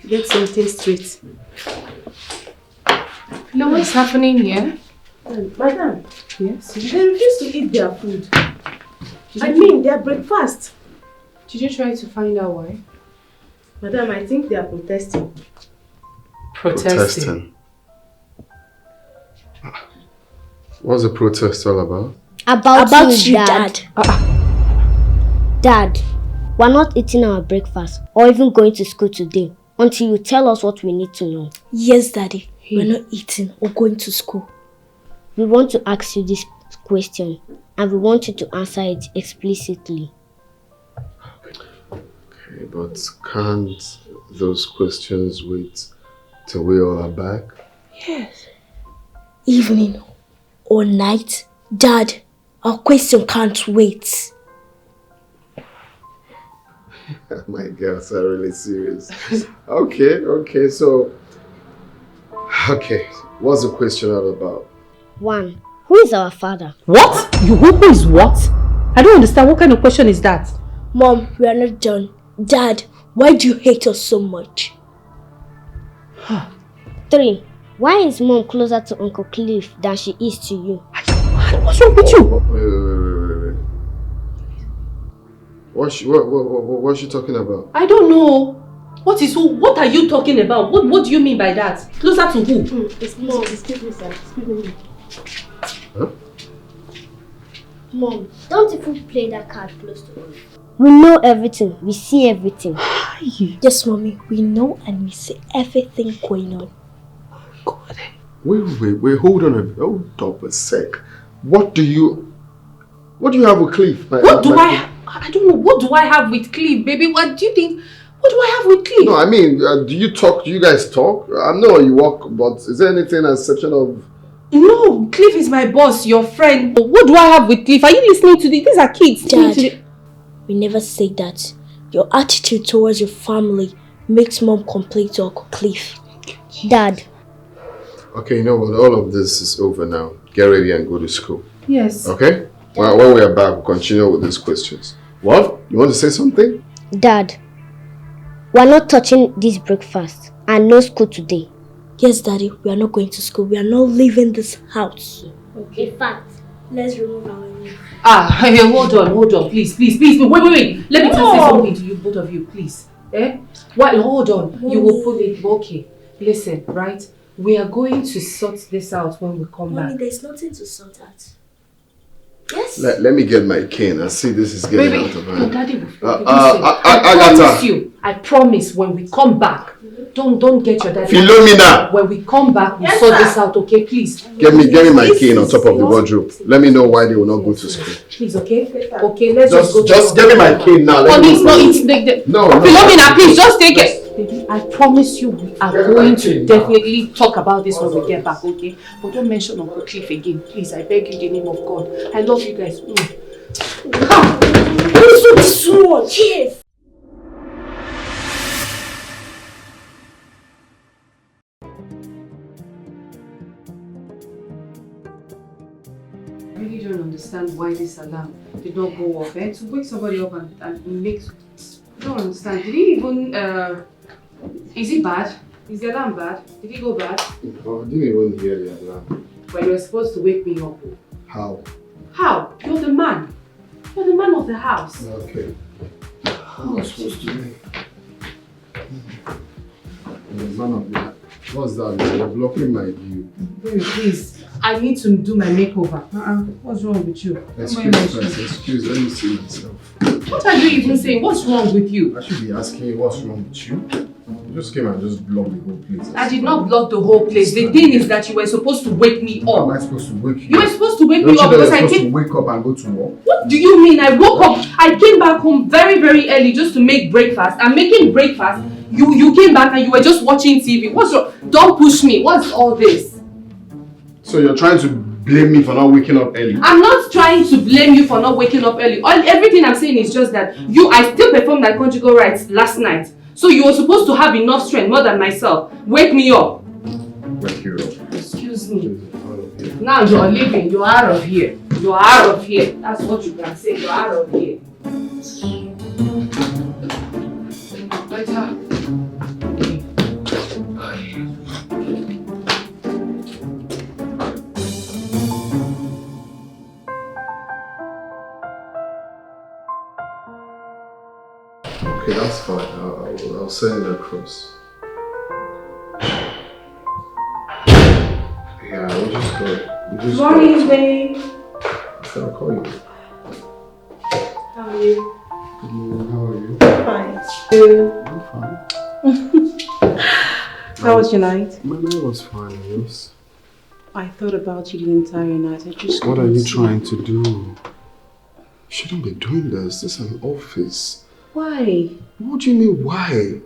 get something straight. Now what's happening here? Madam, Yes? they refuse to eat their food. I mean, their breakfast. Did you try to find out why? Madam, I think they are protesting. Protesting. What's the protest all about? About you, Dad. Dad, we're not eating our breakfast or even going to school today until you tell us what we need to know. Yes, Daddy. We're not eating or going to school. We want to ask you this question and we want you to answer it explicitly. Okay, but can't those questions wait till we all are back? Yes. Evening or night, Dad, our question can't wait. My girls are really serious. Okay, so... Okay, what's the question all about? 1. Who is our father? What? Who is what? I don't understand. What kind of question is that? Mom, we are not done. Dad, why do you hate us so much? 3. Why is Mom closer to Uncle Cliff than she is to you? What's wrong with you? Wait. What's she talking about? I don't know. What are you talking about? What do you mean by that? Closer to who? Excuse me, sir. Excuse me. Huh? Mom, don't even play that card close to us. We know everything. We see everything. Yes, Mommy, we know and we see everything going on. God. Wait, hold up a sec. What do you have with Cliff? I don't know. What do I have with Cliff, baby? What do you think? What do I have with Cliff? No, I mean, do you guys talk? I know you walk, but is there anything exceptional? No, Cliff is my boss, your friend. What do I have with Cliff? Are you listening to this? These are kids. Dad, we never say that. Your attitude towards your family makes Mom complain to Uncle Cliff. Dad. Okay, you know what? All of this is over now. Get ready and go to school. Yes. Okay? Well, when we are back, we'll continue with these questions. What? You want to say something? Dad, we're not touching this breakfast and no school today. Yes, Daddy, we are not going to school. We are not leaving this house. Okay. In fact, let's remove our name. Hey, hold on, please. Wait. Let me just say something to you, both of you, please. Hold on. Mommy. You will put it. Okay. Listen, right? We are going to sort this out when we come back. Mommy, there's nothing to sort out. Yes? Let me get my cane and see this is getting out of hand. Daddy will I promise when we come back, don't get your daddy. Philomena! When we come back, we'll sort this out, okay? Please. Get me my cane on top of the wardrobe. Let me know why they will not go to school. Please, okay? Okay, let's just go. Just get me my cane now. No. Philomena, please, just take it. Baby, I promise you we are going to definitely talk about this when we get back, okay? But don't mention Uncle Cliff again. Please, I beg you in the name of God. I love you guys. Also this one. Yes. I really don't understand why this alarm did not go off. To wake somebody up and make... I don't understand. Did he even... Is it bad? Is the alarm bad? Did it go bad? Oh, I didn't even hear the alarm. But you were supposed to wake me up. How? How? You're the man. You're the man of the house. Okay. How am I supposed to be? The man of the house. What's that? You're blocking my view. Baby, please. I need to do my makeover. What's wrong with you? Excuse, let me see myself. What are you even saying? What's wrong with you? I should be asking you what's wrong with you. You just came and just blocked the whole place. I did not block the whole place. The thing is that you were supposed to wake me up. How am I supposed to wake you? You were supposed to wake me up because I came... supposed to wake up and go to work? What do you mean? I woke up. I came back home very, very early just to make breakfast. I'm making breakfast. You came back and you were just watching TV. What's wrong? Don't push me. What's all this? So you're trying to blame me for not waking up early? I'm not trying to blame you for not waking up early. Everything I'm saying is just that I still performed my conjugal rights last night. So you were supposed to have enough strength, more than myself. Wake me up. Wake you up. Excuse me. Now you're leaving. You're out of here. You're out of here. That's what you can say. You're out of here. Later. that's fine. I'll send it across. Yeah, we'll just go. Morning, babe. I'll call you. How are you? Good morning, how are you? Fine. I'm fine. How was your night? My night was fine, yours? I thought about you the entire night. What are you trying to do? You shouldn't be doing this. This is an office. Why? What do you mean, why?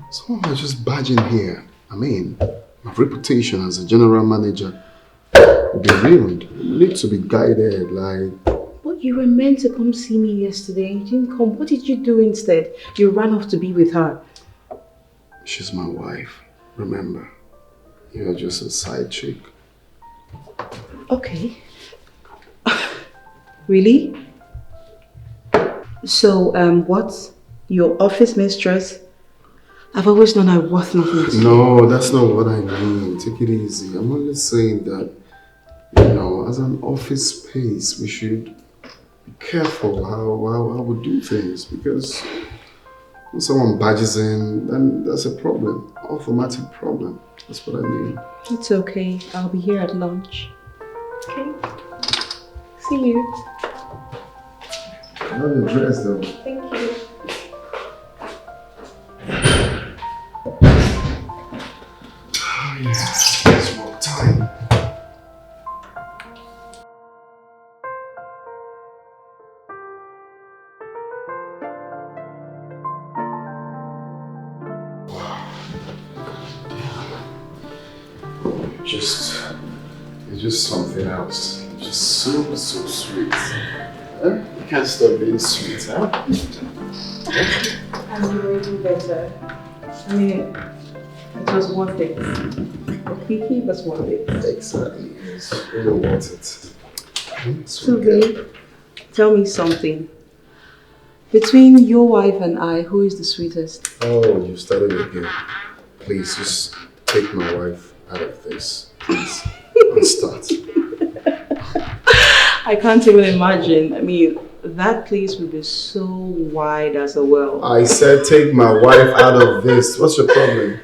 Someone might just barge in here. I mean, my reputation as a general manager will be ruined. You need to be guided, like... But you were meant to come see me yesterday and you didn't come. What did you do instead? You ran off to be with her. She's my wife. Remember, you're just a side chick. Okay. Really? So, what? Your office mistress? I've always known I'm worth nothing to you. No, that's not what I mean. Take it easy. I'm only saying that, you know, as an office space, we should be careful how we do things, because when someone barges in, then that's a problem. Automatic problem. That's what I mean. It's okay. I'll be here at lunch. Okay. See you. I love your dress though. Thank you. Oh yeah, it's work time. It's just something else. It's just so sweet. Huh? You can't stop being sweet, huh? I'm doing better. I mean, it was worth it. Kiki was worth it. Exactly. It's really worth it. So, babe, tell me something. Between your wife and I, who is the sweetest? Oh, you started again. Please, just take my wife out of this. Please. Don't start. I can't even imagine. I mean, that place would be so wide as a well. I said take my wife out of this. What's your problem?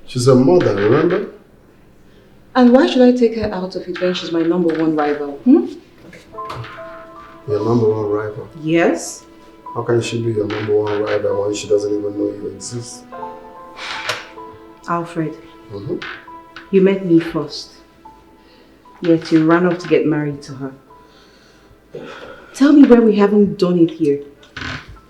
She's a mother, remember? And why should I take her out of it when she's my number one rival? Your number one rival? Yes. How can she be your number one rival when she doesn't even know you exist? Alfred, you met me first. Yet you ran off to get married to her. Tell me where we haven't done it here.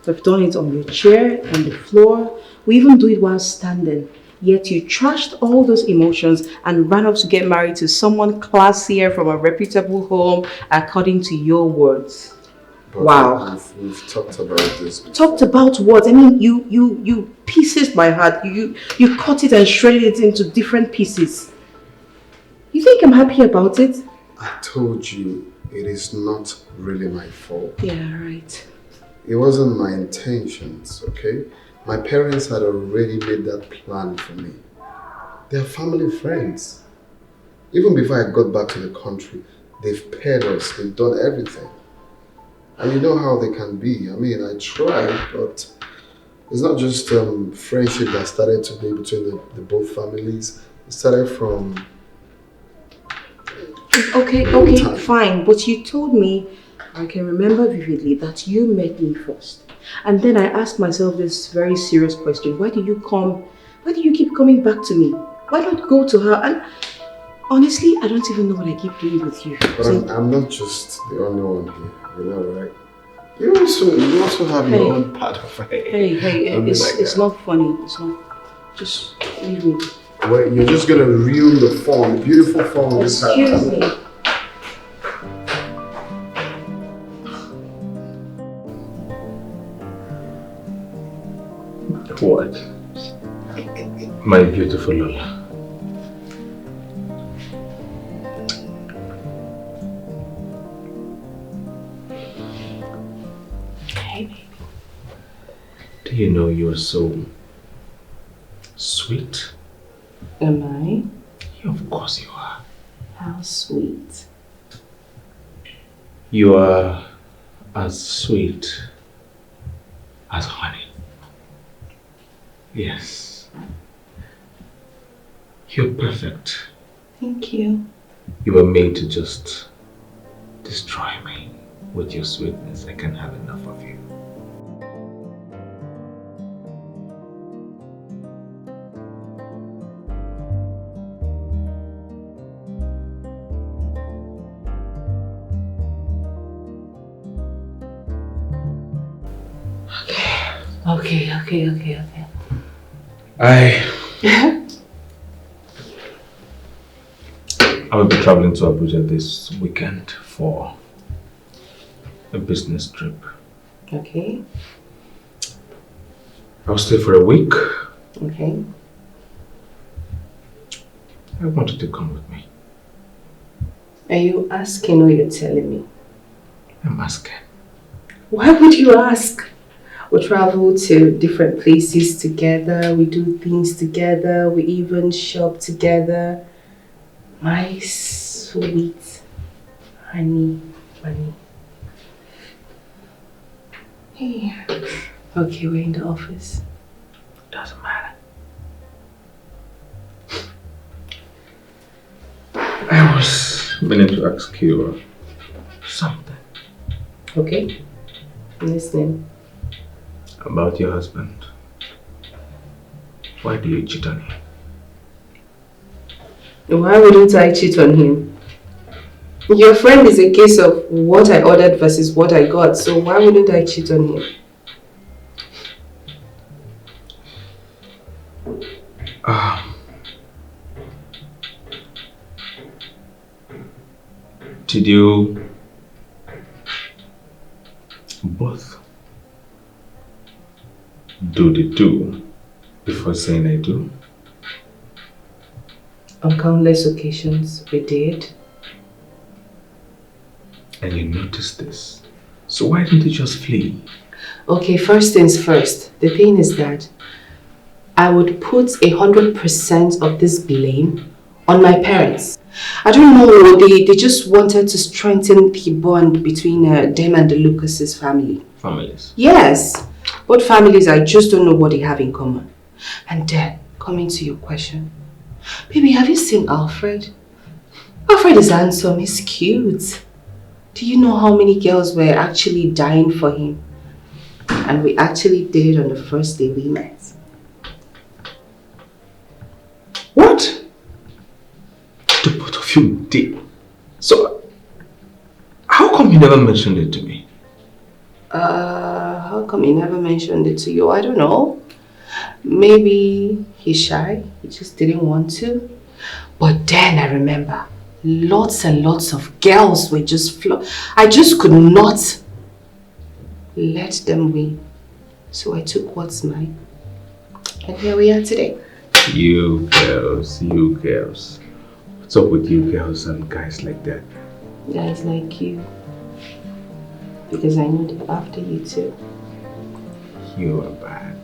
We've done it on your chair, on the floor. We even do it while standing. Yet you trashed all those emotions and ran off to get married to someone classier from a reputable home, according to your words. But wow. We've talked about this before. Talked about what? I mean, you pieces my heart. You cut it and shredded it into different pieces. You think I'm happy about it? I told you, it is not really my fault. Yeah, right. It wasn't my intentions, okay? My parents had already made that plan for me. They're family friends. Even before I got back to the country, they've paired us, they've done everything. And you know how they can be. I mean, I tried, but it's not just friendship that started to be between the both families. It started from... Okay, fine. But you told me, I can remember vividly, that you met me first. And then I asked myself this very serious question. Why do you keep coming back to me? Why not go to her? And honestly, I don't even know what I keep doing with you. But I'm not just the only one here, you know, right? You also have your own part of it. Hey, it's not funny. It's not. Just leave me. Wait, you're just gonna ruin the form, the beautiful form. Excuse me. What? My beautiful Lola. Hey, baby. Do you know you're so sweet? Am I? Yeah, of course you are. How sweet. You are as sweet as honey. Yes. You're perfect. Thank you. You were made to just destroy me with your sweetness. I can't have enough of you. Okay. I will be traveling to Abuja this weekend for a business trip. Okay. I'll stay for a week. Okay. I want you to come with me. Are you asking or you're telling me? I'm asking. Why would you ask? We travel to different places together, we do things together, we even shop together. My sweet honey bunny. Hey. Okay, we're in the office. Doesn't matter. I was meaning to ask you something. Okay, I'm listening. About your husband. Why do you cheat on him? Why wouldn't I cheat on him? Your friend is a case of what I ordered versus what I got, so why wouldn't I cheat on him? Did you both do the do before saying I do? On countless occasions, we did. And you noticed this. So why didn't you just flee? Okay, first things first. The thing is that I would put 100% of this blame on my parents. I don't know, they just wanted to strengthen the bond between them and the Lucas's family. Families? Yes, both families, I just don't know what they have in common. And then, coming to your question. Baby, have you seen Alfred? Alfred is handsome, he's cute. Do you know how many girls were actually dying for him? And we actually did it on the first day we met. What? The both of you did? So, how come you never mentioned it to me? How come he never mentioned it to you? I don't know. Maybe he's shy, he just didn't want to. But then I remember, lots and lots of girls were just I just could not let them win. So I took what's mine. And here we are today. You girls, you girls. What's up with you girls and guys like that? Guys like you. Because I know they're after you too. You are bad.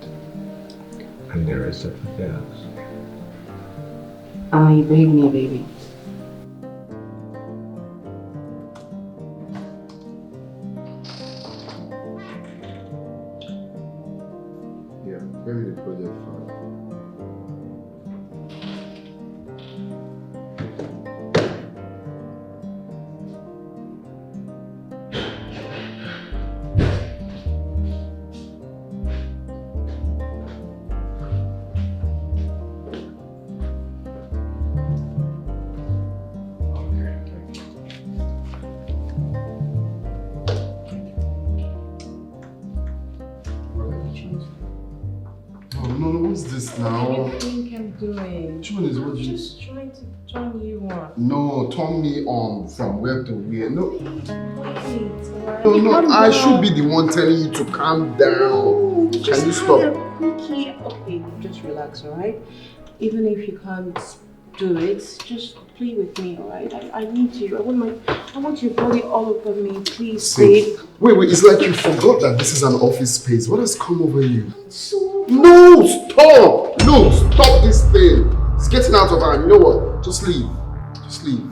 And the rest of the girls. You beg me, baby. Yeah, bring me the project file. What's this now? What do you think I'm doing? Which one is what you... Just trying to turn you on. No, turn me on from where to where. No, Wait, no, I should be the one telling you to calm down. Can you stop? Quickie. Okay, just relax, alright? Even if you can't do it, just play with me, alright? I need you. I want your body all over me. Please, See, babe. wait, it's like you forgot that this is an office space. What has come over you? So No, stop! No, stop this thing. It's getting out of hand. You know what? Just leave. Just leave.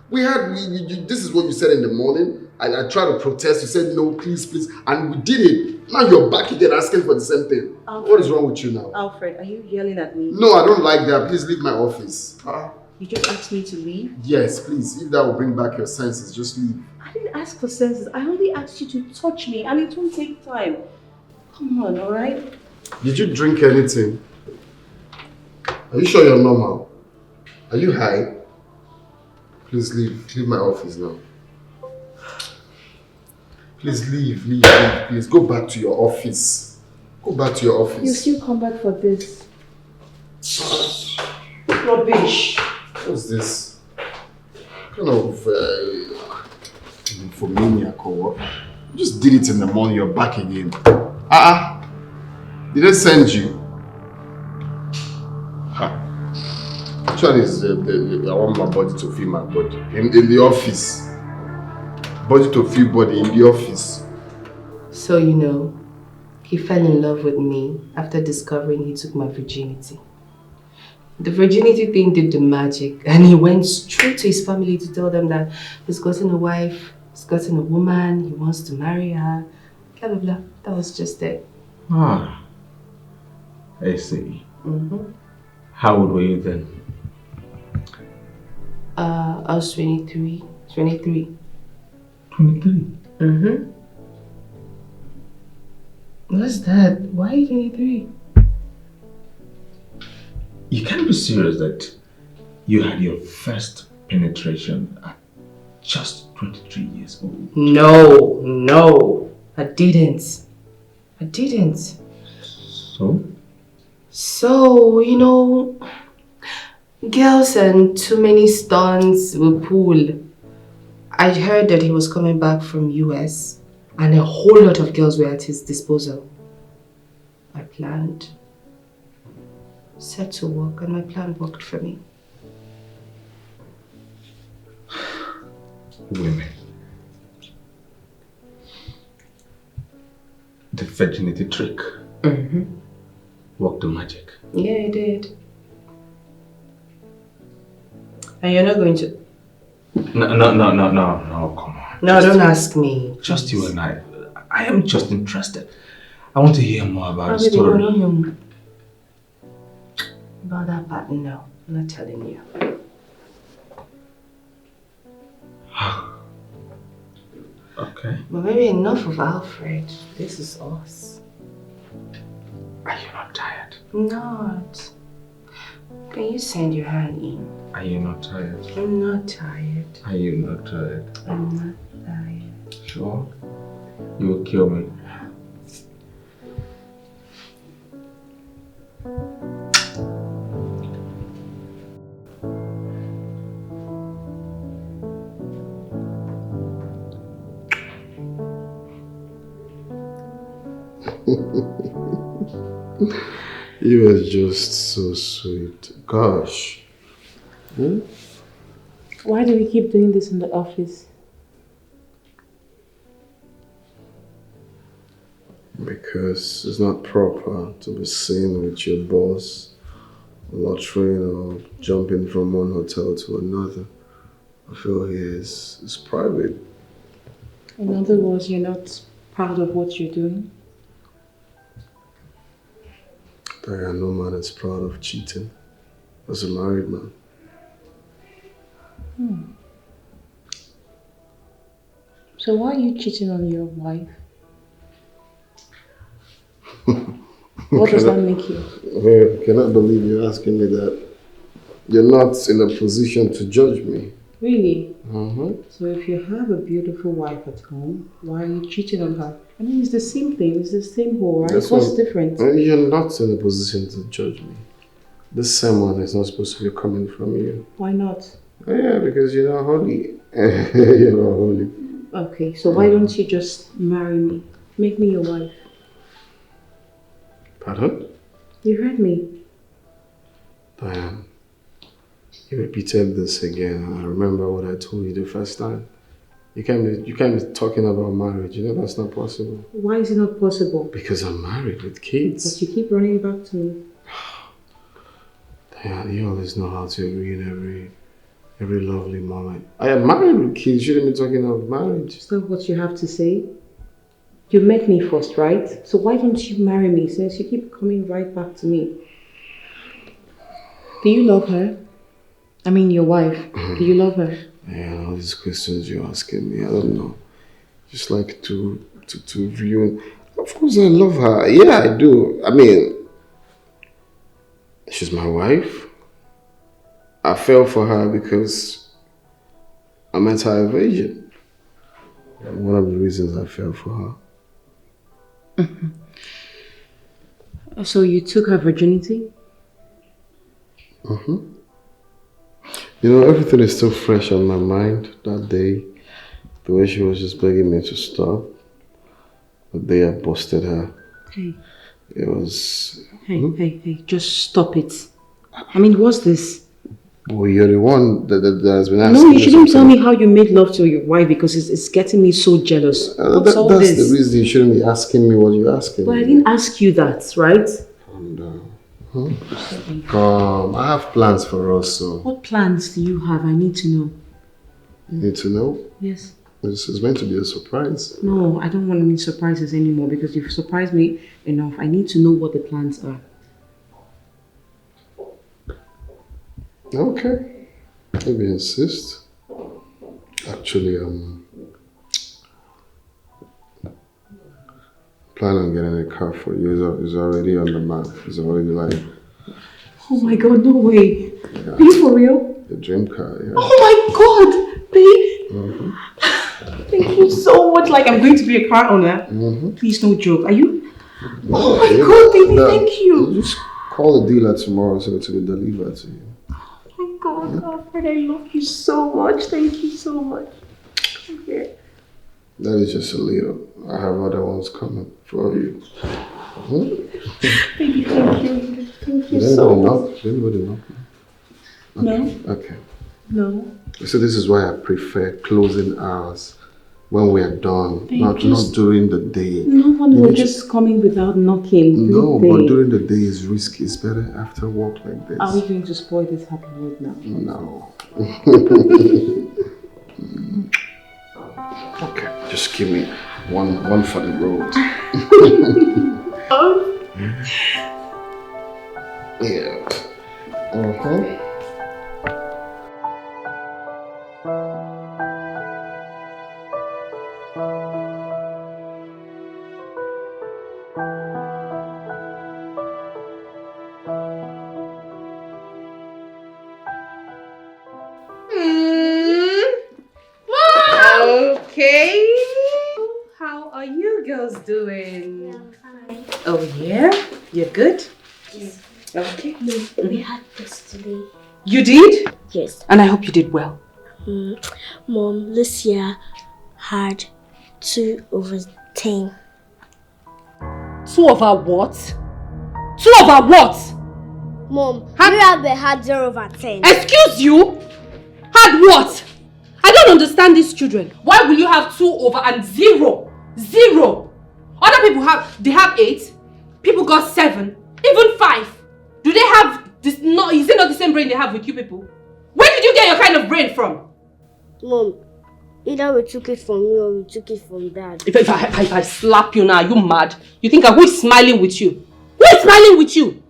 This is what you said in the morning. I tried to protest. You said no, please, please. And we did it. Now you're back again asking for the same thing. Alfred, what is wrong with you now? Alfred, are you yelling at me? No, I don't like that. Please leave my office. You just asked me to leave? Yes, please. If that will bring back your senses, just leave. I didn't ask for senses. I only asked you to touch me, and it won't take time. Come on, alright? Did you drink anything? Are you sure you're normal? Are you high? Please leave. Leave my office now. Please leave, please. Go back to your office. Go back to your office. You still come back for this. Rubbish. What's this? Kind of infomaniac or what? You just did it in the morning, you're back again. Did they send you? Actually, I want my body to feel my body. In the office. Body to feel body in the office. So you know, he fell in love with me after discovering he took my virginity. The virginity thing did the magic, and he went straight to his family to tell them that he's gotten a wife, he's gotten a woman, he wants to marry her, blah blah blah. That was just it. I see. How old were you then? I was 23. 23? What's that? Why are you 23? You can't be serious that you had your first penetration at just 23 years old. No, I didn't. So, you know, girls and too many stunts will pull. I heard that he was coming back from US and a whole lot of girls were at his disposal. I planned, set to work, and my plan worked for me. Women. The virginity trick. Worked the magic. Yeah, it did. And you're not going to... No, come on. No, don't ask me. Just you and I. I am just interested. I want to hear more about the story. About that part, no. I'm not telling you. Okay. But maybe enough of Alfred. This is us. Are you not tired? Not. Can you send your hand in? Are you not tired? I'm not tired. Are you not tired? I'm not tired. Sure? You will kill me. You are just so sweet. Gosh. Why do we keep doing this in the office? Because it's not proper to be seen with your boss, loitering or jumping from one hotel to another. I feel here is private. In other words, you're not proud of what you're doing? Diane, no man is proud of cheating as a married man. So why are you cheating on your wife? What does that make you? I cannot believe you're asking me that. You're not in a position to judge me. Really? So if you have a beautiful wife at home, why are you cheating on her? I mean, it's the same thing. It's the same whole, right? What's different? You're not in a position to judge me. This sermon is not supposed to be coming from you. Why not? Yeah, because you're not holy. You're not holy. Okay, so why don't you just marry me? Make me your wife. Pardon? You heard me. Diane, you repeated this again. I remember what I told you the first time. You can't be talking about marriage. You know that's not possible. Why is it not possible? Because I'm married with kids. But you keep running back to me. Diane, you always know how to agree in every Every lovely moment. I am married with kids. You shouldn't be talking of marriage. Is that what you have to say? You met me first, right? So why don't you marry me since you keep coming right back to me? Do you love her? I mean your wife. Do you love her? Yeah, all these questions you're asking me, I don't know. Just like to view. Of course I love her. Yeah, I do. I mean, she's my wife. I fell for her because I met her evasion. One of the reasons I fell for her. So you took her virginity? You know, everything is still fresh on my mind that day. The way she was just begging me to stop. The day I busted her. Hey. It was... Hey, just stop it. I mean, what's this? Well, you're the one that has been asking. No, you shouldn't tell me how you made love to your wife because it's getting me so jealous. What's all that's this? the reason you shouldn't be asking me what you're asking But me. I didn't ask you that, right? Calm down. Calm. I have plans for us, so... What plans do you have? I need to know. You need to know? Yes. This is meant to be a surprise. No, I don't want any surprises anymore because you've surprised me enough. I need to know what the plans are. Okay. If you insist. Actually, plan on getting a car for you. It's already on the map. It's already like... Oh my god, no way. Yeah. Are you for real? The dream car, yeah. Oh my god, babe. Thank you so much. Like I'm going to be a car owner. Please, no joke. Are you? Oh my god, baby, thank you. Just call the dealer tomorrow so it will be delivered to you. Oh my god, Alfred, I love you so much. Thank you so much. Okay. That is just a little. I have other ones coming for you. Baby, thank you. Thank you Did so much. Did anybody knock? No. Okay. No. So this is why I prefer closing hours when we are done, Babe, not during the day. No one will just come in without knocking. No, but during the day is risky. It's better after work like this. Are we going to spoil this happy mood now? No. Okay, just give me one for the road. Yeah. Okay. How are you girls doing? Fine. Oh yeah? You're good? Yes. Okay. No, we had this today. You did? Yes. And I hope you did well. Mom, this year had 2/10. 2/what? 2/what? Mom, Mirabel had 0/10. Excuse you? Had what? I don't understand these children. Why will you have 2/0? 0. Other people have 8. People got 7. Even 5. Do they have this? No, is it not the same brain they have with you people? Where did you get your kind of brain from? Mom, either we took it from you or we took it from Dad. If I slap you now, are you mad? You think who is smiling with you? Who is smiling with you?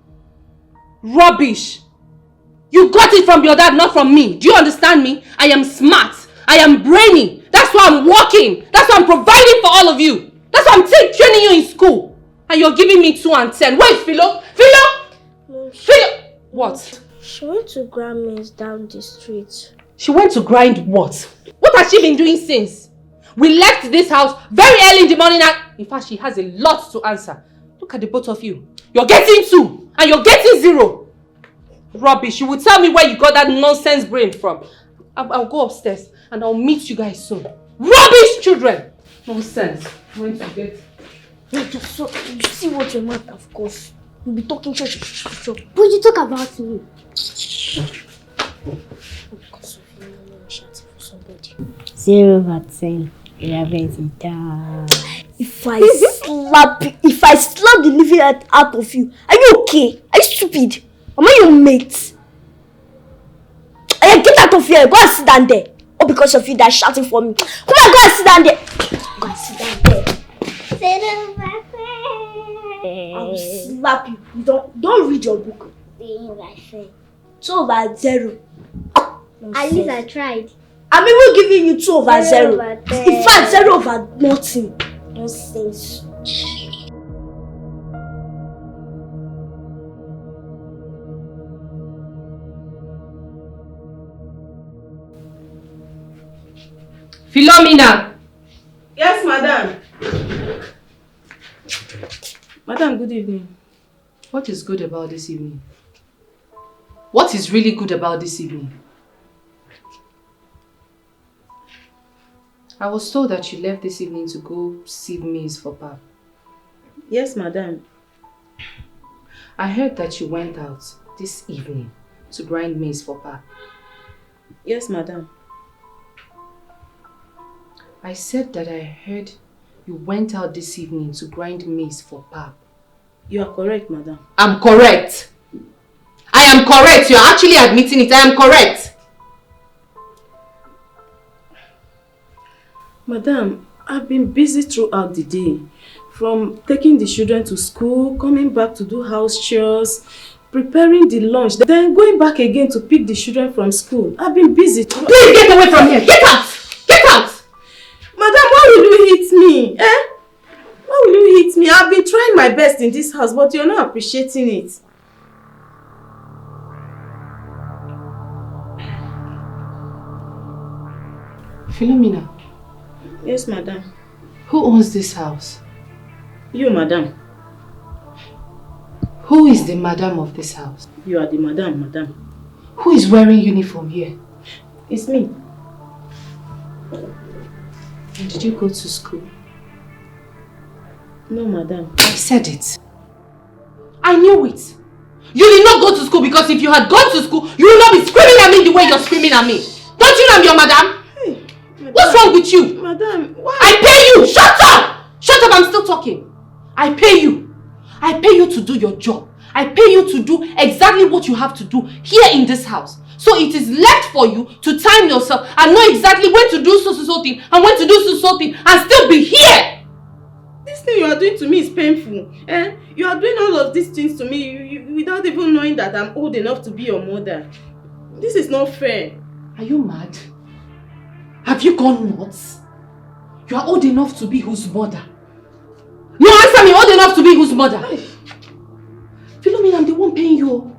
Rubbish. You got it from your dad, not from me. Do you understand me? I am smart. I am brainy. That's why I'm working. That's why I'm providing for all of you. That's why I'm training you in school. And you're giving me 2 and 10. Where's Philo? Philo? Philo? What? She went to Grammys down the street. She went to grind what? What has she been doing since? We left this house very early in the morning and... In fact, she has a lot to answer. Look at the both of you. You're getting 2 and you're getting 0. Rubbish. You will tell me where you got that nonsense brain from. I'll go upstairs and I'll meet you guys soon. Rubbish children! Nonsense. When to get... Wait, so you see what your mouth, of course. You'll be talking church. But you talk about me. Because of you, I'm shouting for somebody. 0/10. 11 down. If I slap the living out of you, are you okay? Are you stupid? Am I your mate? Get out of here. Go and sit down there. All because of you that shouting for me. Come on, go and sit down there. Go and sit down there. I will slap you. You don't read your book. 2/0. At least I tried. I'm even giving you 2/0. 0/10. In fact, 0/nothing. Nonsense. Philomena! Yes, madam. Madam, good evening. What is good about this evening? What is really good about this evening? I was told that you left this evening to go sieve maize for Pap. Yes, madam. I heard that you went out this evening to grind maize for Pap. Yes, madam. I said that I heard you went out this evening to grind maize for Pap. You are correct, madam. I'm correct. I am correct. You're actually admitting it. I am correct. Madam, I've been busy throughout the day. From taking the children to school, coming back to do house chores, preparing the lunch, then going back again to pick the children from school. I've been busy. Please get away from here. Get out! Get out! Madam, why will you hit me? Why will you hit me? I've been trying my best in this house, but you're not appreciating it. Philomena. Yes, madam. Who owns this house? You, madam. Who is the madam of this house? You are the madam. Who is wearing uniform here? It's me. And did you go to school? No, madam. I said it. I knew it. You did not go to school because if you had gone to school, you would not be screaming at me the way you're screaming at me. Don't you know I'm your madam? Hey, madam. What's wrong with you? Madam, why? I pay you! Shut up! Shut up, I'm still talking. I pay you. I pay you to do your job. I pay you to do exactly what you have to do here in this house. So it is left for you to time yourself and know exactly when to do so thing and when to do so thing and still be here. This thing you are doing to me is painful. You are doing all of these things to me without even knowing that I'm old enough to be your mother. This is not fair. Are you mad? Have you gone nuts? You are old enough to be whose mother? No, answer me, old enough to be whose mother? Philomena, I'm the one paying you.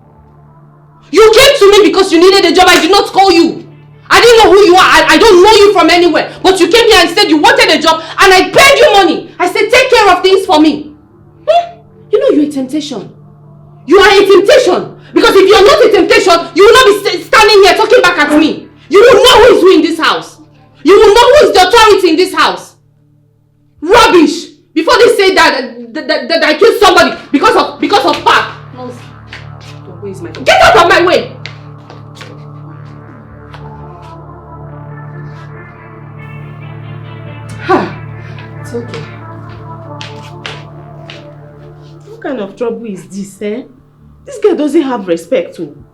You came to me because you needed a job. I did not call you. I didn't know who you are. I don't know you from anywhere. But you came here and said you wanted a job and I paid you money. I said take care of things for me. You know you're a temptation. You are a temptation. Because if you're not a temptation, you will not be standing here talking back at me. You will know who is who in this house. You will know who is the authority in this house. Rubbish. Before they say that I killed somebody because of Pap. Don't waste my time. Get out of my way! It's okay. What kind of trouble is this, This girl doesn't have respect too.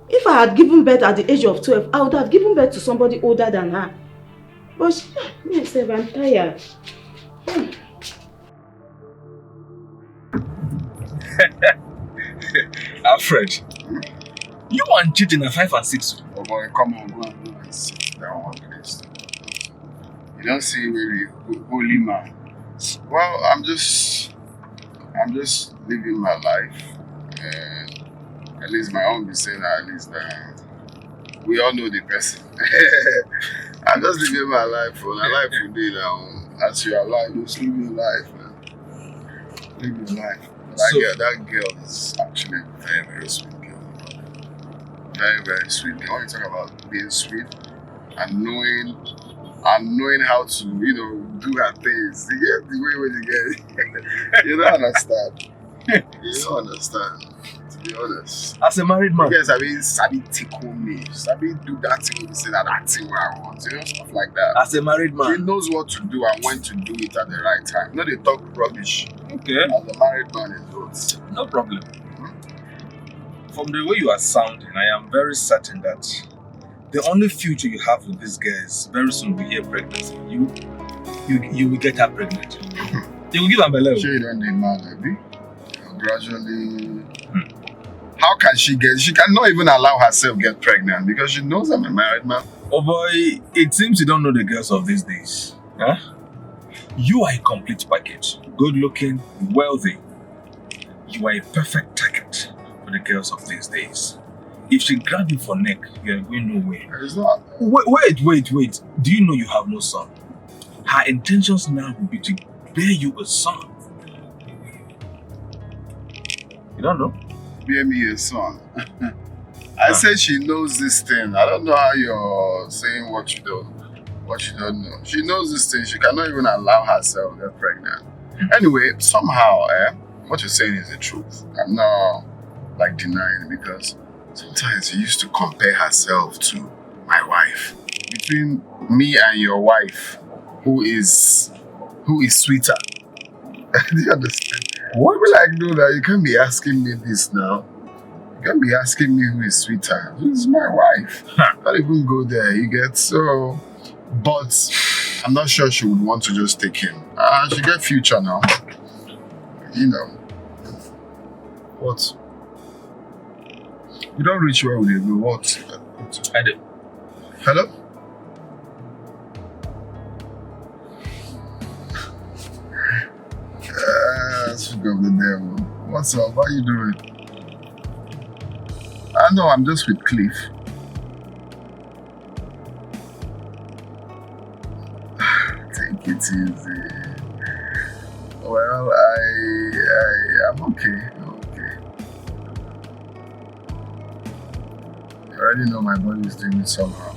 If I had given birth at the age of 12, I would have given birth to somebody older than her. But myself, I'm tired. Alfred, you and Jidin are 5 and 6. Oh boy, come on, go and sit down on this. You don't see where the holy man. Well, I'm just living my life. At least my own be saying that, at least we all know the person. I'm just living my life for my life today now. As you are alive, just live your life, man. Live your life. That girl is actually a very, very sweet girl. Very, very sweet girl. When you talk about being sweet and knowing how to, do her things. You get the way when you get it. You don't understand. You don't understand, to be honest. As a married man. Yes, Sabi tickle me. Sabi do that thing when you say that thing where I want. Stuff like that. As a married man. He knows what to do and when to do it at the right time. They talk rubbish. Okay. As a married man, it goes. No problem. From the way you are sounding, I am very certain that the only future you have with this girl is very soon we hear pregnancy. You will get her pregnant. You will give her belly. She don't need man, baby. Gradually. How can she get? She cannot even allow herself get pregnant because she knows I'm a married man. Oh boy, it seems you don't know the girls of these days. Huh? You are a complete package. Good looking, wealthy. You are a perfect target for the girls of these days. If she grab you for neck, you are going nowhere. It's not. Wait. Do you know you have no son? Her intentions now will be to bear you a son. You don't know? Bear me a son. I said she knows this thing. I don't know how you're saying what you don't know. She knows this thing. She cannot even allow herself to get pregnant. Anyway, somehow, what you're saying is the truth. I'm not denying it because sometimes she used to compare herself to my wife. Between me and your wife, who is sweeter? Do you understand? What will I do that? You can't be asking me this now. You can't be asking me who is sweeter. This is my wife. Can't even go there. You get so. But I'm not sure she would want to just take him. She get future now. You know. What? You don't reach where we live. What? I do. Hello? Speak of the devil. What's up? How you doing? I know, I'm just with Cliff. Take it easy. Well, I'm okay. I already know my body is doing it somehow.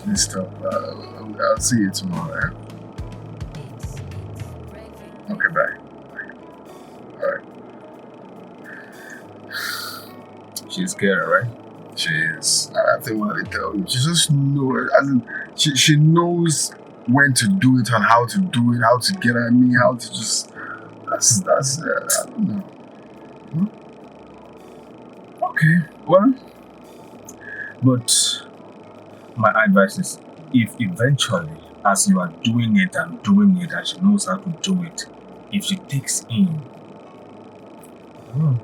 This stuff. I'll see you tomorrow. Okay, bye. Alright. She's scared, right? She is. I think what I tell you. She just knows. She knows when to do it and how to do it, how to get at me, how to just. That's. I don't know. Okay. Well, but my advice is, if eventually, as you are doing it and she knows how to do it, if she takes in,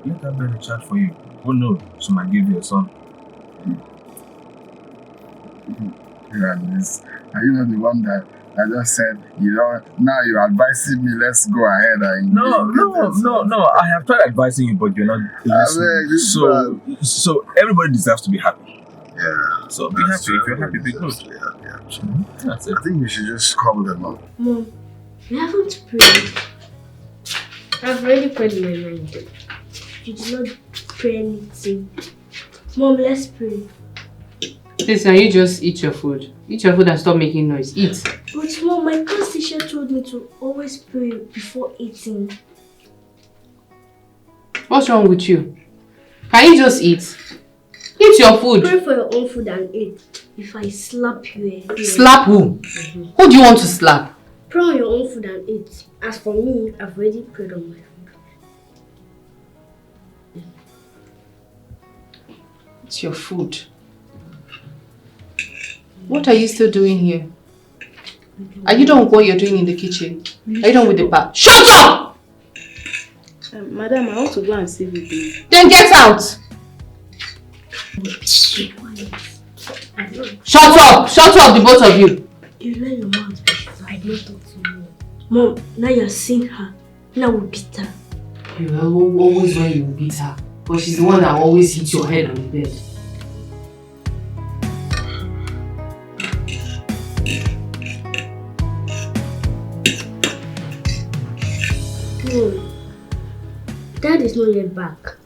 let her bear the child for you. Who knows? She might give you a son. Yeah, are you not the one that I just said, now you're advising me, let's go ahead and... No. I have tried advising you, but you're not listening. So everybody deserves to be happy. Yeah. So be happy. If you're happy, be good. That's it. I think we should just call them up. Mom, we haven't prayed. I've already prayed in my mind. You did not pray anything. Mom, let's pray. Listen, you just eat your food. Eat your food and stop making noise. Eat. But Mom, my class teacher told me to always pray before eating. What's wrong with you? Can you just eat? Eat your food. Pray for your own food and eat. If I slap you... Slap who? Who do you want to slap? Pray on your own food and eat. As for me, I've already prayed on my food. It's your food. What are you still doing here? Are you done with what you're doing in the kitchen? Are you done with the bath? Shut up! Madam, I want to go and see with you. Then get out! Shut up! Shut up, the both of you! You learn your mouth, because I don't talk to you. Mom, now you're seeing her. Now we beat her. You will always when you beat her. But she's the one that always hits your head on the bed. Dad is not yet back.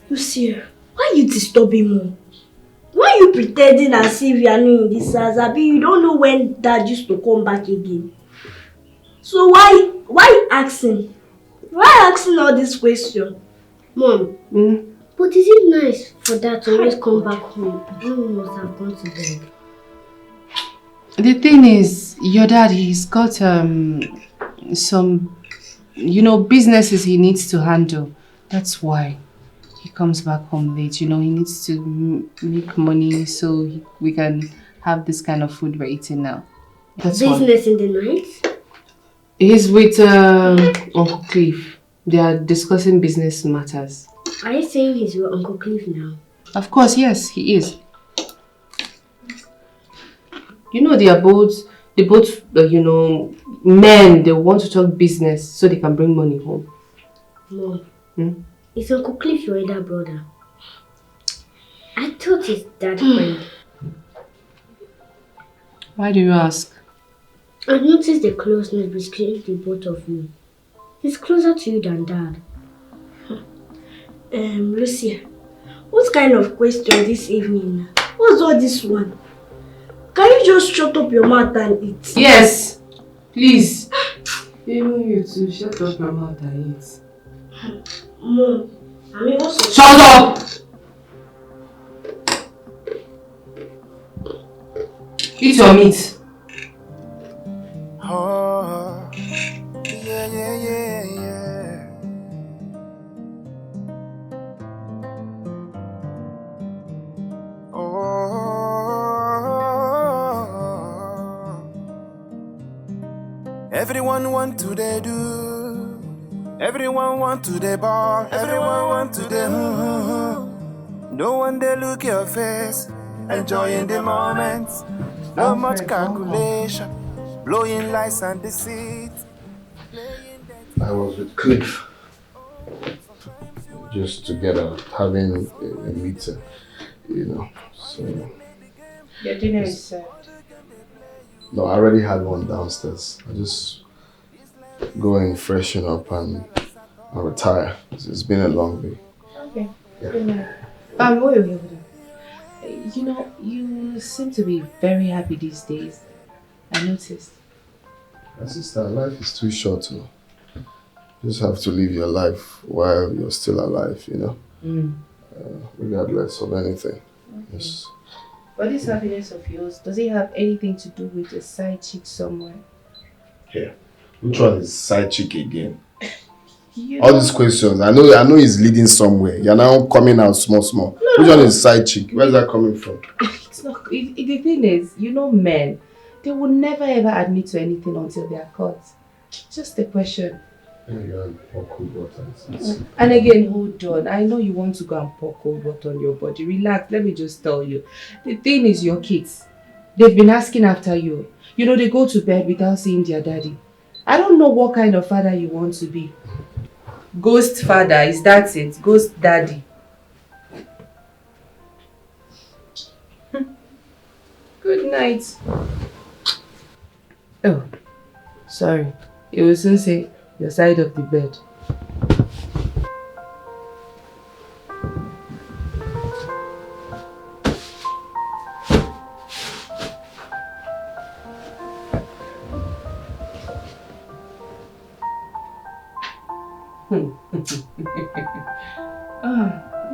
You see, why are you disturbing Mom? Why are you pretending as if you are new in this house? Abi, you don't know when Dad used to come back again. So why asking? Why asking all these questions? Mom, but is it nice for Dad to always come back home? You must have gone to bed. The thing is, your dad, he's got some businesses he needs to handle. That's why he comes back home late. He needs to make money so we can have this kind of food we're eating now. That's Business in the night? He's with Uncle Cliff. They are discussing business matters. Are you saying he's with Uncle Cliff now? Of course, yes, he is. They are both, men. They want to talk business so they can bring money home. Mom, is Uncle Cliff your elder brother? I thought he's dad friend. Why do you ask? I noticed the closeness between the both of you. He's closer to you than Dad. Lucia, what kind of question this evening? What's all this one? Can you just shut up your mouth and eat? Yes, please. Even you too, shut up your mouth and eat. Mom, what's Shut up! Eat your meat. Oh, yeah. Everyone want to they do. Everyone want to they ball. Everyone want to they No one they look your face. Enjoying the moment. No much calculation. Blowing lies and deceit. I was with Cliff. Just together, having a meeting, so... Your dinner is served. No, I already had one downstairs. I just go and freshen up and retire. It's been a long day. Okay. Yeah. Good night. Wait. You seem to be very happy these days. I noticed. My sister, life is too short, You just have to live your life while you're still alive, regardless of anything. Okay. Yes. But this happiness of yours, does it have anything to do with a side chick somewhere? Here. Which one is side chick again? All these questions, I know he's leading somewhere. You're now coming out small. Which one is side chick? Where's that coming from? It's not. The thing is, men, they will never ever admit to anything until they are caught. Just a question. And again, hold on. I know you want to go and pour cold water on your body. Relax, let me just tell you. The thing is, your kids, they've been asking after you. They go to bed without seeing their daddy. I don't know what kind of father you want to be. Ghost father, is that it? Ghost daddy. Good night. Oh, sorry. You will soon say your side of the bed.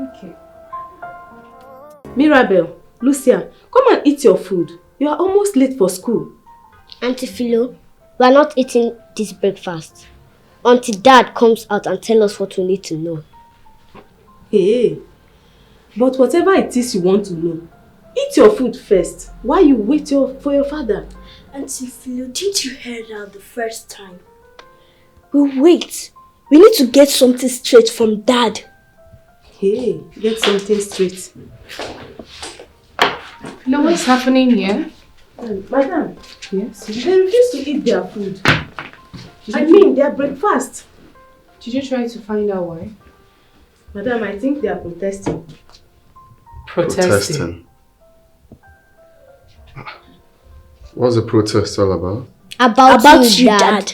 Okay. Mirabel, Lucia, come and eat your food. You are almost late for school. Auntie Philo, we are not eating this breakfast until Dad comes out and tells us what we need to know. Hey, but whatever it is you want to know, eat your food first while you wait for your father. Auntie Philo, didn't you hear that the first time? We'll wait. We need to get something straight from Dad. Hey, get something straight. What's happening here? Madam, Yes? they refuse to eat their food. Their breakfast. Did you try to find out why? Madam, I think they are protesting. Protesting. What's the protest all about? About you, Dad.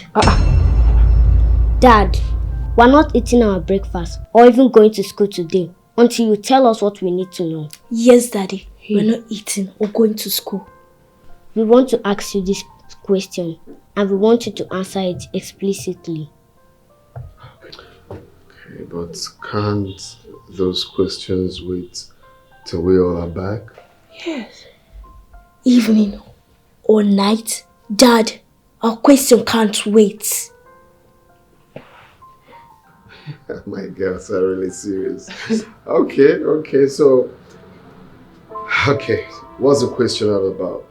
Dad, we're not eating our breakfast or even going to school today until you tell us what we need to know. Yes, Daddy. We're not eating or going to school. We want to ask you this question and we want you to answer it explicitly. Okay, but can't those questions wait till we all are back? Yes. Evening or night, Dad, our question can't wait. My girls are really serious. Okay, so... Okay, what's the question all about?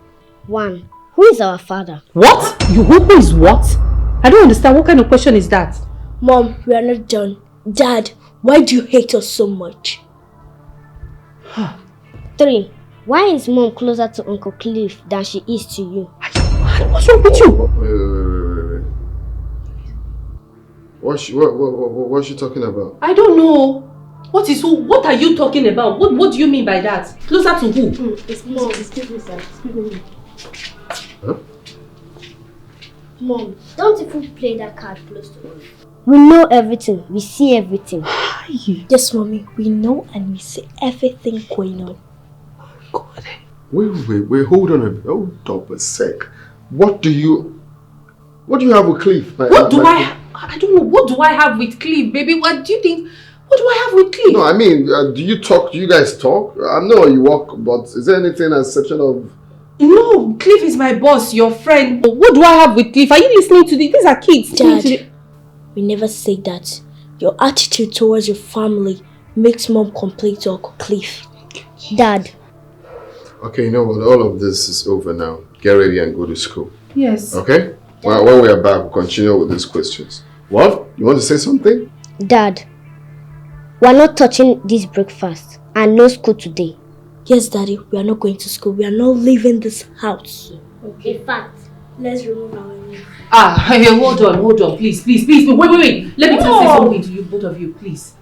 1. Who is our father? What? Who is what? I don't understand. What kind of question is that? Mom, we are not done. Dad, why do you hate us so much? 3. Why is Mom closer to Uncle Cliff than she is to you? What's wrong with you? Wait. What's she talking about? I don't know. What are you talking about? What do you mean by that? Closer to who? Excuse me, sir. Excuse me. Huh? Mom, don't even play that card close to us. We know everything. We see everything. Yes, Mommy. We know and we see everything going on. God. Wait, hold up a sec. What do you have with Cliff? I don't know. What do I have with Cliff, baby? What do you think? What do I have with Cliff? No, I mean, do you guys talk? I know you walk, but is there anything exceptional? No, Cliff is my boss, your friend. What do I have with Cliff? Are you listening to these? These are kids. Dad, we never say that. Your attitude towards your family makes Mom complain to Uncle Cliff. Dad. Okay, you know what? All of this is over now. Get ready and go to school. Yes. Okay? Well, when we are back, we'll continue with these questions. What? You want to say something? Dad, we're not touching this breakfast and no school today. Yes, Daddy, we are not going to school. We are not leaving this house. Okay. In fact, let's remove our name. Hey, hold on, please. Wait. Let me just say something to you, both of you, please.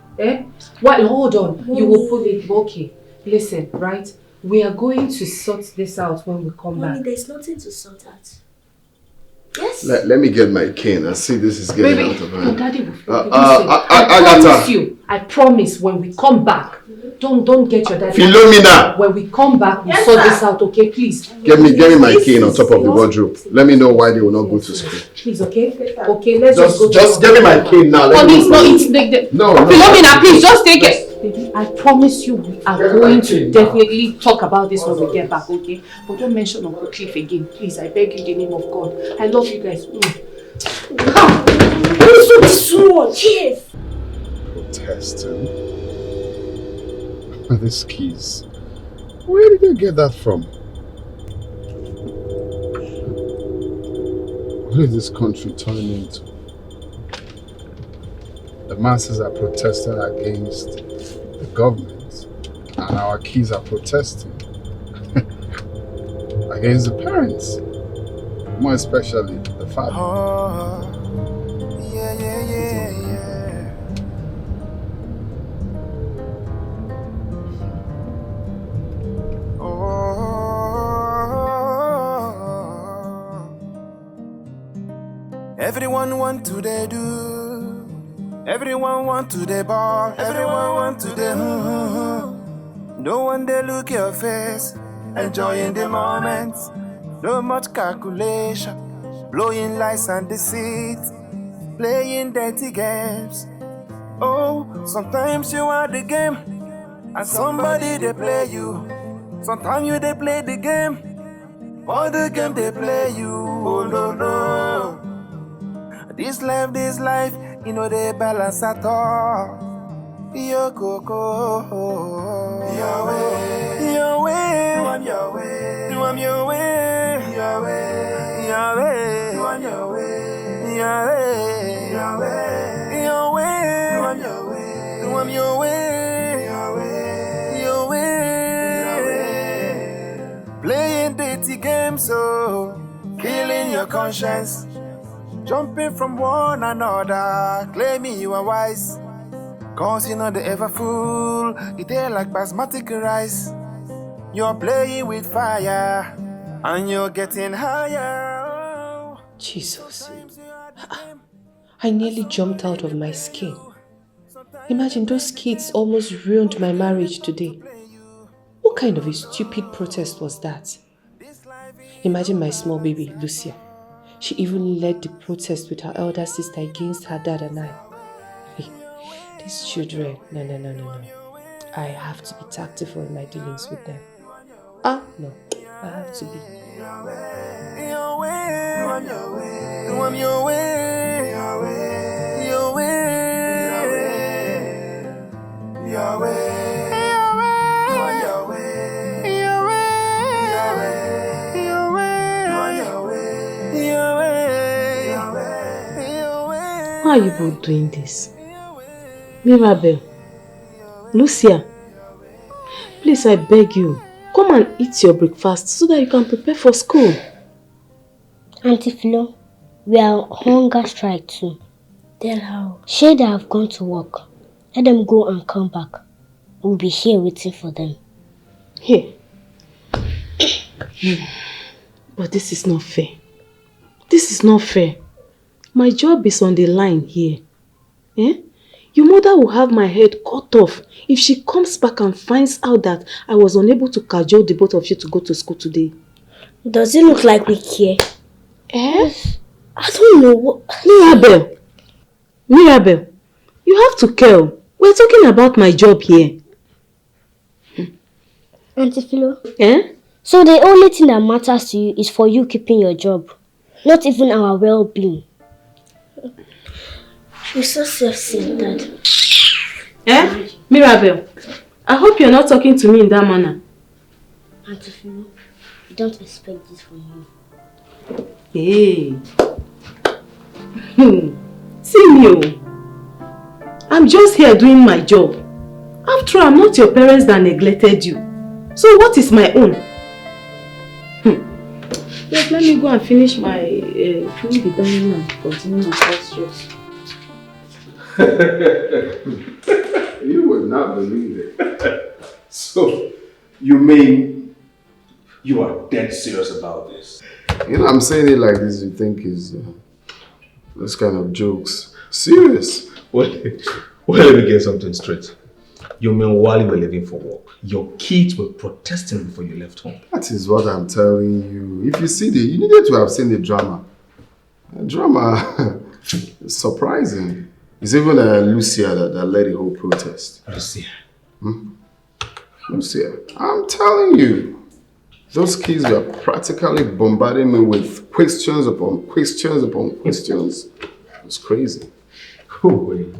What? Hold on. You will put it. Okay. Listen, right? We are going to sort this out when we come back. There's nothing to sort out. Yes. Let me get my cane and see this is getting out of hand. Daddy will I promise when we come back, don't get your daddy. Philomena! When we come back, we'll sort this out, okay? Please. Get me my cane on top of the wardrobe. Let me know why they will not go to school. Please, okay? Okay, let's just go. Just get me my cane now. No. Philomena, please, just take it. Baby, I promise you we are going to definitely talk about this when we get back, okay? But don't mention Uncle Cliff again. Please, I beg you in the name of God. I love you guys. Cheers! Protesting? These keys. Where did they get that from? What is this country turning into? The masses are protesting against the government, and our kids are protesting against the parents, more especially the father. Yeah. Everyone want to they do. Everyone want to they ball. Everyone want to they No one they look your face, enjoying the moment. No much calculation, blowing lies and deceit, playing dirty games. Oh, sometimes you are the game, and somebody they play you. Sometimes you they play the game, or the game they play you. Oh no. This life, you know they balance at all. Yo coco, your way, you want your way, you want your way, your way, your way, you want your way, your way, your way, your way, you want your way, you want your way, your way, your way, playing dirty games, so killing your conscience. Jumping from one another, claiming you are wise. Cause you know they ever fool, it ain't like basmati rice. You're playing with fire, and you're getting higher. Jesus. I nearly jumped out of my skin. Imagine those kids almost ruined my marriage today. What kind of a stupid protest was that? Imagine my small baby, Lucia. She even led the protest with her elder sister against her dad and I. These children, no. I have to be tactful in my dealings with them. No, I have to be. Your way, your way, your way, your way, your way. Why are you both doing this? Mirabel, Lucia, please, I beg you, come and eat your breakfast so that you can prepare for school. Auntie Flo, we are on hunger strike too. Then how? Sure, they have gone to work. Let them go and come back. We'll be here waiting for them. Here. But this is not fair. This is not fair. My job is on the line here. Eh? Your mother will have my head cut off if she comes back and finds out that I was unable to cajole the both of you to go to school today. Does it look like we care? Eh? I don't know what... Mirabel, you have to care. We're talking about my job here. Auntie Philo? Eh? So the only thing that matters to you is for you keeping your job, not even our well-being. You're so self-centered. Eh? Mirabel, I hope you're not talking to me in that manner. Auntie Philo, I don't expect this from you. Hey. See me. I'm just here doing my job. After all, I'm not your parents that neglected you. So what is my own? Yes, let me go and finish my clean the dining and continue my first stress. You would not believe it. So, you mean you are dead serious about this? You know, I'm saying it like this, you think is this kind of jokes. Serious. Well, let me get something straight. You mean while you were leaving for work, your kids were protesting before you left home? That is what I'm telling you. If you see you needed to have seen the drama. The drama is surprising. It's even Lucia that led the whole protest. Lucia? Lucia, I'm telling you. Those kids were practically bombarding me with questions upon questions upon questions. It was crazy. Oh, wait.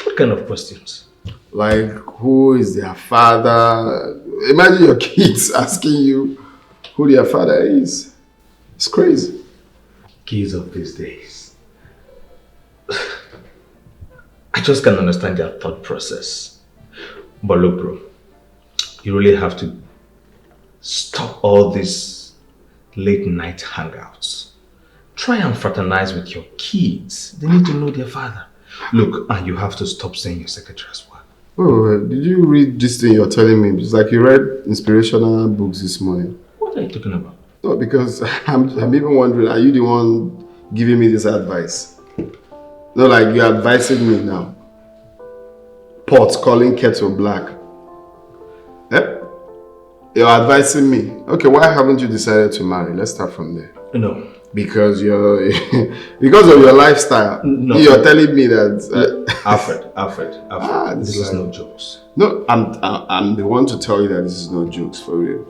What kind of questions? Like, who is their father? Imagine your kids asking you who their father is. It's crazy. Kids of these days. I just can't understand their thought process. But look, bro, you really have to stop all these late night hangouts. Try and fraternize with your kids. They need to know their father. Look, and you have to stop saying your secretary as well. Oh, did you read this thing you're telling me? It's like you read inspirational books this morning. What are you talking about? No, because I'm even wondering, are you the one giving me this advice? No, like you're advising me now. Pot calling kettle black. Eh? You're advising me. Okay, why haven't you decided to marry? Let's start from there. No. Because you're because of your lifestyle. No. You're telling me that Alfred, this is no jokes. No, I'm the one to tell you that this is no jokes, for real.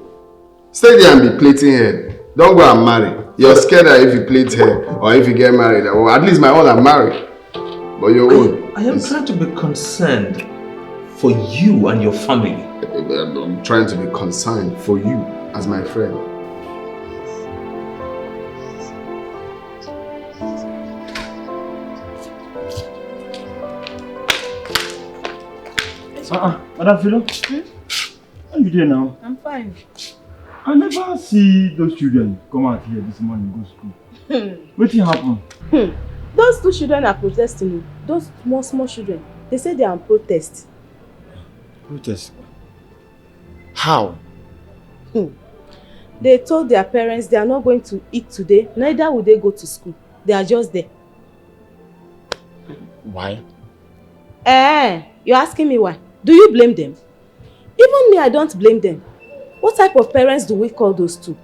Stay there and be plaiting hair. Don't go and marry. You're scared that if you plait hair or if you get married, well, at least my own are married. But your own. I am trying to be concerned for you and your family. I'm trying to be concerned for you as my friend. Madam Philo? How are you doing now? I'm fine. I never see those children come out here this morning go school. What happened? Those two children are protesting. Those small children. They say they are on protest. Protest? How? They told their parents they are not going to eat today, neither will they go to school. They are just there. Why? You're asking me why? Do you blame them? Even me, I don't blame them. What type of parents do we call those two?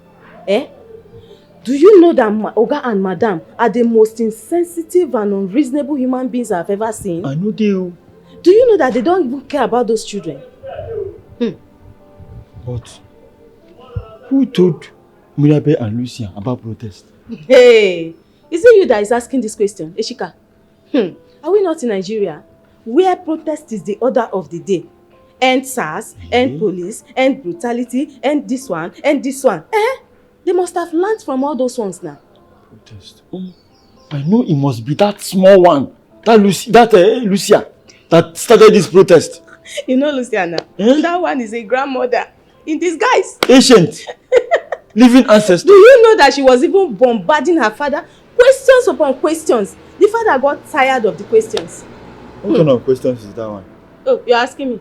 Do you know that Oga and Madam are the most insensitive and unreasonable human beings I've ever seen? I know they do. Do you know that they don't even care about those children? But who told Mirabel and Lucia about protest? Hey, is it you that is asking this question, Eshika? Are we not in Nigeria? Where protest is the order of the day. End SARS, end police, end brutality, end this one, end this one. They must have learned from all those ones now. Protest. I know it must be that small one. That Lucia that started this protest. You know, Luciana, that one is a grandmother in disguise. Ancient. Living ancestor. Do you know that she was even bombarding her father? Questions upon questions. The father got tired of the questions. What kind of questions is that one? Oh, you're asking me?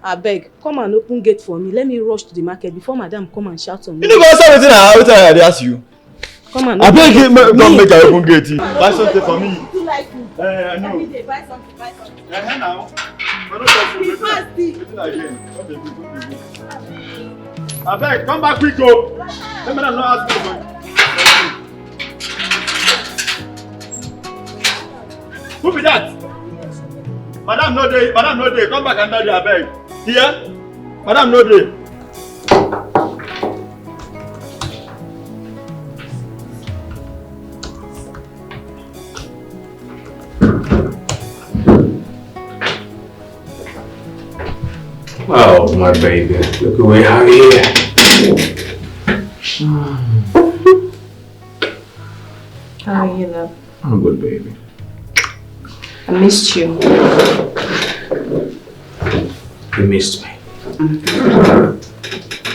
I beg, come and open gate for me. Let me rush to the market before madam come and shout on me. You know what I ask you? Come on. I beg you, don't make her open gate. Buy something for me. You like me? I know. Every day, buy something, buy something. Now. I beg, come back quick, go. Let me not ask you. Who be that? Madam no day, come back and daddy, I beg. Here? Madam no day. Oh, my baby. Look away how here. How are you, love? I'm good, baby. I missed you. You missed me.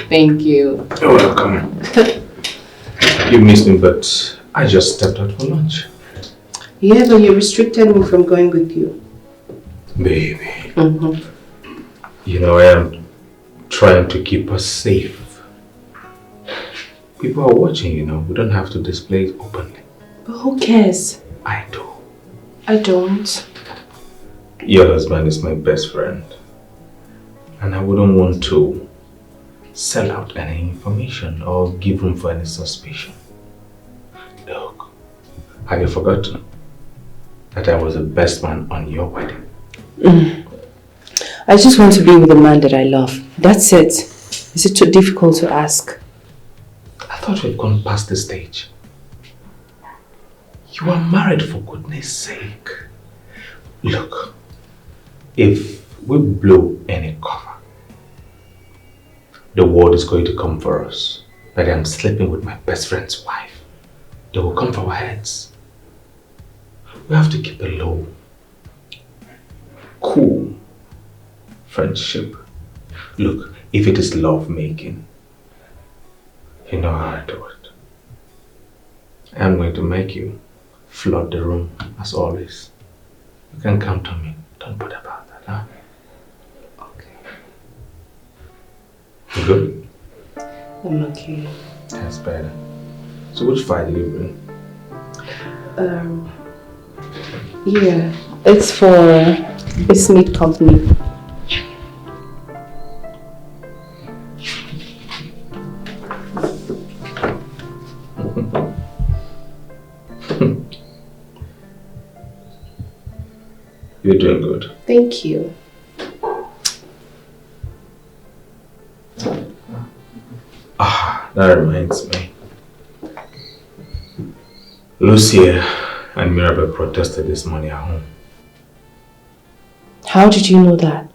Thank you. You're welcome. You missed me, but I just stepped out for lunch. Yeah, but you restricted me from going with you. Baby. You know, I am trying to keep us safe. People are watching, you know. We don't have to display it openly. But who cares? I do. I don't. Your husband is my best friend. And I wouldn't want to sell out any information or give room for any suspicion. Look, have you forgotten that I was the best man on your wedding? I just want to be with the man that I love. That's it. Is it too difficult to ask? I thought we'd gone past the stage. You are married, for goodness sake. Look, if we blow any cover, the world is going to come for us. That I'm sleeping with my best friend's wife. They will come for our heads. We have to keep a low, cool friendship. Look, if it is love making, you know how I do it. I'm going to make you flood the room as always. You can count on me. Don't bother about that, huh? Okay. You good? I'm okay. That's better. So which file did you bring? Yeah, it's for Bismuth Company. You're doing good. Thank you. That reminds me. Lucia and Mirabel protested this morning at home. How did you know that?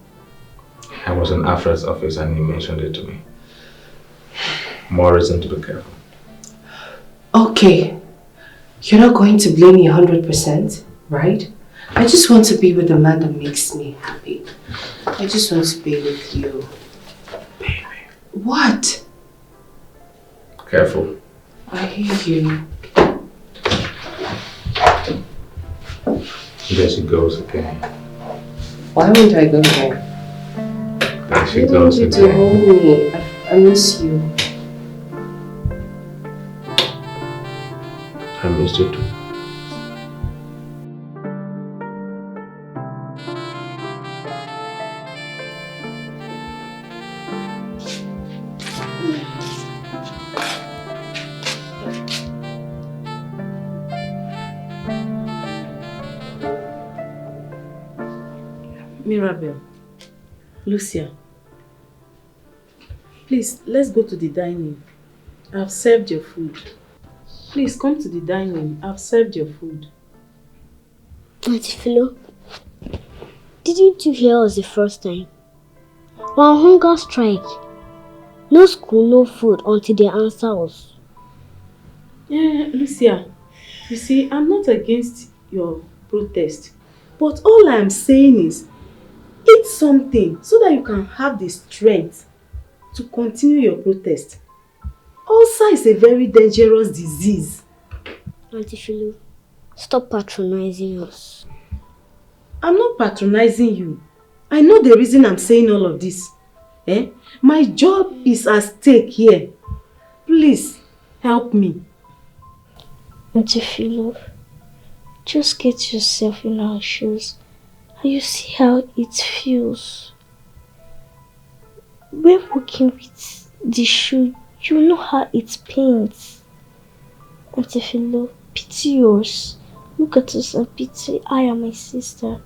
I was in Alfred's office and he mentioned it to me. More reason to be careful. Okay. You're not going to blame me 100%, right? I just want to be with the man that makes me happy. I just want to be with you. Baby. What? Careful. I hear you. There she goes again. Why won't I go there? There she I want goes you to again. hold me. I miss you. I missed you too. Mirabel, Lucia, please, let's go to the dining. I've served your food. Please come to the dining. I've served your food. Auntie Philo, didn't you hear us the first time? We're on hunger strike. No school, no food until they answer us. Yeah, Lucia, You see, I'm not against your protest. But all I'm saying is, eat something so that you can have the strength to continue your protest. Ulcer is a very dangerous disease. Auntie Philo, stop patronizing us. I'm not patronizing you. I know the reason I'm saying all of this. My job is at stake here. Please, help me. Auntie Philo, just get yourself in our shoes and you see how it feels. When working with the shoe, you know how it pains. Auntie Philo, pity us. Look at us and pity I and my sister.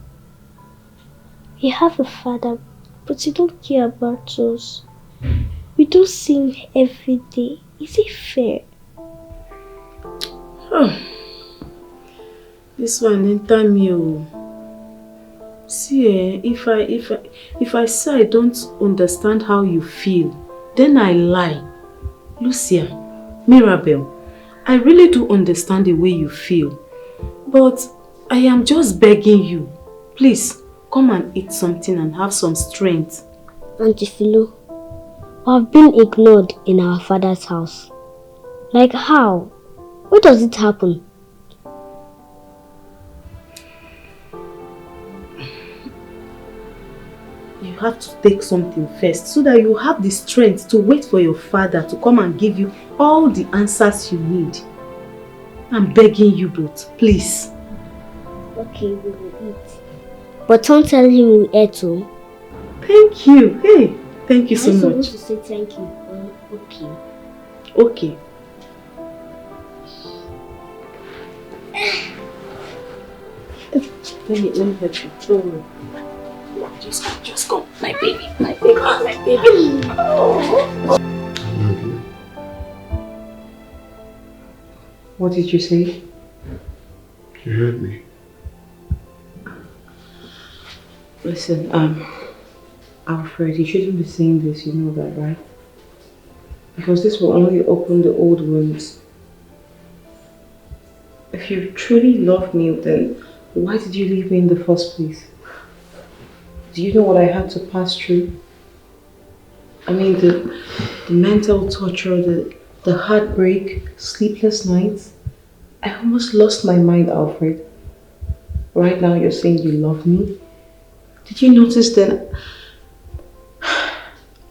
We have a father, but he don't care about us. We don't see him every day. Is it fair? Oh, this one enter me. Oh. See, if I say I don't understand how you feel, then I lie. Lucia, Mirabel, I really do understand the way you feel, but I am just begging you, please come and eat something and have some strength. Auntie Philo, I've been ignored in our father's house. Like how? Where does it happen? You have to take something first so that you have the strength to wait for your father to come and give you all the answers you need. I'm begging you both, please. Okay, we will eat. But don't tell him we ate too. Thank you. Hey, thank you so much. I'm supposed to say thank you. Okay. Okay. Let me help you. Don't worry. Just come. My baby. My baby. My baby. Oh. What did you say? You heard me. Listen, Alfred, you shouldn't be saying this, you know that, right? Because this will only open the old wounds. If you truly love me, then why did you leave me in the first place? Do you know what I had to pass through? I mean, the mental torture, the heartbreak, sleepless nights. I almost lost my mind, Alfred. Right now you're saying you love me. Did you notice that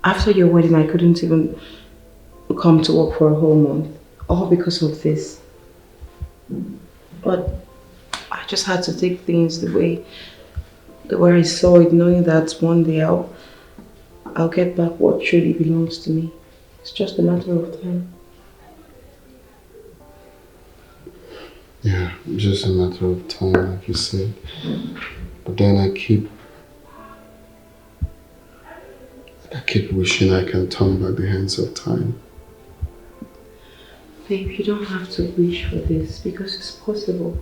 after your wedding I couldn't even come to work for a whole month? All because of this. But I just had to take things the way I saw it, knowing that one day I'll get back what truly belongs to me. It's just a matter of time. Yeah, just a matter of time, like you said. But then I keep wishing I can turn back the hands of time. Babe, you don't have to wish for this because it's possible.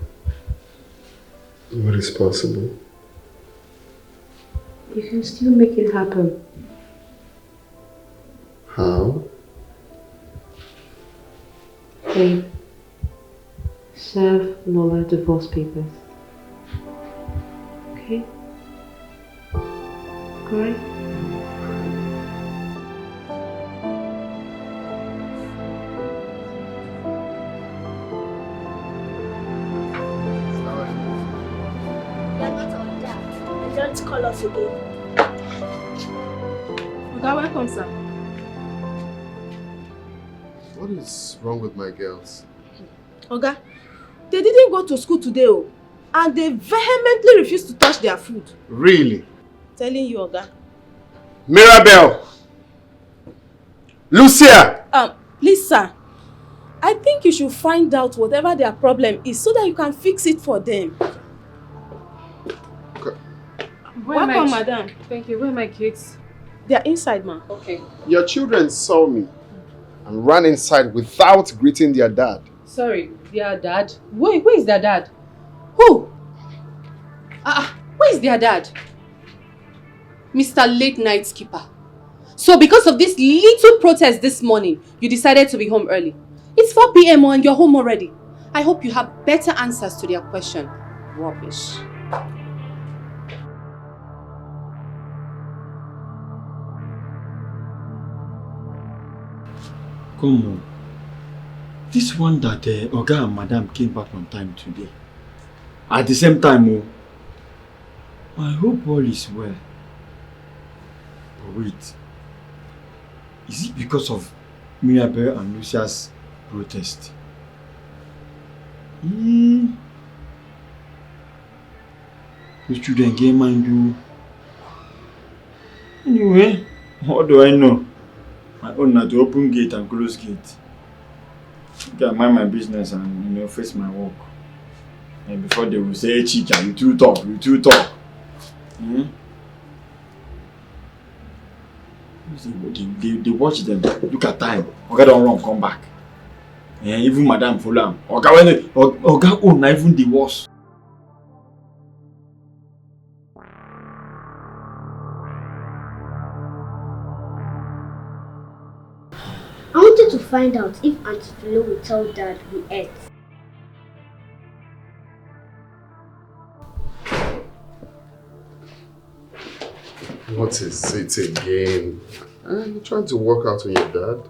What is possible? You can still make it happen. How? Babe, serve Lola divorce papers. Okay? Alright? Don't call us again. Okay, welcome, sir. What is wrong with my girls? Oga, they didn't go to school today, and they vehemently refused to touch their food. Really? Telling you, Oga. Mirabel! Lucia! Please, sir. I think you should find out whatever their problem is so that you can fix it for them. Welcome, madam. Thank you. Where are my kids? They are inside, ma. Okay. Your children saw me and ran inside without greeting their dad. Sorry, their dad? Where is their dad? Who? Where is their dad? Mr. Late Night Skipper. So because of this little protest this morning, you decided to be home early. It's 4 p.m. and you're home already. I hope you have better answers to their question. Rubbish. Come on. This one that Oga and Madam came back on time today. At the same time, I hope all is well. But wait. Is it because of Mirabel and Lucia's protest? The children get mind do. Anyway, what do I know? My own na to open gate and close gate. I mind my business and face my work. And before they will say, hey, Chicha, you too talk, you too talk. They watch them, look at time. Oga don't run, come back. Even Madam follow him. Oga own, even the worst. I wanted to find out if Auntie Philo would tell Dad we ate. What is it again? You're trying to work out on your dad?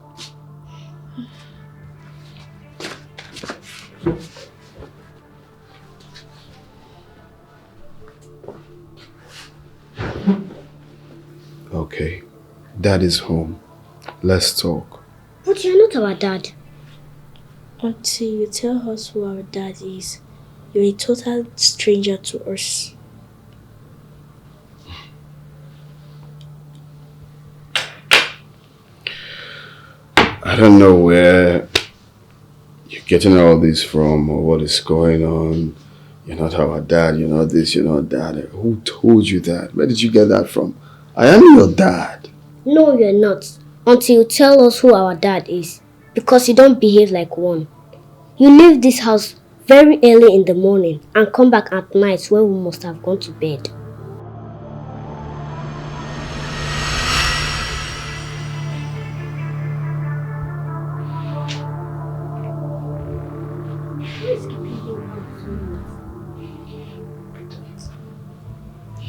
Okay, Dad is home. Let's talk. But you're not our dad. Until you tell us who our dad is, you're a total stranger to us. I don't know where you're getting all this from or what is going on. You're not our dad, you're not this, you're not that. Who told you that? Where did you get that from? I am your dad. No, you're not. Until you tell us who our dad is. Because you don't behave like one. You leave this house very early in the morning and come back at night when we must have gone to bed.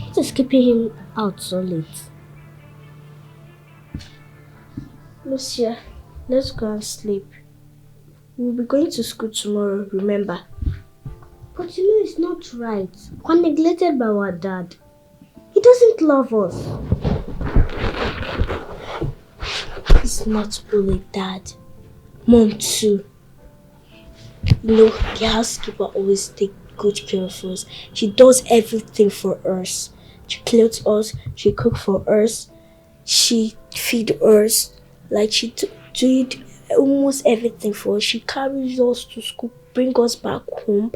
What is keeping him out so late? Lucia, let's go and sleep. We'll be going to school tomorrow, remember? But you know it's not right. We're neglected by our dad. He doesn't love us. It's not only Dad. Mom too. You know, the housekeeper always takes good care of us. She does everything for us. She clothes us, she cooks for us, she feeds us. Like she did almost everything for us. She carries us to school, brings us back home.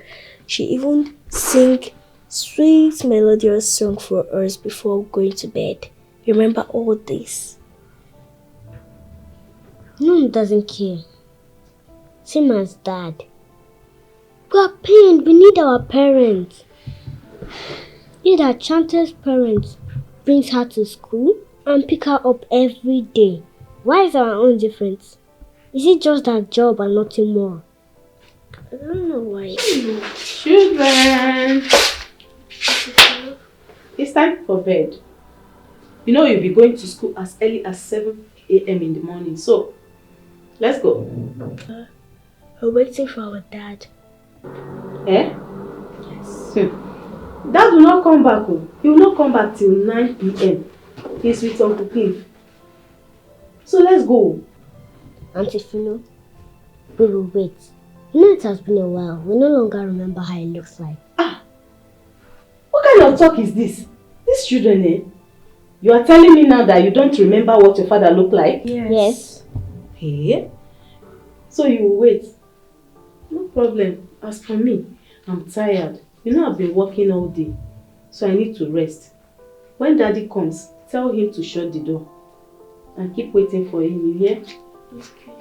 She even sings sweet melodious song for us before going to bed. Remember all this? Mom doesn't care. Same as Dad. We are pained. We need our parents. Need our Chantel's parents brings her to school and pick her up every day. Why is our own different? Is it just that job and nothing more? I don't know why. Children! It's time for bed. You know you'll be going to school as early as 7 a.m. in the morning. So, let's go. We're waiting for our dad. Eh? Yes. Dad will not come back. He will not come back till 9 p.m. He's with Uncle Cliff. So let's go. Auntie Philo, we will wait. You know it has been a while. We no longer remember how it looks like. What kind of talk is this? These children, eh? You are telling me now that you don't remember what your father looked like? Yes. Hey? So you will wait. No problem. As for me, I'm tired. You know I've been working all day. So I need to rest. When Daddy comes, tell him to shut the door. And keep waiting for him, you hear? Okay.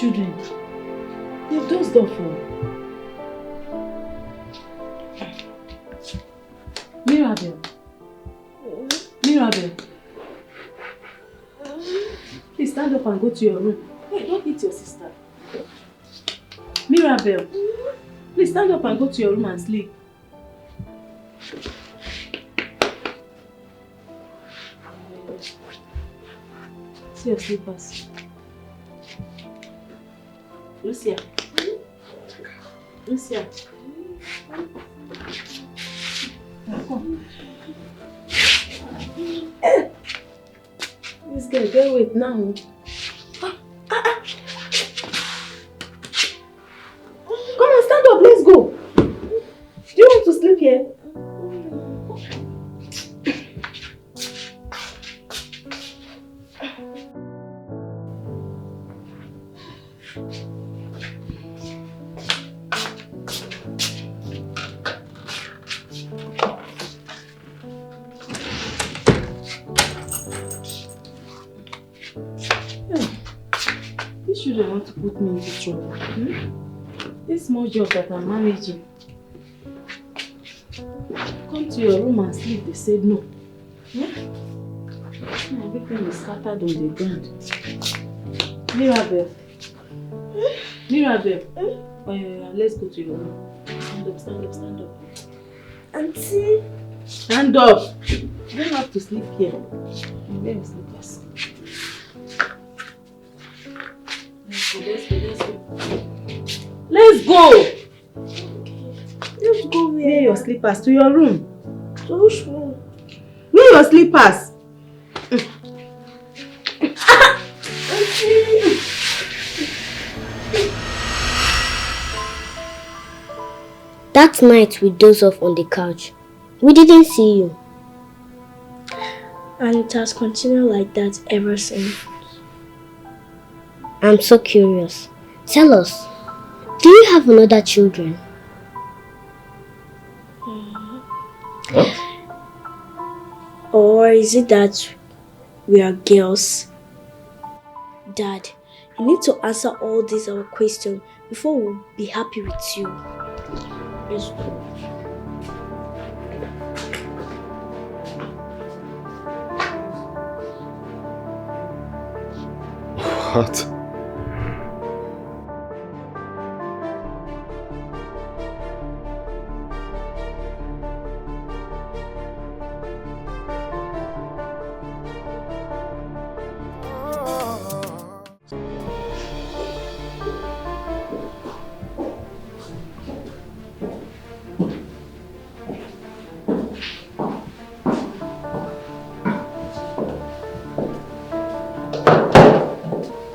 children. They've dozed off. Mirabel. Mirabel. Please stand up and go to your room. Hey, don't hit your sister. Mirabel. Please stand up and go to your room and sleep. See your slippers. Lucia. Lucia. Come. This girl, get away now. Come on, stand up, let's go. Do you want to sleep here? These children want to put me into trouble. This small job that I'm managing. Come to your room and sleep, they said no. Everything is scattered on the ground. Mirabel. Mirabel. Oh, yeah, let's go to your room. Stand up, stand up, stand up. Auntie. Stand up. You don't have to sleep here. Wear your slippers. Let's go. Let's go. Let's go where? Wear your slippers to your room. To which room? Wear your slippers. That night we dozed off on the couch. We didn't see you. And it has continued like that ever since. I'm so curious. Tell us, do you have another children? What? Or is it that we are girls? Dad, you need to answer all these our questions before we'll be happy with you. Yes. What?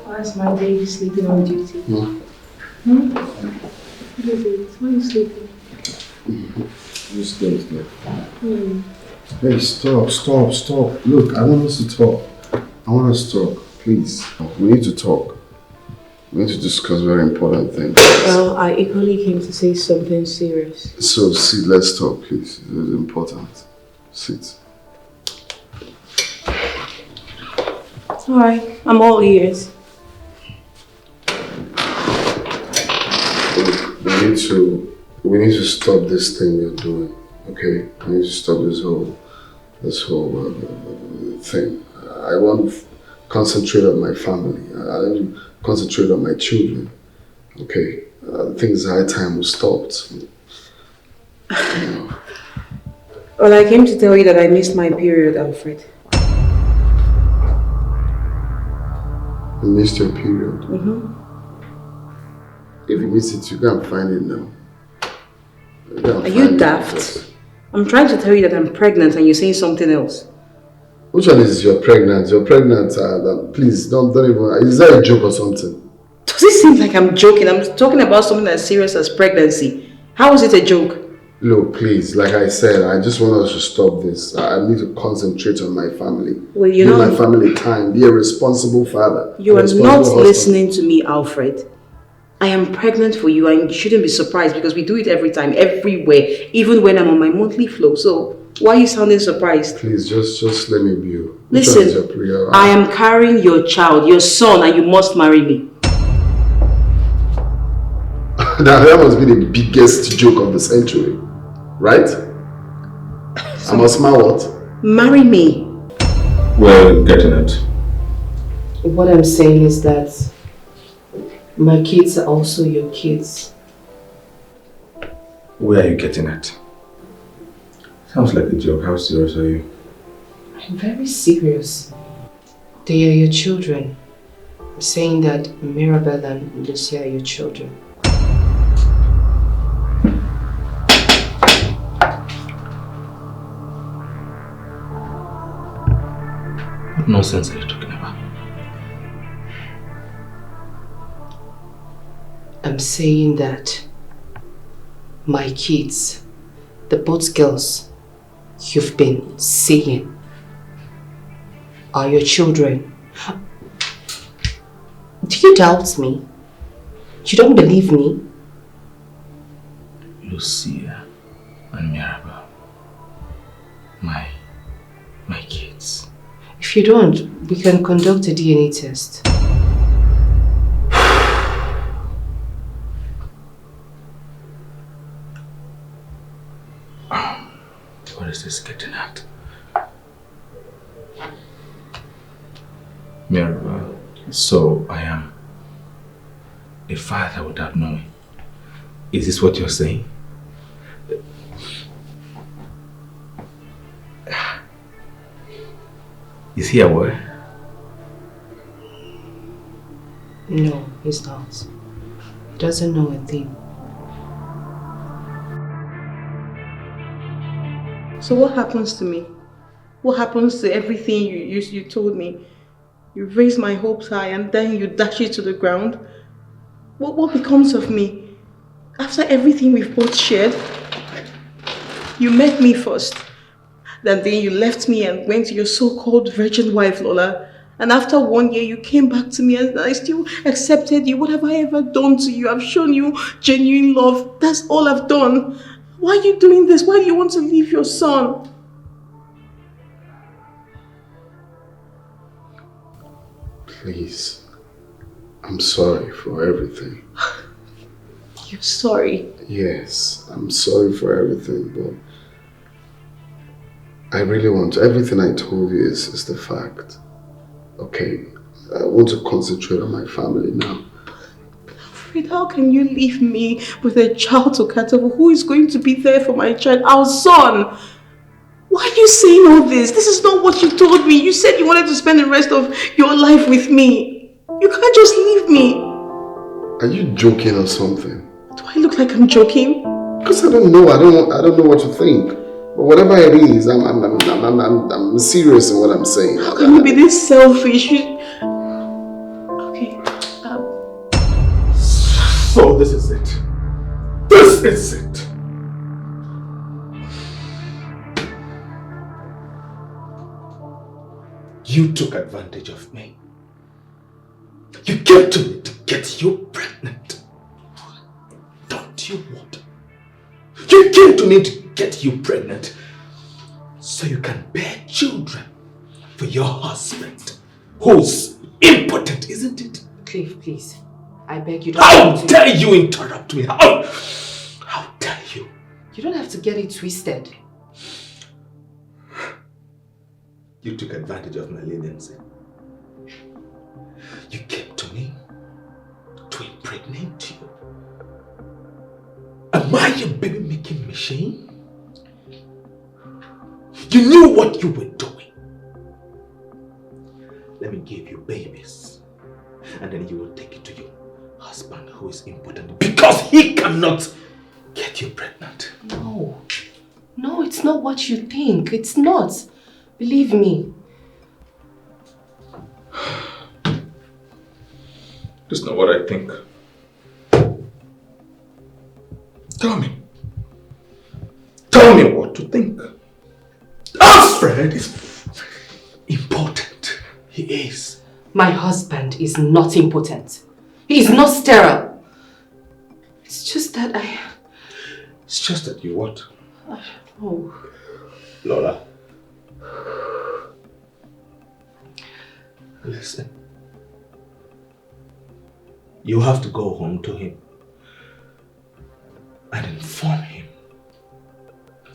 Why's my baby sleeping on duty? Hmm? Why are you sleeping? Just go. Hey, stop. Look, I want us to talk. I want us to talk, please. We need to talk. We need to discuss very important things. Well, I equally came to say something serious. So, sit, let's talk, please. It is important. Sit. It's alright, I'm all ears. We need to stop this thing we're doing, okay? We need to stop this whole thing. I want to concentrate on my family. I want to concentrate on my children, okay? I think it's high time we stopped. Well, I came to tell you that I missed my period, Alfred. You missed your period? Mm-hmm. If you miss it, you go and find it now. Are you daft? I'm trying to tell you that I'm pregnant and you're saying something else. Which one is you're pregnant? You're pregnant, please, don't even, is that a joke or something? Does it seem like I'm joking? I'm talking about something as serious as pregnancy. How is it a joke? Look, please, like I said, I just want us to stop this. I need to concentrate on my family. Well, give my family time. Be a responsible father. You are not listening to me, Alfred. I am pregnant for you and you shouldn't be surprised because we do it every time, everywhere, even when I'm on my monthly flow. So why are you sounding surprised? Please, just let me be you. Listen, I am carrying your child, your son, and you must marry me. That must be the biggest joke of the century, right? So I must smile what? Marry me. We're getting it. What I'm saying is that my kids are also your kids. Where are you getting it? Sounds like a joke. How serious are you? I'm very serious. They are your children. I'm saying that Mirabel and Lucia are your children. What nonsense are you talking about? I'm saying that my kids, the both girls you've been seeing, are your children. Do you doubt me? You don't believe me? Lucia and Mirabel. My kids. If you don't, we can conduct a DNA test. What is this getting at? Mirabel, so I am a father without knowing. Is this what you're saying? Is he aware? No, he's not. He doesn't know a thing. So what happens to me? What happens to everything you told me? You raise my hopes high and then you dash it to the ground? What becomes of me? After everything we've both shared? You met me first. Then you left me and went to your so-called virgin wife, Lola. And after 1 year, you came back to me and I still accepted you. What have I ever done to you? I've shown you genuine love. That's all I've done. Why are you doing this? Why do you want to leave your son? Please. I'm sorry for everything. You're sorry? Yes, I'm sorry for everything, but I really want to. Everything I told you is the fact. Okay, I want to concentrate on my family now. Alfred, how can you leave me with a child to cater for? Who is going to be there for my child? Our son! Why are you saying all this? This is not what you told me. You said you wanted to spend the rest of your life with me. You can't just leave me. Are you joking or something? Do I look like I'm joking? Because I don't know. I don't know what to think. But whatever it is, I'm serious in what I'm saying. How can you be this selfish? Okay. So this is it. This is it. You took advantage of me. You came to me to get you pregnant. Don't you want? You came to me to get you pregnant so you can bear children for your husband who's impotent, isn't it? Cliff, please. I beg you don't. How dare you interrupt me? How dare you? You don't have to get it twisted. You took advantage of my leniency. You came to me to impregnate you. Am I a baby-making machine? You knew what you were doing. Let me give you babies. And then you will take it to your husband who is impotent because he cannot get you pregnant. No. No, it's not what you think. It's not. Believe me. That's not what I think. Tell me. Tell me what to think. Alfred is important. He is. My husband is not impotent. He is not sterile. It's just that It's just that you what? Oh. Lola. Listen. You have to go home to him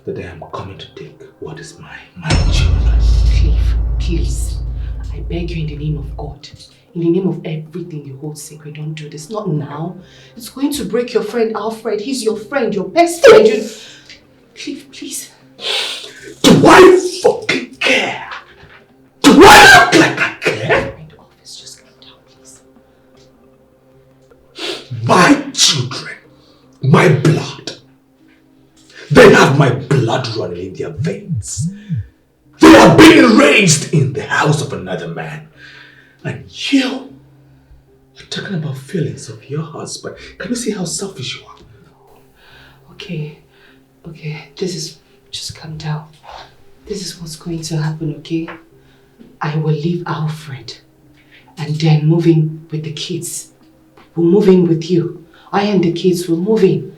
that I am coming to take what is mine, my children. Cliff, please. I beg you in the name of God. In the name of everything you hold sacred, don't do this. Not now. It's going to break your friend Alfred. He's your friend, your best friend. Cliff, please. Do I fucking care? Do I look like I care? In the office, just calm down, please. My children, my blood. They have my blood running in their veins. They are being raised in the house of another man. And you are talking about feelings of your husband. Can you see how selfish you are? Okay, just calm down. This is what's going to happen, okay? I will leave Alfred and then move in with the kids. We'll move in with you. I and the kids will move in.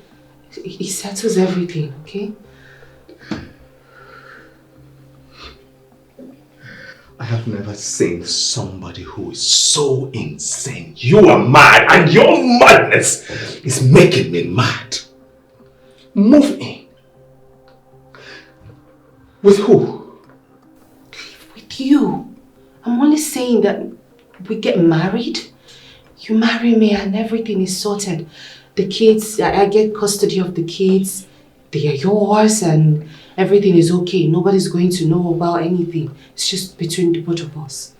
He settles everything, okay? I have never seen somebody who is so insane. You are mad and your madness is making me mad. Move in. With who? With you. I'm only saying that we get married. You marry me and everything is sorted. The kids, I get custody of the kids. They are yours and everything is okay. Nobody's going to know about anything. It's just between the both of us.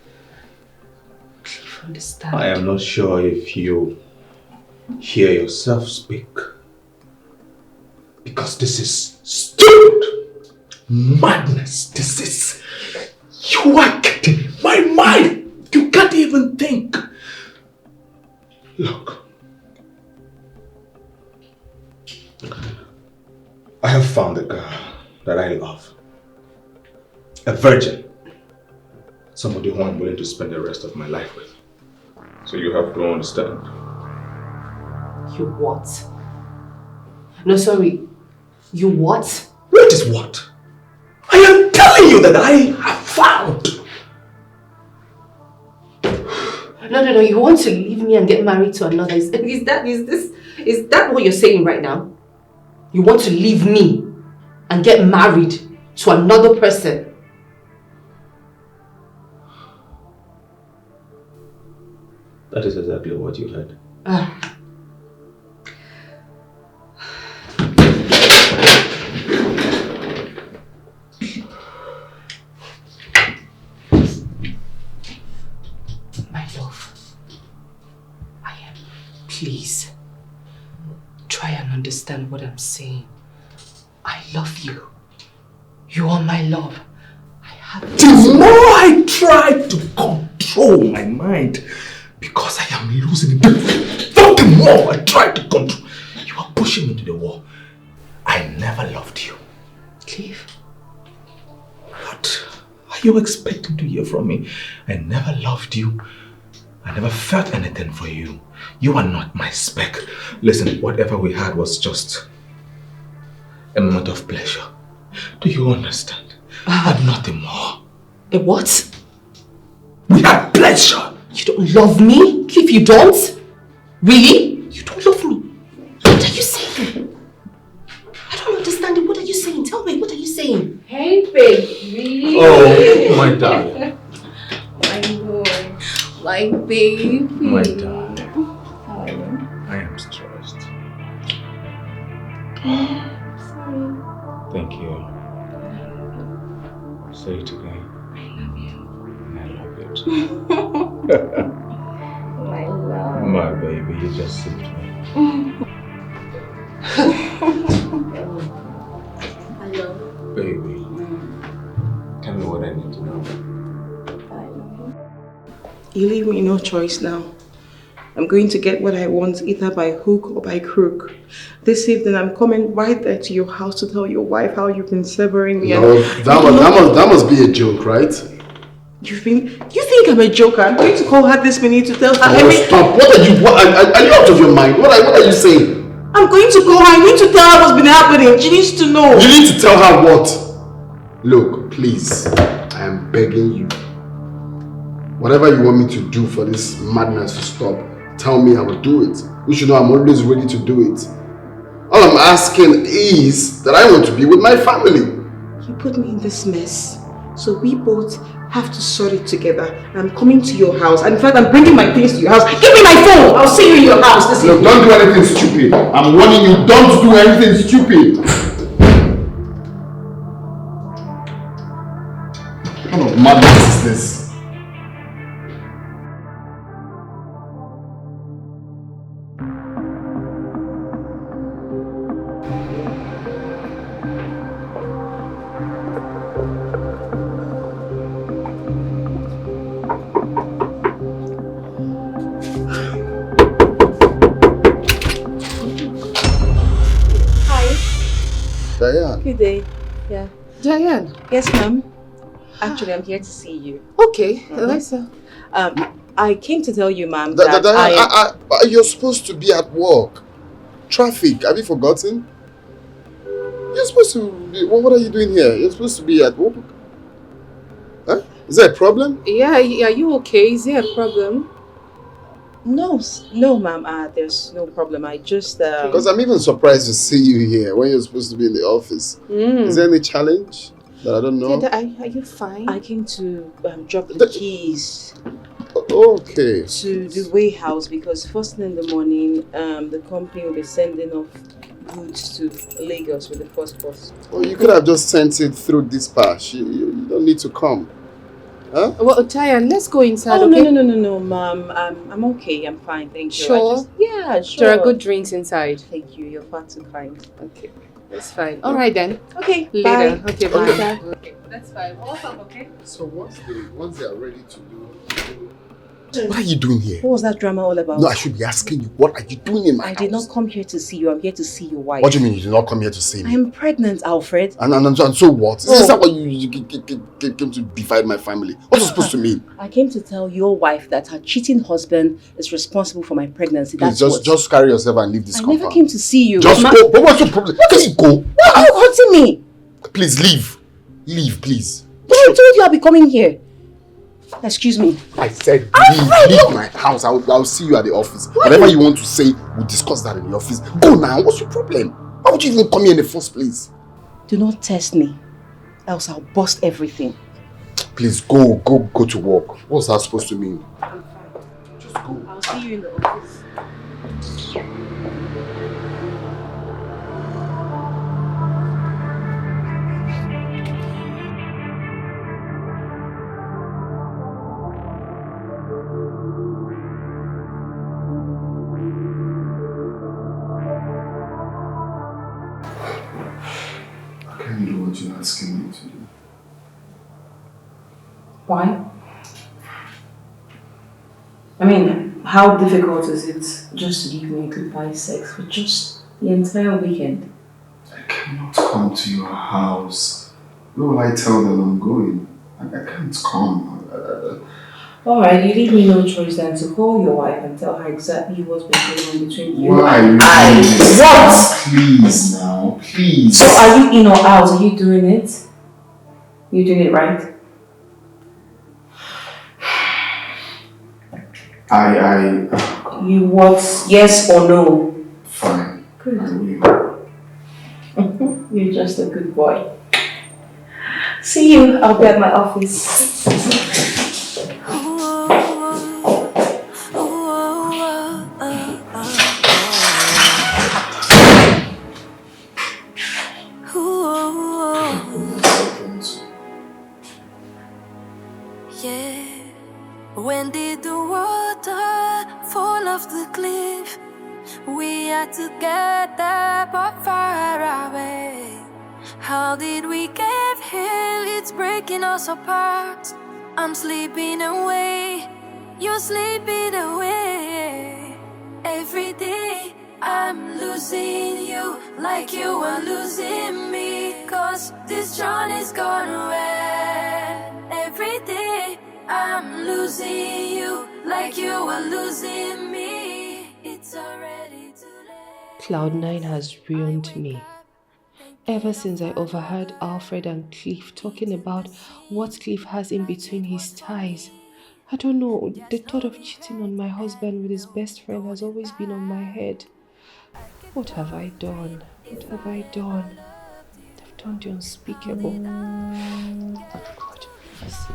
Please understand. I am not sure if you hear yourself speak. Because this is stupid. Madness. This is... You are getting my mind. You can't even think. Look. I have found a girl that I love. A virgin. Somebody who I'm willing to spend the rest of my life with. So you have to understand. You what? No, sorry. You what? What is what? I am telling you that I have found. No. You want to leave me and get married to another? Is that what you're saying right now? You want to leave me and get married to another person? That is exactly what you heard. My love, please, try and understand what I'm saying. I love you. You are my love. The more I try to control my mind, because I am losing it, the more I try to control, you are pushing me to the wall. I never loved you. Cliff. What are you expecting to hear from me? I never loved you. I never felt anything for you. You are not my spec. Listen, whatever we had was just a moment of pleasure. Do you understand? And nothing more. A what? We had pleasure. You don't love me? Cliff, you don't? Really? You don't love me? What are you saying? I don't understand it. What are you saying? Tell me, what are you saying? Hey, baby. Oh, my darling. My boy. My baby. My darling. I am stressed. Sorry. Thank you. Say it again. I love you too. My love. My baby, you just saved me. Hello. Baby, tell me what I need to know. You leave me no choice now. I'm going to get what I want either by hook or by crook. This evening I'm coming right there to your house to tell your wife how you've been severing me. No, that must be a joke, right? You think I'm a joker? I'm going to call her this minute to tell her Stop. Are you out of your mind? What are you saying? I'm going to call her. I need to tell her what's been happening. She needs to know. You need to tell her what? Look, please, I am begging you. Whatever you want me to do for this madness to stop, tell me, I will do it. You should know I'm always ready to do it. All I'm asking is that I want to be with my family. You put me in this mess, so we both have to sort it together. I'm coming to your house, and in fact, I'm bringing my things to your house. Give me my phone! I'll see you in your house this evening. Don't do anything stupid. I'm warning you, don't do anything stupid. What kind of madness is this? Diane. Good day. Yeah. Diane. Yes, ma'am. Actually, I'm here to see you. Okay, Eliza. I came to tell you, ma'am, that Diane, you're supposed to be at work. Traffic, have you forgotten? You're supposed to be, what are you doing here? You're supposed to be at work. Huh? Is there a problem? Yeah, are you okay? Is there a problem? No, ma'am. There's no problem. I just Because I'm even surprised to see you here when you're supposed to be in the office. Is there any challenge that I don't know? Are you fine? I came to drop the keys Okay. to the warehouse because first thing in the morning, the company will be sending off goods to Lagos with the first bus. Well, you could have just sent it through dispatch. You don't need to come. Huh? Well, Diane, let's go inside, Oh, okay? no, ma'am. I'm okay. I'm fine. Thank you. Sure? Yeah, sure. There are good drinks inside. Thank you. You're far too kind. Okay, that's fine. All right then. Okay, Later. bye. Okay, bye. Okay, that's fine. Welcome, okay? So once they are ready to do... What are you doing here? What was that drama all about? No, I should be asking you, what are you doing in my house? I did not come here to see you. I'm here to see your wife. What do you mean you did not come here to see me? I'm pregnant, Alfred. And so what? Is that why you came to divide my family? What's it supposed to mean? I came to tell your wife that her cheating husband is responsible for my pregnancy. Please, just carry yourself and leave this compound. I never came to see you. Just go. But what's your problem? Just go. Why are you hurting me? Please leave. Leave, please. But I told you I'll be coming here. Excuse me. I said leave my house. I'll see you at the office. Whatever you want to say, we'll discuss that in the office. Go now. What's your problem? Why would you even come here in the first place? Do not test me, else I'll bust everything. Please go to work. What's that supposed to mean? I'm fine. Just go. I'll see you in the office. I can't do what you're asking me to do. Why? I mean, how difficult is it just to give me a goodbye sex for just the entire weekend? I cannot come to your house. Where will I tell them I'm going? I can't come. Alright, you leave me no choice than to call your wife and tell her exactly what's been going on between you Why? and I. What? Please now, please. So are you in or out? Are you doing it? You doing it right? You what? Yes or no? Fine. Good. I will. You're just a good boy. See you. I'll be at my office. When did the water fall off the cliff? We are together but far away. How did we get here? It's breaking us apart. I'm sleeping away, you're sleeping away. Every day I'm losing you like you are losing me. Cause this journey's gone red. Every day I'm losing you like you are losing me. It's already too late. Cloud9 has ruined me. Ever since I overheard Alfred and Cliff talking about what Cliff has in between his thighs. I don't know, the thought of cheating on my husband with his best friend has always been on my head. What have I done? What have I done? I've done the unspeakable. God, please.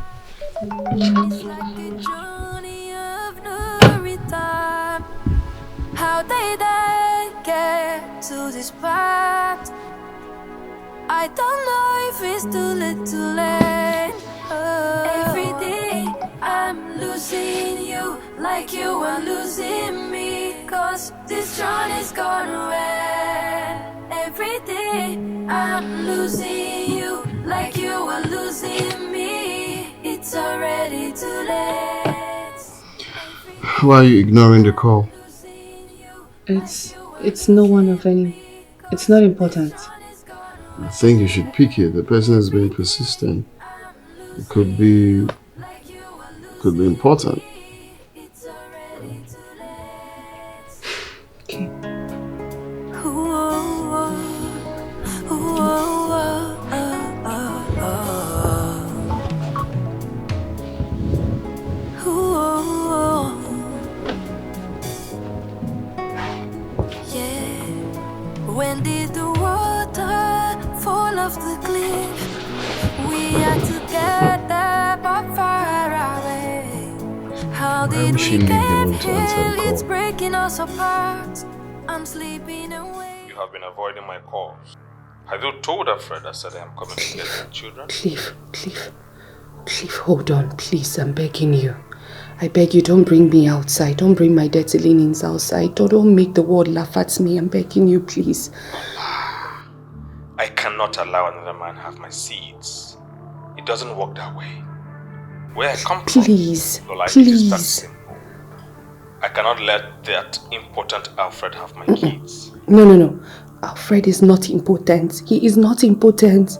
The journey of no return. How did I get to this part? I don't know if it's too late to learn. Every day I'm losing you like you are losing me. Cause this journey's gonna end. Every day I'm losing you like you are losing me. It's already too late. Why are you ignoring the call? It's no one of any. It's not important. I think you should pick it. The person is being persistent. It could be important. Okay. When did the water fall off the cliff? We are together but far away. How did we get here? It's breaking us apart. I'm sleeping away. You have been avoiding my calls. Have you told Alfred I said I am coming to get the children? Cliff, hold on, please, I'm begging you. I beg you, don't bring me outside. Don't bring my dirty linens outside. Don't make the world laugh at me. I'm begging you, please. I cannot allow another man have my seeds. It doesn't work that way. Where I come from, please. It is that simple. I cannot let that important Alfred have my kids. No. Alfred is not important. He is not important.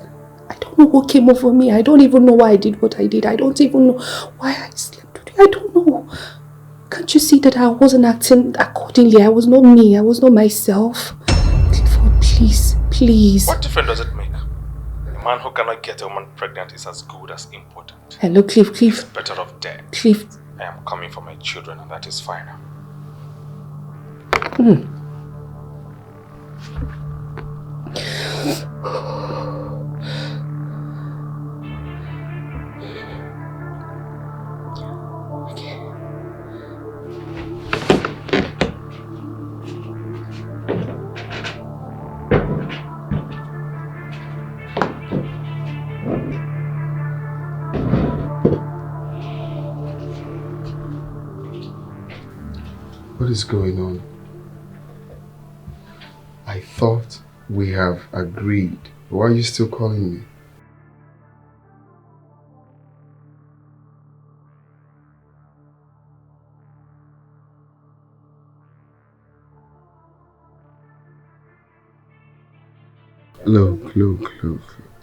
I don't know what came over me. I don't even know why I did what I did. I don't even know why I slept today. I don't know. Can't you see that I wasn't acting accordingly? I was not me. I was not myself. Clifford, please. What difference does it make? A man who cannot get a woman pregnant is as good as important. Hello, Cliff. He's better off dead. Cliff. I am coming for my children and that is final. What is going on? I thought we have agreed. Why are you still calling me? Look.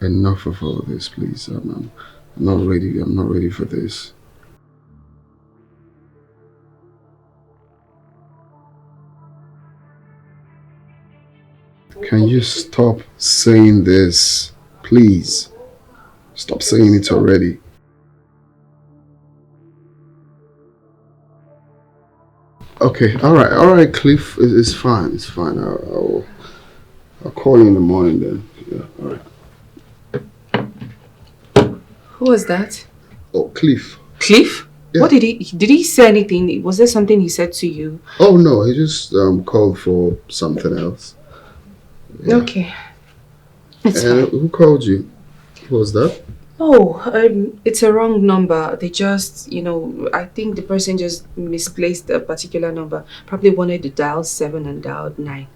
Enough of all this, please. I'm not ready. I'm not ready for this. Can you stop saying this? Please. Stop saying it already. Okay, alright, Cliff. It's fine. I'll call you in the morning then. Yeah, alright. Who was that? Oh, Cliff. Cliff? Yeah. What did he say anything? Was there something he said to you? Oh no, he just called for something else. Yeah. Okay. It's fine. Who called you? Who was that? Oh, it's a wrong number. They just, I think the person just misplaced a particular number. Probably wanted to dial 7 and dialed 9.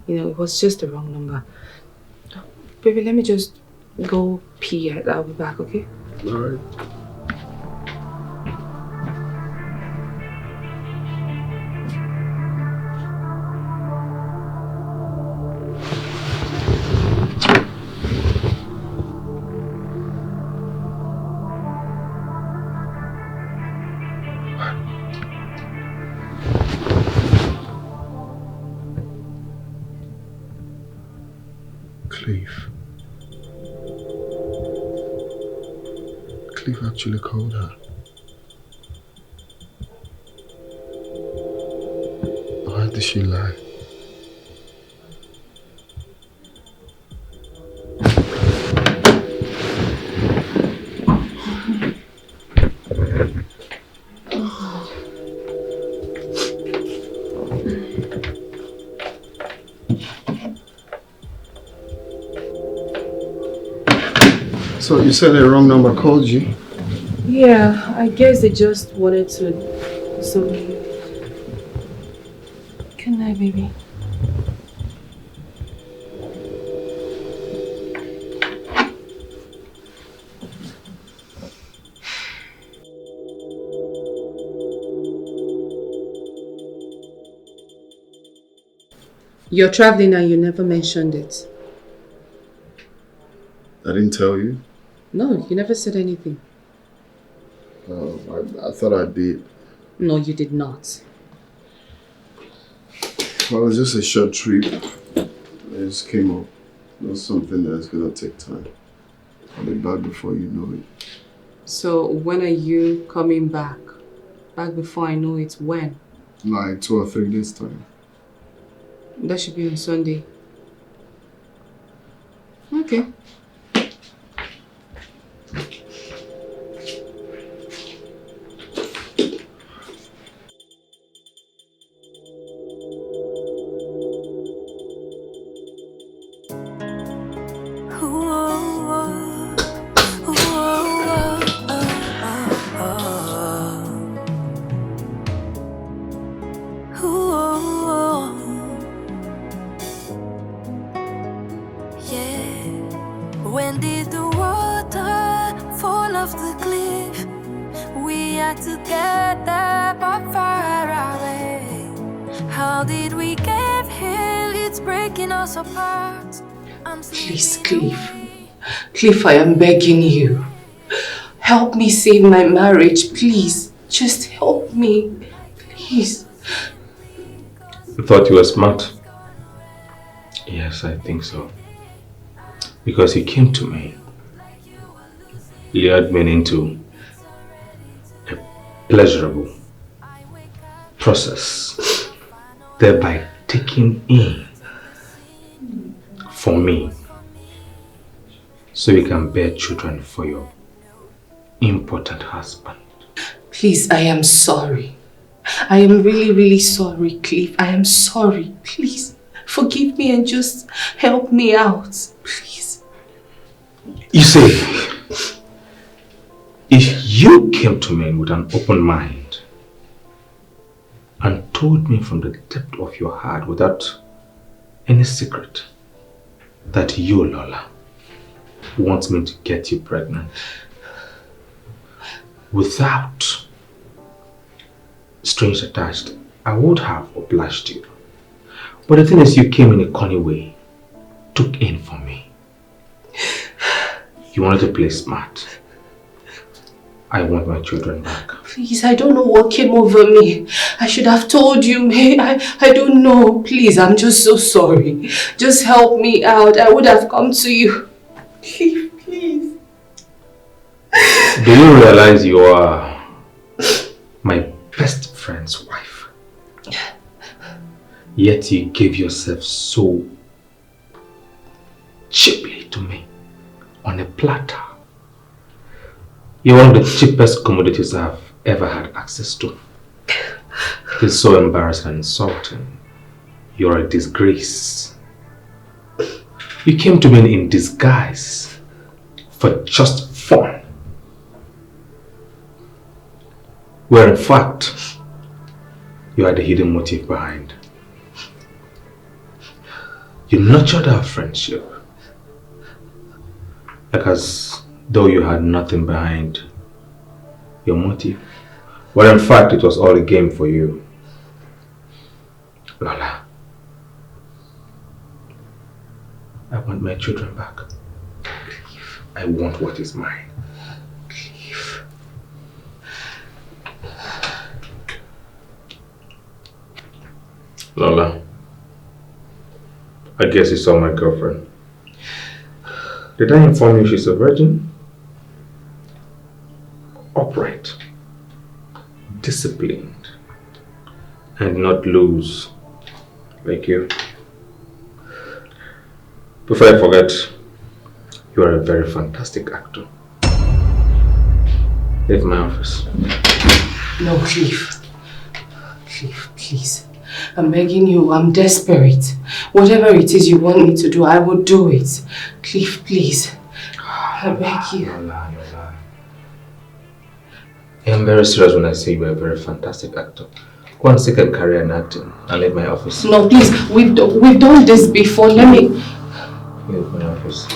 It was just a wrong number. Baby, let me just go pee. I'll be back, okay? All right. Cliff actually called her. Why did she lie? So you said the wrong number called you? Yeah, I guess they just wanted to do something. Good night, baby. You're traveling and you never mentioned it. I didn't tell you. No, you never said anything. I thought I did. No, you did not. Well, it was just a short trip. I just came up. It was something that's gonna take time. I'll be back before you know it. So when are you coming back? Back before I know it, when? Like 2 or 3 days time. That should be on Sunday. Okay. When did the water fall off the cliff? We are together but far away. How did we get here? It's breaking us apart. Please, Cliff. Cliff, I am begging you. Help me save my marriage, please. Just help me. Please. You thought you were smart? Yes, I think so. Because he came to me, lured me into a pleasurable process, thereby taking in for me so you can bear children for your important husband. Please, I am sorry. I am really, really sorry, Cliff. I am sorry. Please, forgive me and just help me out. Please. You see, if you came to me with an open mind and told me from the depth of your heart without any secret that you, Lola, want me to get you pregnant without strings attached, I would have obliged you. But the thing is, you came in a cunning way, took in for me. You wanted to play smart. I want my children back. Please, I don't know what came over me. I should have told you, May. I don't know. Please, I'm just so sorry. Just help me out. I would have come to you. Please, please. Do you realize you are my best friend's wife? Yet you gave yourself so cheaply to me on a platter. You're one of the cheapest commodities I've ever had access to. It's so embarrassing and insulting. You're a disgrace. You came to me in disguise for just fun. Where in fact, you had a hidden motive behind. You nurtured our friendship, like as though you had nothing behind your motive, where in fact it was all a game for you. Lola, I want my children back. I want what is mine. Lola, I guess you saw my girlfriend. Did I inform you she's a virgin? Upright, disciplined, and not loose like you. Before I forget, you are a very fantastic actor. Leave my office. No, Cliff. Cliff, please. I'm begging you. I'm desperate. Whatever it is you want me to do, I will do it. Cliff, please. I beg you. Nola. I am very serious when I say you are a very fantastic actor. Go and seek a career in acting and leave my office. No, please. We've done this before. Let me... Leave my office.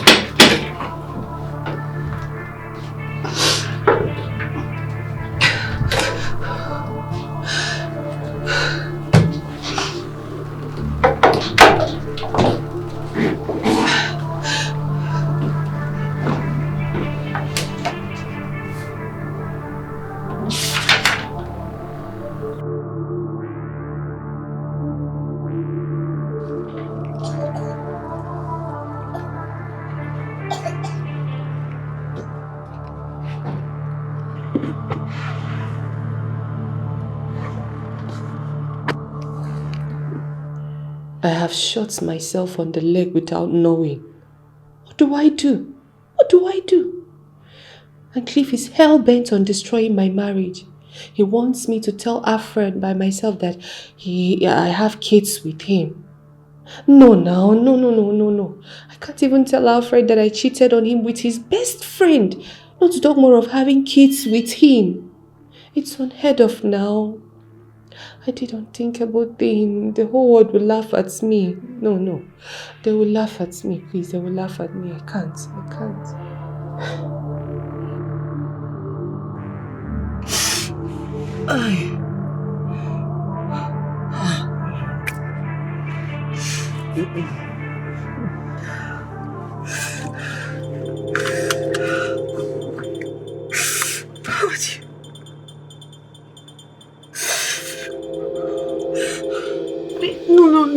I have shot myself on the leg without knowing. What do I do? What do I do? And Cliff is hell-bent on destroying my marriage. He wants me to tell Alfred by myself that I have kids with him. No. I can't even tell Alfred that I cheated on him with his best friend. Not to talk more of having kids with him. It's unheard of now. I didn't think about him. The whole world will laugh at me. No. They will laugh at me, please. They will laugh at me. I can't.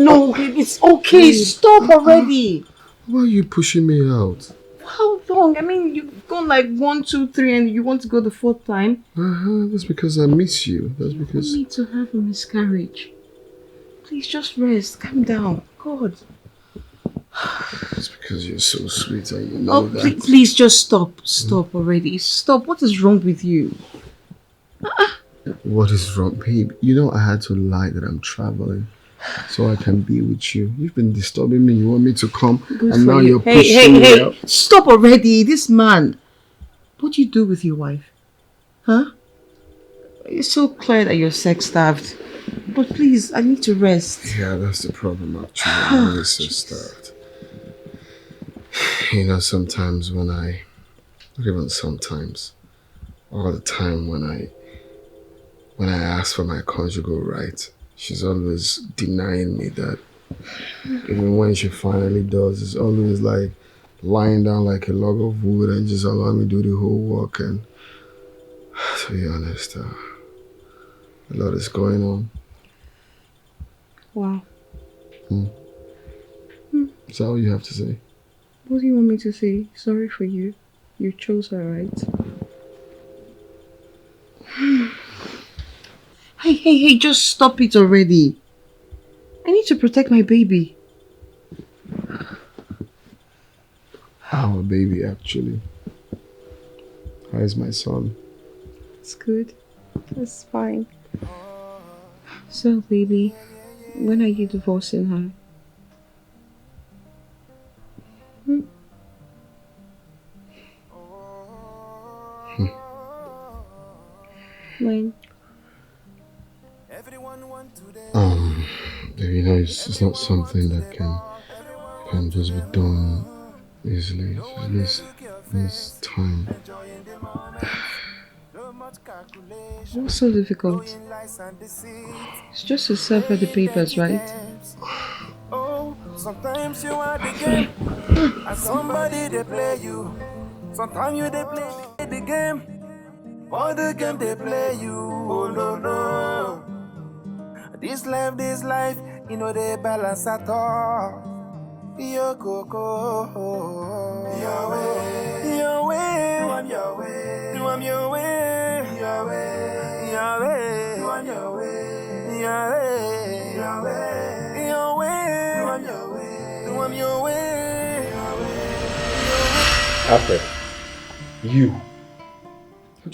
No, baby, it's okay. Stop already. Why are you pushing me out? How long? I mean, you've gone like 1, 2, 3 and you want to go the 4th time? That's because I miss you. That's because... You need to have a miscarriage. Please just rest. Calm down. God. It's because you're so sweet and you know that. Please just stop. Stop already. Stop. What is wrong with you? What is wrong, babe? You know I had to lie that I'm traveling so I can be with you. You've been disturbing me. You want me to come and now you're pushing me out. Stop already. This man. What do you do with your wife? Huh? It's so clear that you're sex-starved. But please, I need to rest. Yeah, that's the problem actually. I'm really so starved. You know, sometimes when not even sometimes, all the time when I ask for my conjugal right, she's always denying me that. Even when she finally does, it's always like lying down like a log of wood and just allowing me to do the whole work. And to be honest, a lot is going on. Wow. Is that all you have to say? What do you want me to say? Sorry for you. You chose her, right? Hey, just stop it already. I need to protect my baby. Our baby, actually. How is my son? It's good. That's fine. So, baby, when are you divorcing her? When? You know, it's not something that can just be done easily. It needs time. What's so difficult? It's just to serve her the papers, right? Sometimes you are the game, and somebody they play you. Sometimes you they play the game, or the game they play you. Oh no. This life, you know they balance at all. Yo coco, your way, I'm your way, I'm your way, your way, your way, I'm your way, your way, your way, your way, I'm your way, I'm your way, Alfred, you.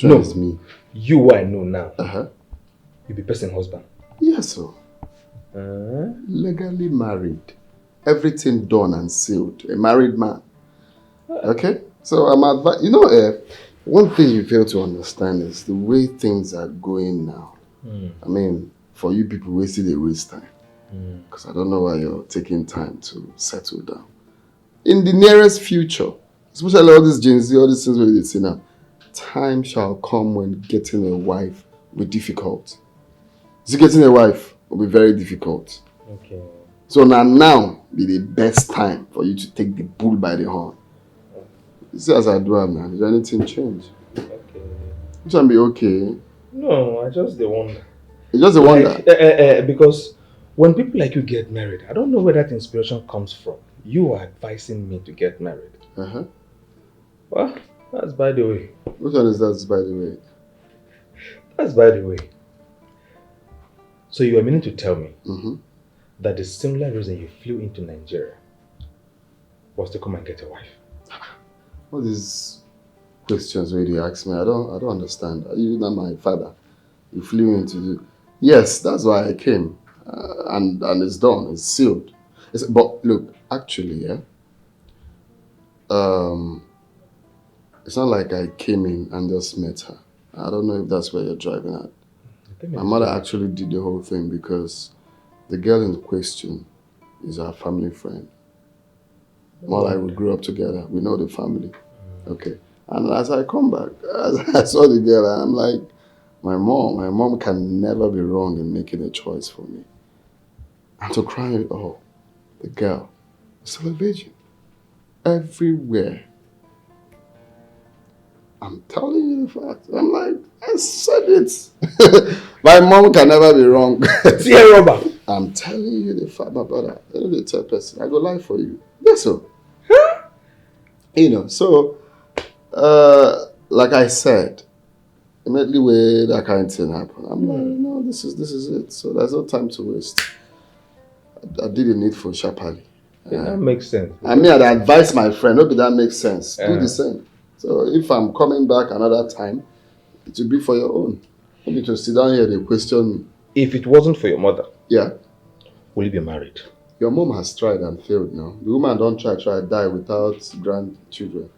No, it's me. You I know now. You be person husband. Yes, sir. Legally married. Everything done and sealed. A married man. Okay? So I'm you know, one thing you fail to understand is the way things are going now. I mean, for you people, wasting a waste time. Because I don't know why you're taking time to settle down. In the nearest future, especially all these Gen Z, all these things we see now, time shall come when getting a wife will be difficult. So getting a wife will be very difficult. Okay. So now be the best time for you to take the bull by the horn. You see, as I do now, did anything change? Okay. It can be okay. No, I just the wonder. It's just a wonder. Because when people like you get married, I don't know where that inspiration comes from. You are advising me to get married. Well, that's by the way. Which one is that, by the way? That's by the way. So you are meaning to tell me that the similar reason you flew into Nigeria was to come and get a wife? All these questions where you ask me, I don't understand. You're not my father. You flew into the... Yes, that's why I came. And it's done. It's sealed. But look, actually, it's not like I came in and just met her. I don't know if that's where you're driving at. My mother actually did the whole thing because the girl in question is our family friend. More like we grew up together. We know the family. Okay. And as I come back, as I saw the girl, I'm like, my mom can never be wrong in making a choice for me. And to cry it all, the girl is still a virgin. Everywhere. I'm telling you the fact. I'm like, I said it. My mom can never be wrong. See, Robert. I'm telling you the fact, my brother. I don't be a third person. I go lie for you. That's so. You know, so, like I said, immediately when that kind of thing happened, I'm like, no, this is it. So there's no time to waste. I did the needful sharply. That makes sense. I mean, I'd advise my friend, hope that makes sense. Do the same. So if I'm coming back another time, it will be for your own. Maybe to sit down here, they question me. If it wasn't for your mother, will you be married? Your mom has tried and failed now. The woman don't try, die without grandchildren.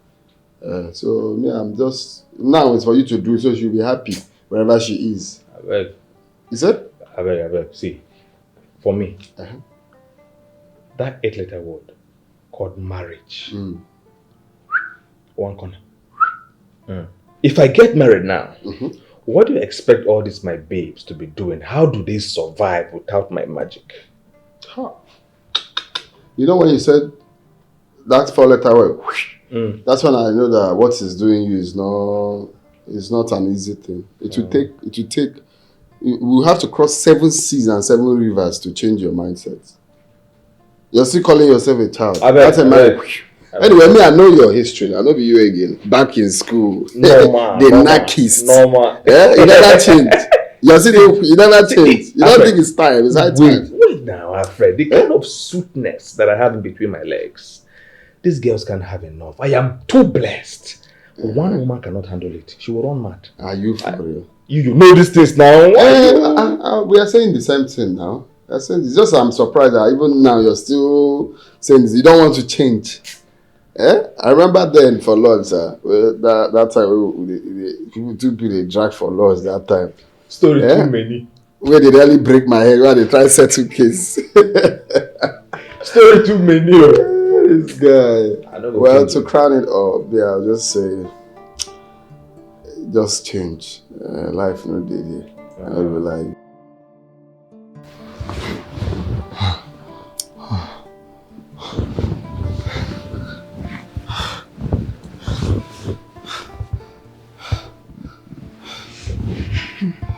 So me, I'm just... Now it's for you to do so she'll be happy wherever she is. I beg. You said? I beg. See, for me, that 8-letter word called marriage. One corner. If I get married now, what do you expect all these my babes to be doing? How do they survive without my magic? You know when you said that 4-letter word, that's when I know that what is doing you is not an easy thing. It will take. You have to cross 7 seas and 7 rivers to change your mindset. You're still calling yourself a child. Anyway, me, I know your history. I know you again. Back in school, the Nakis. You never changed. You never changed. You don't think it's time. It's high time. Wait now, Alfred. The kind of sweetness that I have in between my legs, these girls can't have enough. I am too blessed. One woman cannot handle it. She will run mad. Are you for real? You know these things now. We are saying the same thing now. It's just I'm surprised that even now you're still saying this. You don't want to change. I remember then for Lords, that time people took me they drag for Lords that time. Story too many. Where they really break my head, where they try to settle case. Story too many. This guy. Well, to crown it up, I'll just say, just change. Life no day. I'll be like.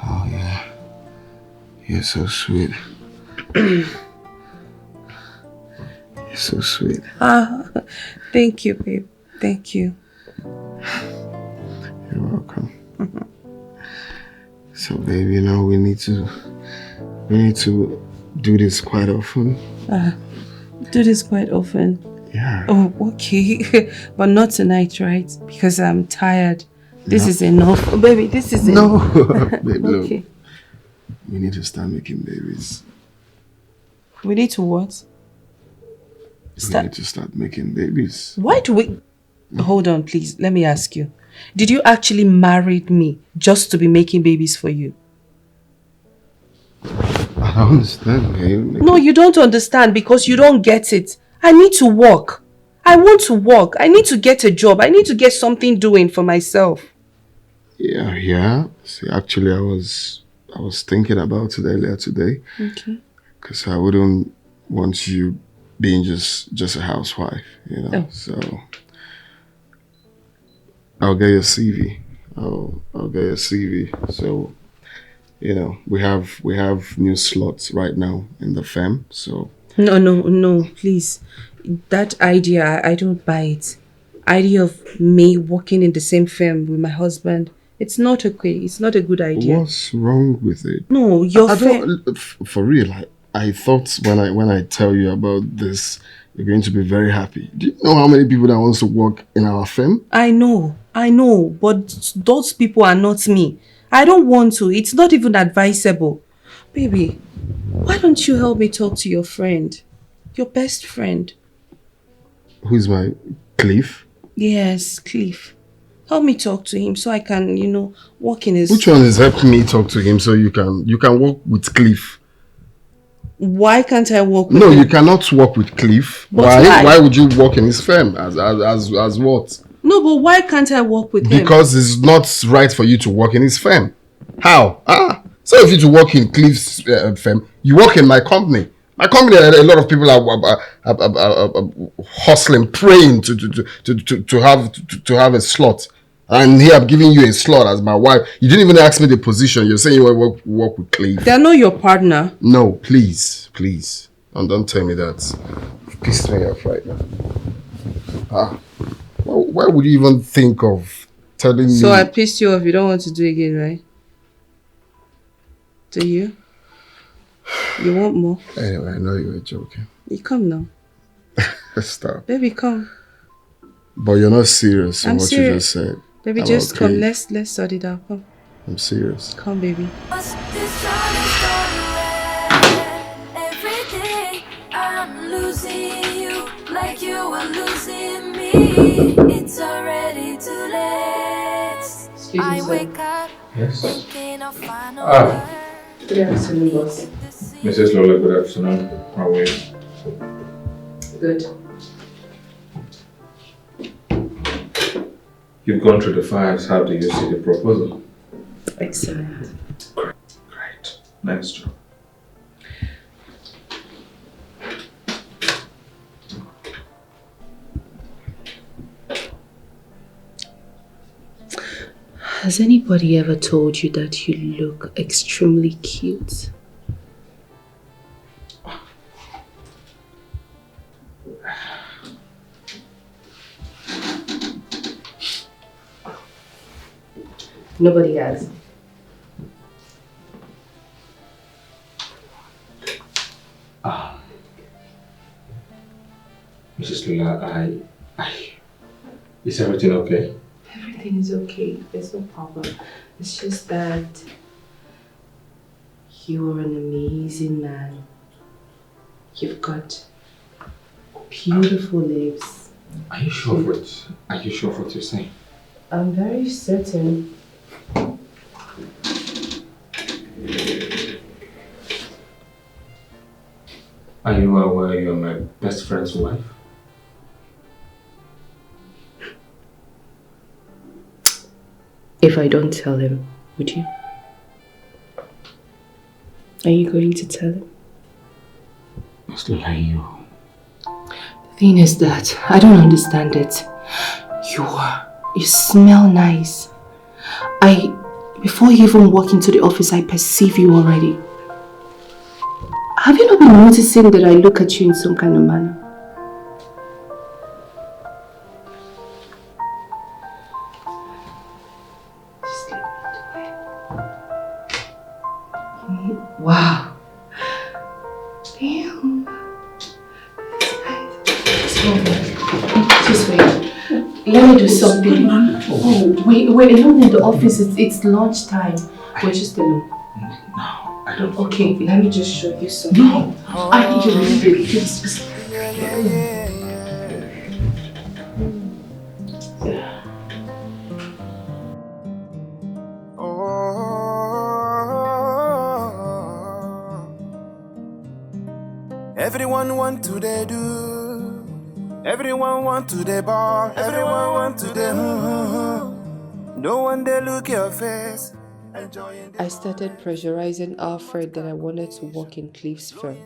Oh yeah, you're so sweet. You're so sweet. Thank you, babe. Thank you. You're welcome. So, baby, you know we need to do this quite often. Do this quite often. Yeah. Oh, okay. But not tonight, right? Because I'm tired. This is enough. Oh, baby, this is enough. No. Baby, okay. Look. We need to start making babies. We need to what? We need to start making babies. Why do we... Hold on, please. Let me ask you. Did you actually marry me just to be making babies for you? I don't understand, babe. No, you don't understand because you don't get it. I need to work. I want to work. I need to get a job. I need to get something doing for myself. Yeah. See, actually, I was thinking about it earlier today. Okay. Because I wouldn't want you being just a housewife, you know. Oh. So I'll get your CV. I'll get your CV. So, you know, we have new slots right now in the firm. So No, please. That idea, I don't buy it. Idea of me working in the same firm with my husband. It's not okay. It's not a good idea. what's wrong with it? No, your firm. For real. I thought when I tell you about this, you're going to be very happy. Do you know how many people that wants to work in our firm? I know, but those people are not me. I don't want to. It's not even advisable. Baby, why don't you help me talk to your friend? Your best friend. Who's my Cliff? Yes, Cliff. Help me talk to him so I can, work in his... Which one is helping me talk to him so you can work with Cliff? Why can't I work with him? No, you cannot work with Cliff. Why? Why would you work in his firm? As what? No, but why can't I work with him? Because it's not right for you to work in his firm. How? So if you to work in Cliff's firm, you work in my company. My company, a lot of people are hustling, praying to have a slot. And here I'm giving you a slot as my wife. You didn't even ask me the position. You're saying you want to work with Cliff. They're not your partner. No, please. And don't tell me that. You pissed me off right now. Why would you even think of telling me? So I pissed you off. You don't want to do it again, right? Do you? You want more? Anyway, I know you were joking. You come now. Stop. Baby, come. But you're not serious in I'm what serious. you just said. Baby, just come. Let's sort it out. Come. I'm serious. Come, baby. Every day I'm losing you like you are losing me. It's already too late. I wake up thinking of final words. Good afternoon, boss. Mrs. Lola, good afternoon. How are you? Good. You've gone through the files. How do you see the proposal? Excellent. Great. Nice job. Has anybody ever told you that you look extremely cute? Nobody has. Mrs. Lola, is everything okay? Everything is okay. There's no problem. It's just that you are an amazing man. You've got beautiful lips. Are you sure of what you're saying? I'm very certain. Are you aware you're my best friend's wife? If I don't tell him, would you? Are you going to tell him? Must lie you. The thing is that I don't understand it. You smell nice. Before you even walk into the office, I perceive you already. Have you not been noticing that I look at you in some kind of manner? Wow. Damn. Just wait. Let me do something. Oh, wait, alone in the office. It's lunchtime. We're just alone. No, I don't. Okay, let me just show you something. No, I need you to leave it. Please. Everyone want to they do. Everyone want to they ball. Everyone want to they No one they look your face. Enjoying I started pressurizing Alfred that I wanted to work in Cliff's firm.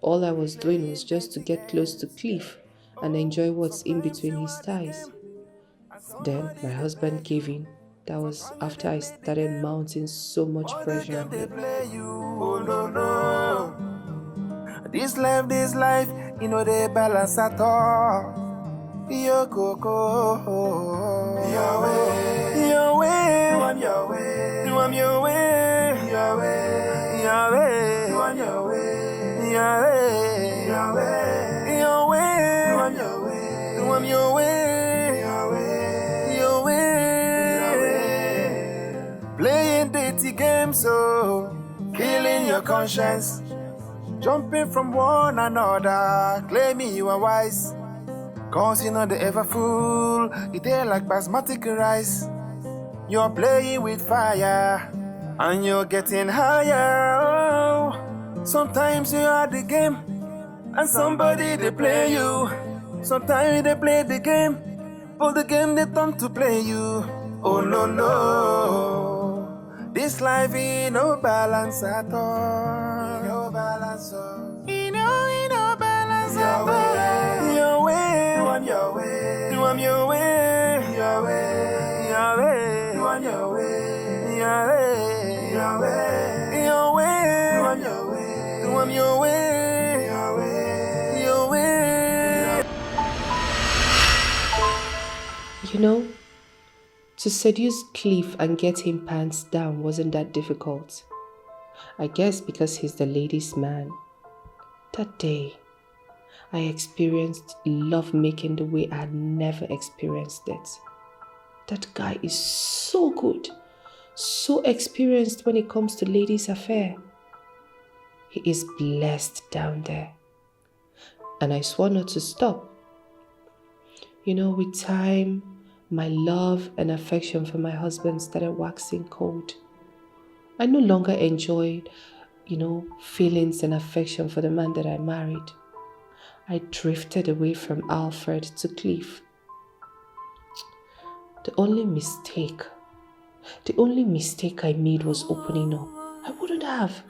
All I was doing was just to get close to Cliff and enjoy what's in between his thighs. Then my husband gave in. That was after I started mounting so much pressure on him. Oh no no. This life, you know they balance at all. Yo coco, your way, your way, I'm your way, I'm your way, your way, your way, I'm your way, your way, your way, your way, I'm your way, I'm your way, your way, your way. Playing dirty games, so killing your conscience. Jumping from one another, claiming you are wise. Cause you know they ever fool, it ain't like basmati rice. You're playing with fire, and you're getting higher. Oh, sometimes you are the game, and somebody they play you. Sometimes they play the game, but the game they come to play you. Oh no no, this life ain't no balance at all. No balance, ain't no balance at all. Your way, I'm your way, I'm your way, your way, your way, I'm your way, your way, your way, your way, I'm your way, I'm your way, your way, your way. You know, to seduce Cliff and get him pants down wasn't that difficult. I guess because he's the ladies' man. That day, I experienced love making the way I had never experienced it. That guy is so good, so experienced when it comes to ladies' affair. He is blessed down there. And I swore not to stop. You know, with time, my love and affection for my husband started waxing cold. I no longer enjoyed, feelings and affection for the man that I married. I drifted away from Alfred to Cliff. The only mistake I made was opening up. I wouldn't have.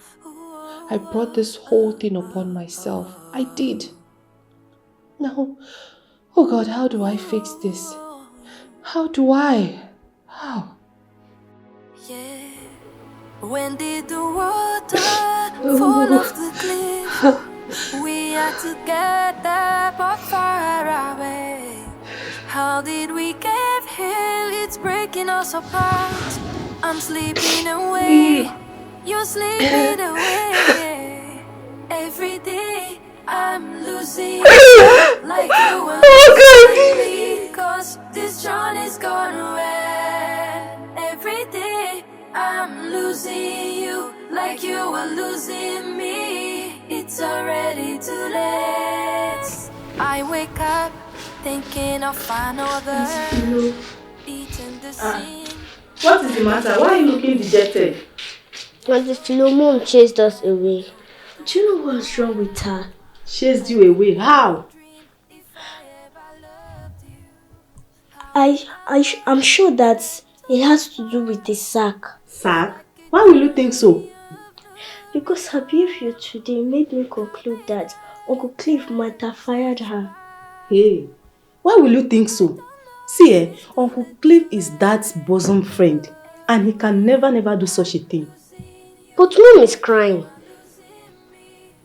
I brought this whole thing upon myself. I did. Now, oh God, how do I fix this? How do I? How? Yeah. When did the water fall off the cliff? We are together but far away. How did we get here? It's breaking us apart. I'm sleeping away. You're sleeping away. Every day I'm losing like you were losing me. Cause this journey's gone red. Every day I'm losing you like you were losing me. It's already too late. I wake up thinking of another. Eating the scene. What is the matter? Why are you looking dejected? Auntie Philo, Mom chased us away. Do you know what's wrong with her? Chased you away? How? I'm sure that it has to do with the sack. Sack? Why will you think so? Because her behavior today made me conclude that Uncle Cliff might have fired her. Hey, why will you think so? See, Uncle Cliff is Dad's bosom friend and he can never do such a thing. But Mom is crying.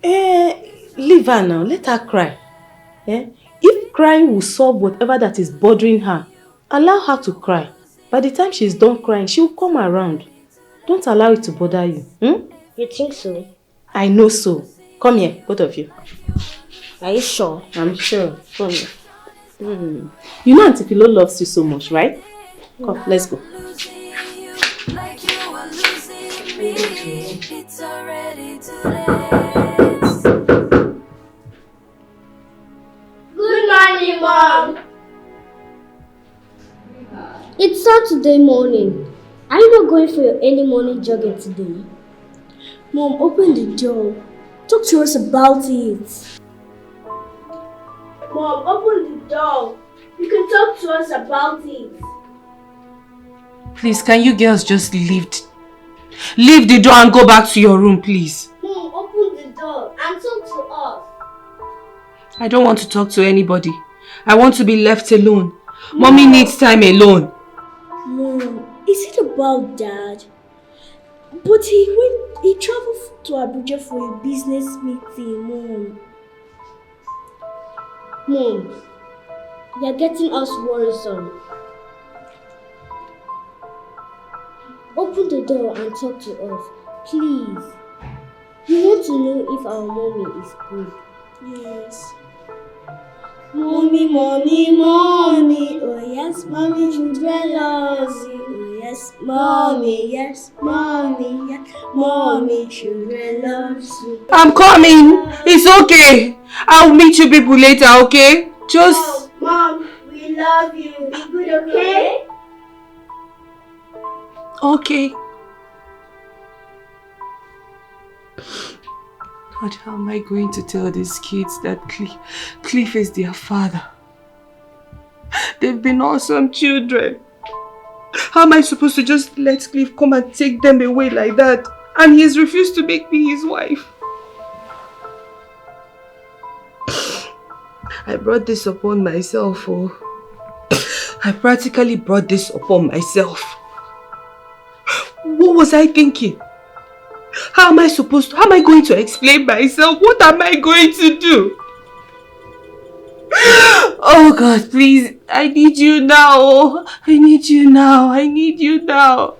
Leave her now. Let her cry. If crying will solve whatever that is bothering her, allow her to cry. By the time she's done crying, she will come around. Don't allow it to bother you. You think so? I know so. Come here, both of you. Are you sure? I'm sure. Come here. You know Auntie Philo loves you so much, right? Come, let's go. It's already too late. Good morning, Mom. It's Saturday morning. Are you not going for your early morning jogging today? Mom, open the door. Talk to us about it. Mom, open the door. You can talk to us about it. Please, can you girls just leave the door and go back to your room, please? Mom, open the door and talk to us. I don't want to talk to anybody. I want to be left alone. Mommy needs time alone. Mom, is it about Dad? But he traveled to Abuja for a business meeting, Mom. Mom, you're getting us worrisome. Open the door and talk to us, please. We want to know if our mommy is good. Yes. Mommy, mommy, mommy, oh yes, mommy, children loves you. Oh yes, mommy, yes, mommy, children loves you. I'm coming. It's okay. I'll meet you people later, okay? Just... Mom, we love you. Be good, okay? Okay. God, how am I going to tell these kids that Cliff is their father? They've been awesome children. How am I supposed to just let Cliff come and take them away like that? And he's refused to make me his wife. I brought this upon myself, oh. I practically brought this upon myself. What was I thinking? How am I going to explain myself? What am I going to do? Oh God, please, I need you now. I need you now. I need you now.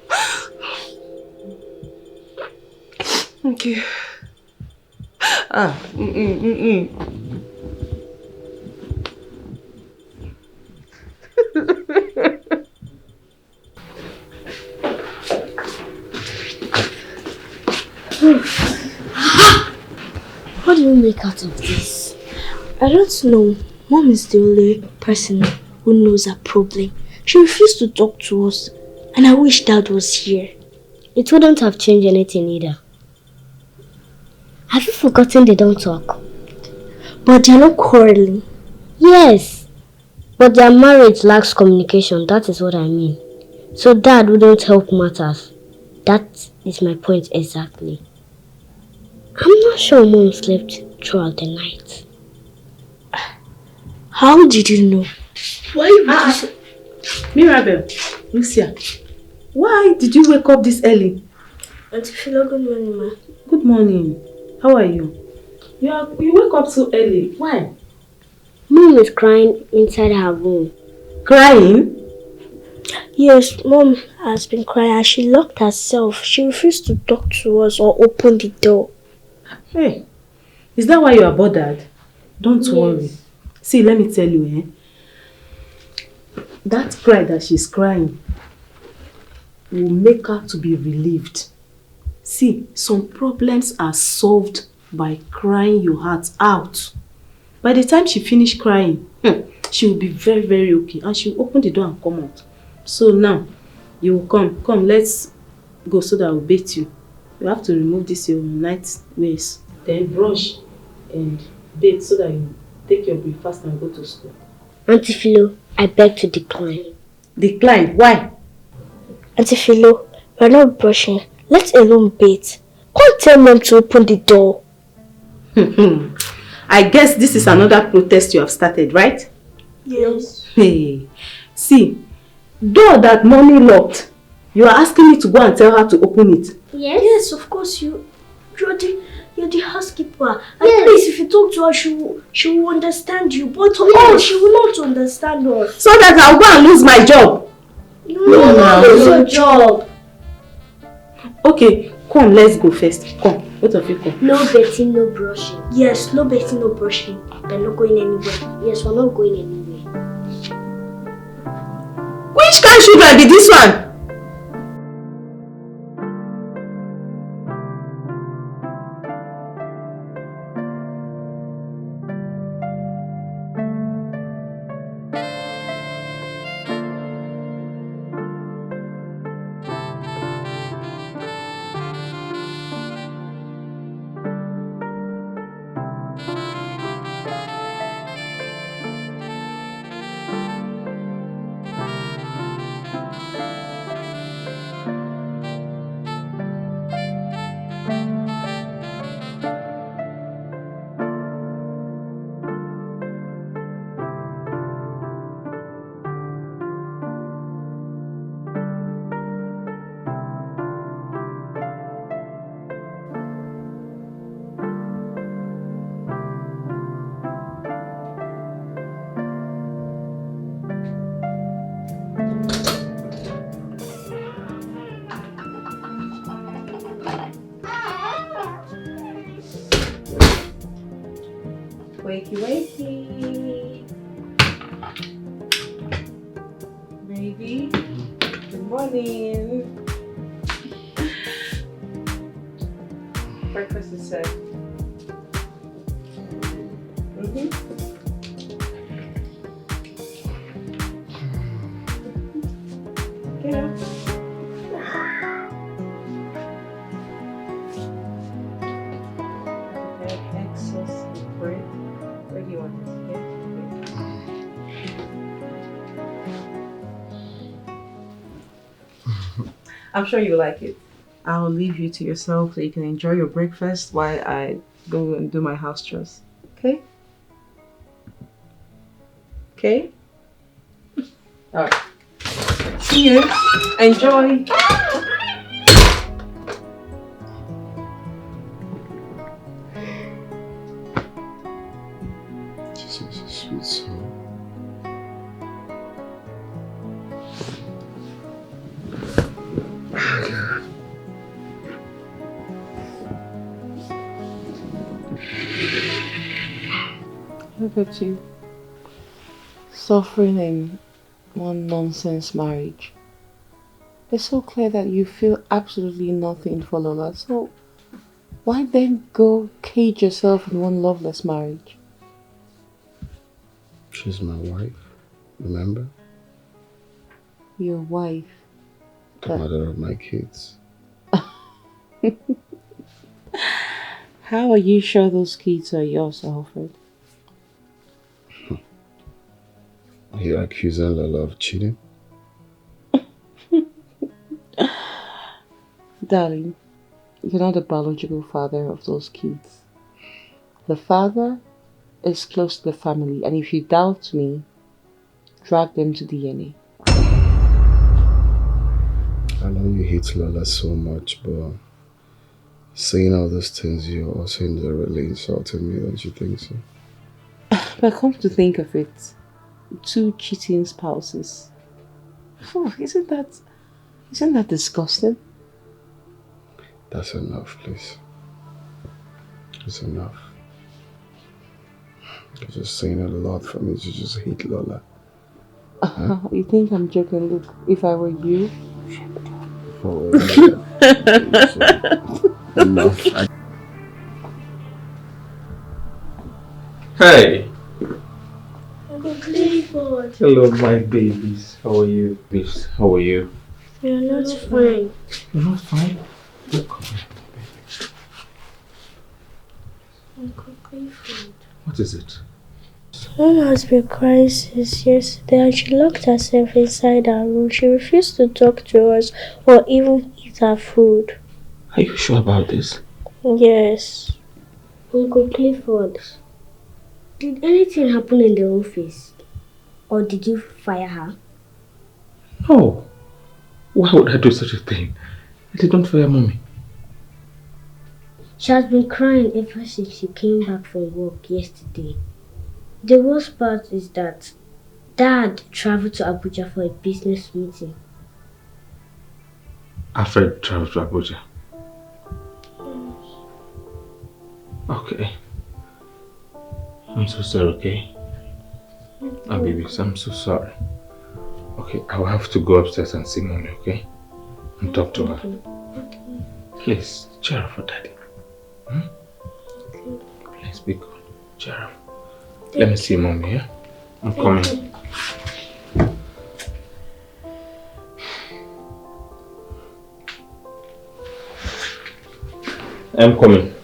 Okay. What do you make out of this? I don't know. Mom is the only person who knows her problem. She refused to talk to us, and I wish Dad was here. It wouldn't have changed anything either. Have you forgotten they don't talk? But they're not quarreling. Yes, but their marriage lacks communication, that is what I mean. So Dad wouldn't help matters. That is my point exactly. I'm not sure Mom slept throughout the night. How did you know? Why would you... Mirabel, Lucia, why did you wake up this early? Auntie Philo, good morning, ma. Good morning. How are you? You wake up so early. Why? Mom is crying inside her room. Crying? Yes, Mom has been crying and she locked herself. She refused to talk to us or open the door. Hey, is that why you are bothered? Don't worry. See, let me tell you, that cry that she's crying will make her to be relieved. See, some problems are solved by crying your heart out. By the time she finishes crying, she will be very, very okay. And she will open the door and come out. So now, you will come. Come, let's go so that I will bathe you. You have to remove this your night wears. Then brush and bathe so that you take your breakfast and go to school. Auntie Philo, I beg to decline. Decline? Why? Auntie Philo, we're not brushing. Let alone bathe. Can't tell Mom to open the door. I guess this is another protest you have started, right? Yes. Hey, see, door that Mommy locked, you are asking me to go and tell her to open it. Yes? Yes, of course. You're the housekeeper. And please, if you talk to her, she will understand you. But she will not understand us. So that I'll go and lose my job. No, lose your job. Okay, come, let's go first. Come, both of you come. No betting, no brushing. Yes, no betting, no brushing. We're not going anywhere. Yes, we're not going anywhere. Which kind of children be this one? Wakey, wakey. Baby, good morning. Breakfast is set. Get up. Egg sauce with bread. Where do you want this? I'm sure you like it. I'll leave you to yourself so you can enjoy your breakfast while I go and do my house chores. Okay? Okay? Alright. See you. Enjoy. This is a sweet song. Look at you. Suffering in one nonsense marriage. It's so clear that you feel absolutely nothing for Lola. So why then go cage yourself in one loveless marriage? She's my wife, remember? Your wife. The mother of my kids. How are you sure those kids are yours, Alfred? Are you accusing Lola of cheating? Darling, you're not the biological father of those kids. The father is close to the family, and if you doubt me, drag them to DNA. I know you hate Lola so much, but saying all those things, you're also indirectly insulting me, don't you think so? But come to think of it, 2 cheating spouses. Oh, isn't that disgusting? That's enough, please. It's enough. You're just saying a lot for me to just hate Lola. Huh? You think I'm joking? Look, if I were you... Oh, enough. Hey! Uncle Clifford. Hello, my babies. How are you? Please, how are you? You're not fine. You're not fine? Look. Uncle Clifford. What is it? Mom has been crying since yesterday and she locked herself inside her room. She refused to talk to us or even eat her food. Are you sure about this? Yes. Uncle Clifford, did anything happen in the office? Or did you fire her? No. Why would I do such a thing? I didn't fire mommy. She has been crying ever since she came back from work yesterday. The worst part is that Dad traveled to Abuja for a business meeting. Alfred traveled to Abuja. Okay. I'm so sorry, okay? Oh, babies, I'm so sorry. Okay, I'll have to go upstairs and see mommy, okay? And talk to her. Okay. Please, cheer up for daddy. Please be good. Cheer up. Let me see mommy, yeah? I'm coming. I'm coming.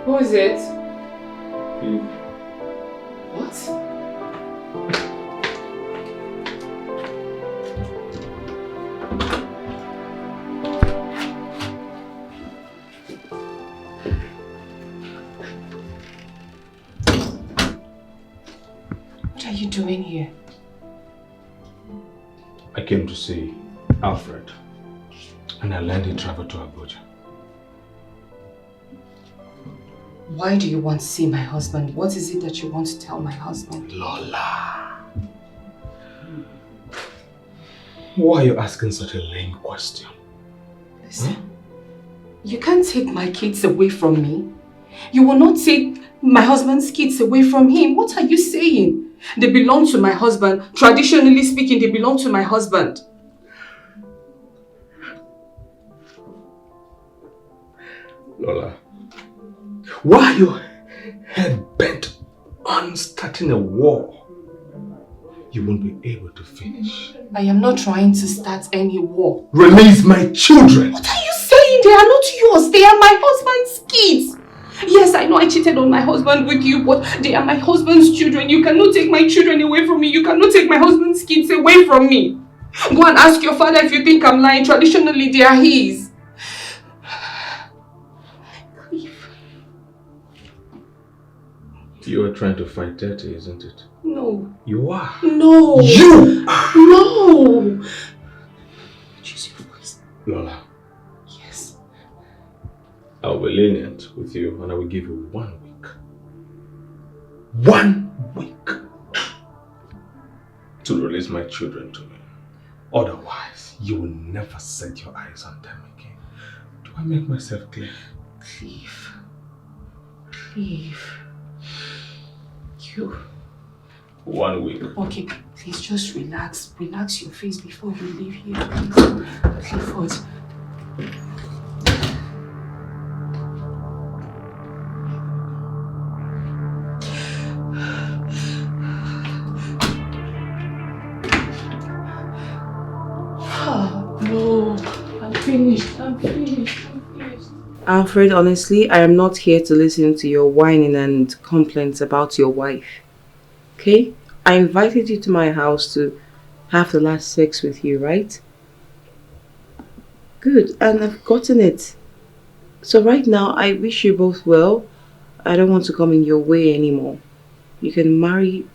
Who is it? Eve. What? What are you doing here? I came to see Alfred. And I learned he traveled to Abuja. Why do you want to see my husband? What is it that you want to tell my husband? Lola. Why are you asking such a lame question? Listen, you can't take my kids away from me. You will not take my husband's kids away from him. What are you saying? They belong to my husband. Traditionally speaking, they belong to my husband. Lola, why are you head bent on starting a war you won't be able to finish? I am not trying to start any war. Release my children! What are you saying? They are not yours. They are my husband's kids. Yes, I know I cheated on my husband with you, but they are my husband's children. You cannot take my children away from me. You cannot take my husband's kids away from me. Go and ask your father if you think I'm lying. Traditionally, they are his. You are trying to fight dirty, isn't it? No. You are. No. You are. No. Choose your voice. Lola. Yes. I will be lenient with you and I will give you 1 week. 1 week to release my children to me. Otherwise, you will never set your eyes on them again. Do I make myself clear? Cleve. Cleve. You. 1 week. Okay, please just relax. Relax your face before you leave here, please. Clifford. No, I'm finished. I'm finished. Alfred, honestly, I am not here to listen to your whining and complaints about your wife. Okay? I invited you to my house to have the last sex with you, right? Good, and I've gotten it. So right now, I wish you both well. I don't want to come in your way anymore. You can marry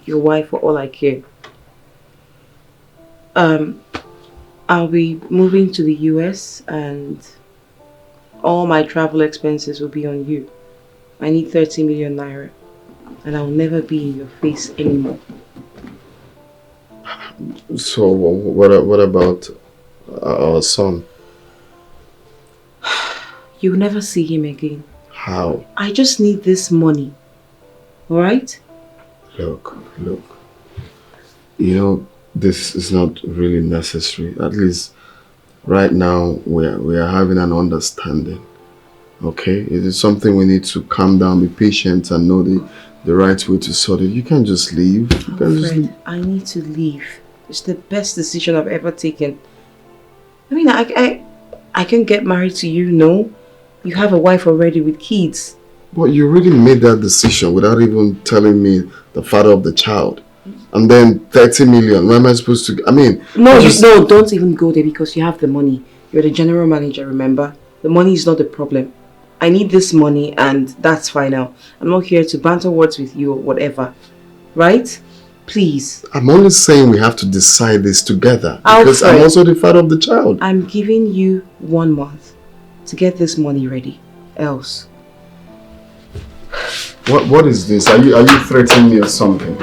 your wife for all I care. I'll be moving to the US and all my travel expenses will be on you. I need 30 million naira and I'll never be in your face anymore. So what about our son? You'll never see him again. How? I just need this money. Alright? Look. You know, this is not really necessary. At least right now we are having an understanding. Okay? It is something we need to calm down, be patient and know the right way to sort it. You can't just leave. Alfred, I need to leave. It's the best decision I've ever taken. I mean, I can get married to you, no? You have a wife already with kids. But you really made that decision without even telling me the father of the child. And then 30 million. Where am I supposed to... I mean... No, don't even go there because you have the money. You're the general manager, remember? The money is not the problem. I need this money and that's final. I'm not here to banter words with you or whatever. Right? Please. I'm only saying we have to decide this together. Alfred, because I'm also the father of the child. I'm giving you 1 month to get this money ready. Else. What is this? Are you threatening me or something?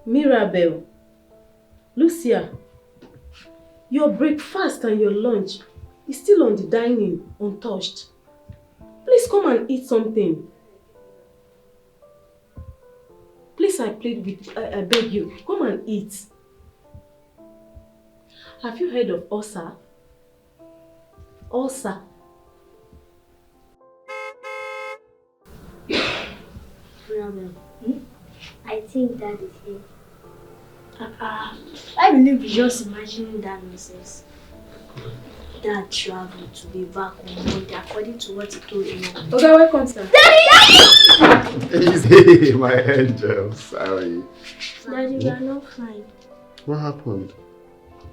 Mirabel, Lucia, your breakfast and your lunch is still on the dining, untouched. Please come and eat something. Please, I beg you, come and eat. Have you heard of ulcer? Ulcer. Mirabel, I think that is it. I believe you're just imagining that nonsense. Dad traveled to be back on Monday according to what he told me. Okay, welcome, sir. Daddy! Easy, my angel. Sorry. Daddy, we are not fine. What happened?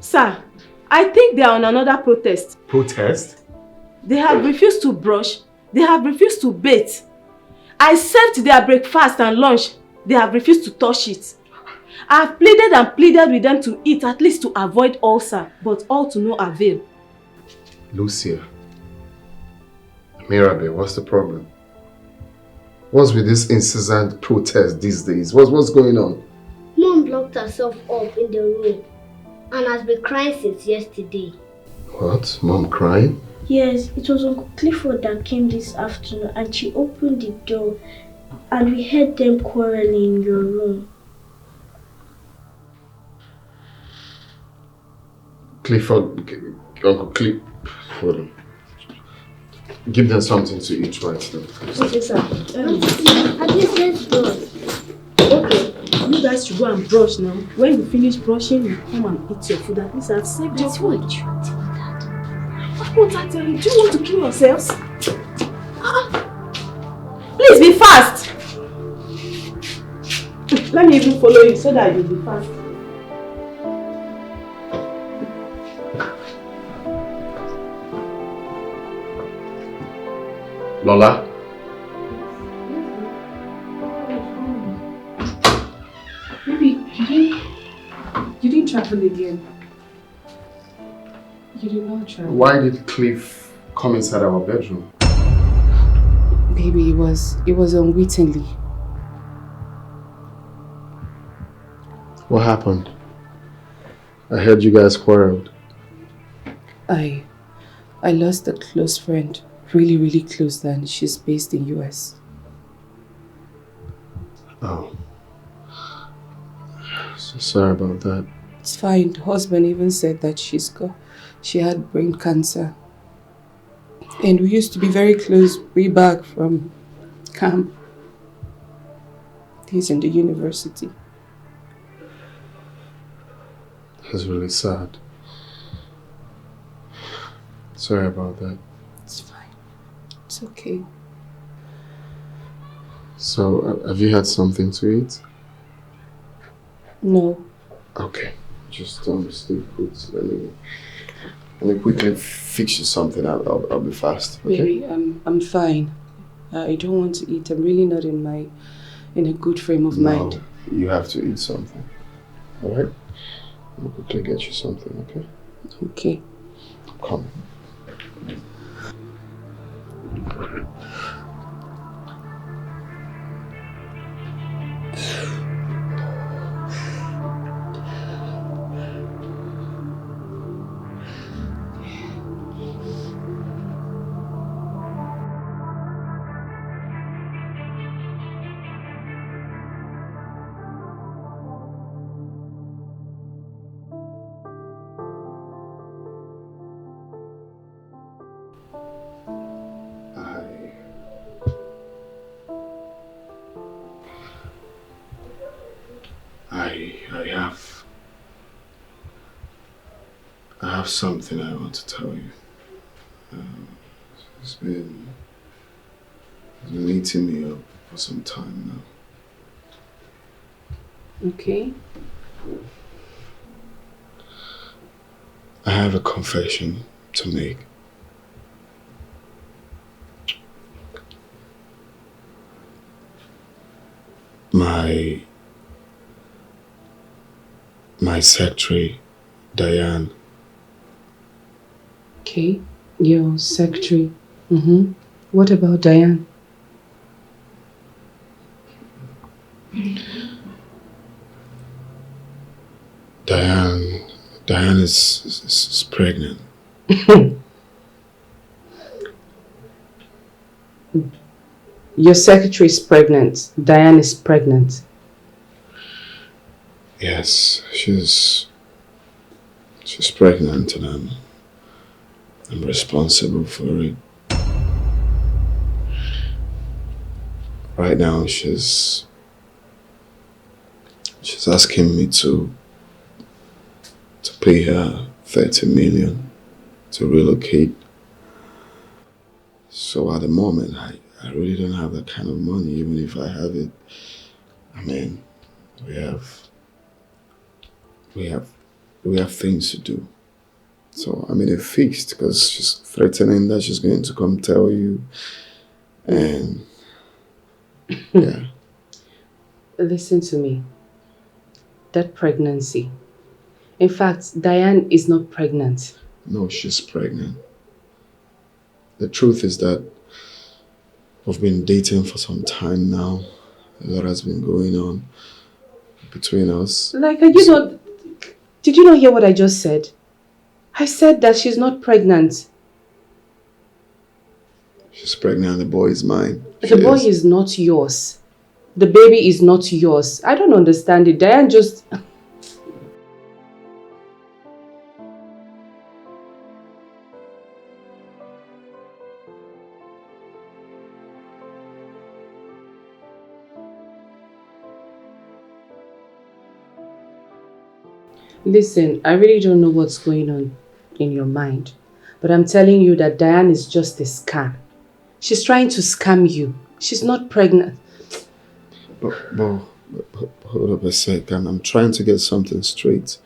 Sir, I think they are on another protest. Protest? They have refused to brush. They have refused to bathe. I served their breakfast and lunch. They have refused to touch it. I have pleaded and pleaded with them to eat, at least to avoid ulcer, but all to no avail. Lucia. Mirabel, what's the problem? What's with this incessant protest these days? What's going on? Mom locked herself up in the room and has been crying since yesterday. What? Mom crying? Yes, it was Uncle Clifford that came this afternoon and she opened the door and we heard them quarreling in your room. Clifford, Uncle Cliff, hold on. Give them something to eat right now. Okay, sir. At least let's brush. Okay, you guys should go and brush now. When you finish brushing, you come and eat your food. At least I've saved your food. What you tell Dad? What won't I tell you? Do you want to kill yourselves? Please be fast! Let me even follow you so that you'll be fast. Lola? Baby, you didn't travel again. You did not travel. Why did Cliff come inside our bedroom? Baby, it was unwittingly. What happened? I heard you guys quarreled. I lost a close friend. Really, really close, and she's based in US. Oh. So sorry about that. It's fine. The husband even said that she had brain cancer. And we used to be very close way back from camp. He's in the university. That's really sad. Sorry about that. It's fine. It's okay. So, have you had something to eat? No. Okay. Just stay put. Let me quickly fix you something. I'll be fast. Okay? Baby, I'm fine. I don't want to eat. I'm really not in a good frame of mind. You have to eat something. Alright? I'll quickly get you something, okay? Okay. Come. I have something I want to tell you. It's been eating me up for some time now. Okay. I have a confession to make. My secretary, Diane. Okay. Your secretary. What about Diane? is pregnant. Your secretary is pregnant. Diane is pregnant. Yes, she's pregnant and I'm responsible for it. Right now she's asking me to pay her 30 million to relocate. So at the moment I really don't have that kind of money. Even if I have it, I mean, we have things to do. So I made it fixed because she's threatening that she's going to come tell you. And yeah. Listen to me. That pregnancy. In fact, Diane is not pregnant. No, she's pregnant. The truth is that we've been dating for some time now. A lot has been going on between us. Like, did you not hear what I just said? I said that she's not pregnant. She's pregnant, the boy is mine. The boy is not yours. The baby is not yours. I don't understand it. Diane just... Listen, I really don't know what's going on in your mind. But I'm telling you that Diane is just a scam. She's trying to scam you. She's not pregnant. But hold up a sec. I'm trying to get something straight.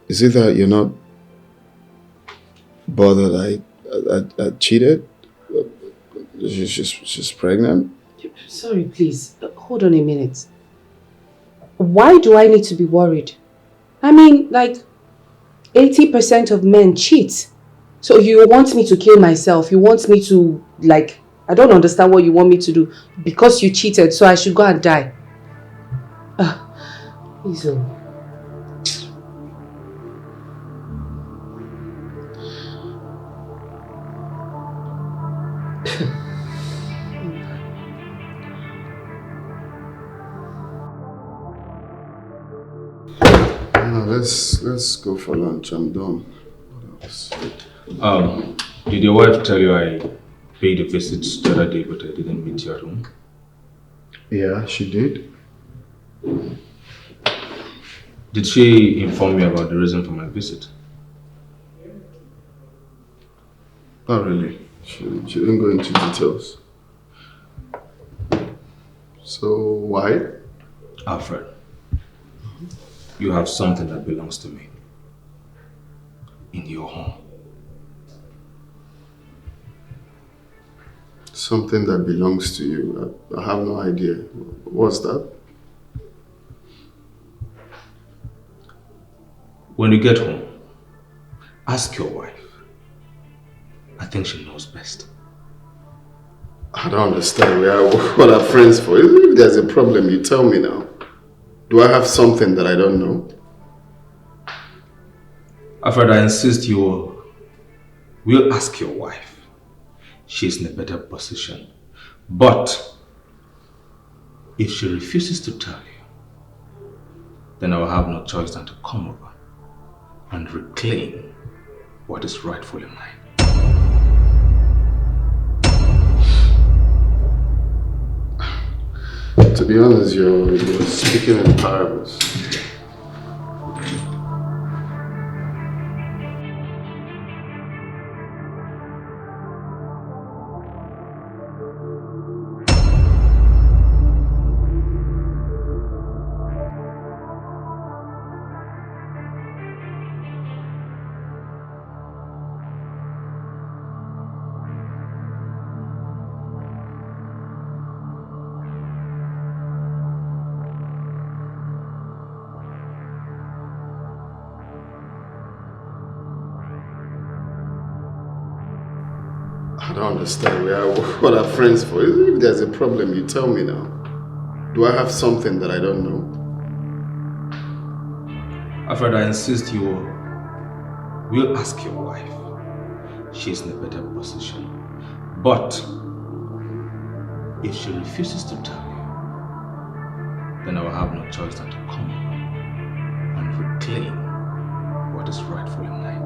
Is it that you're not bothered I cheated? She's pregnant? Sorry, please. Hold on a minute. Why do I need to be worried? I mean, like, 80% of men cheat. So you want me to kill myself? You want me to, like, I don't understand what you want me to do. Because you cheated, so I should go and die. Izo. No, let's go for lunch. I'm done. What else? Did your wife tell you I paid a visit the other day, but I didn't meet you at home? Yeah, she did. Did she inform you about the reason for my visit? Not really. She didn't go into details. So, why? Alfred, you have something that belongs to me in your home. Something that belongs to you. I have no idea. What's that? When you get home, ask your wife. I think she knows best. I don't understand. What are friends for? If there's a problem, you tell me now. Do I have something that I don't know? Alfred, I insist you will ask your wife. She's in a better position. But if she refuses to tell you, then I will have no choice than to come over and reclaim what is rightfully mine. To be honest, you're speaking in parables. I don't understand. What are friends for? If there's a problem, you tell me now. Do I have something that I don't know? Alfred, I insist you will ask your wife. She's in a better position. But if she refuses to tell you, then I will have no choice than to come and reclaim what is rightfully mine.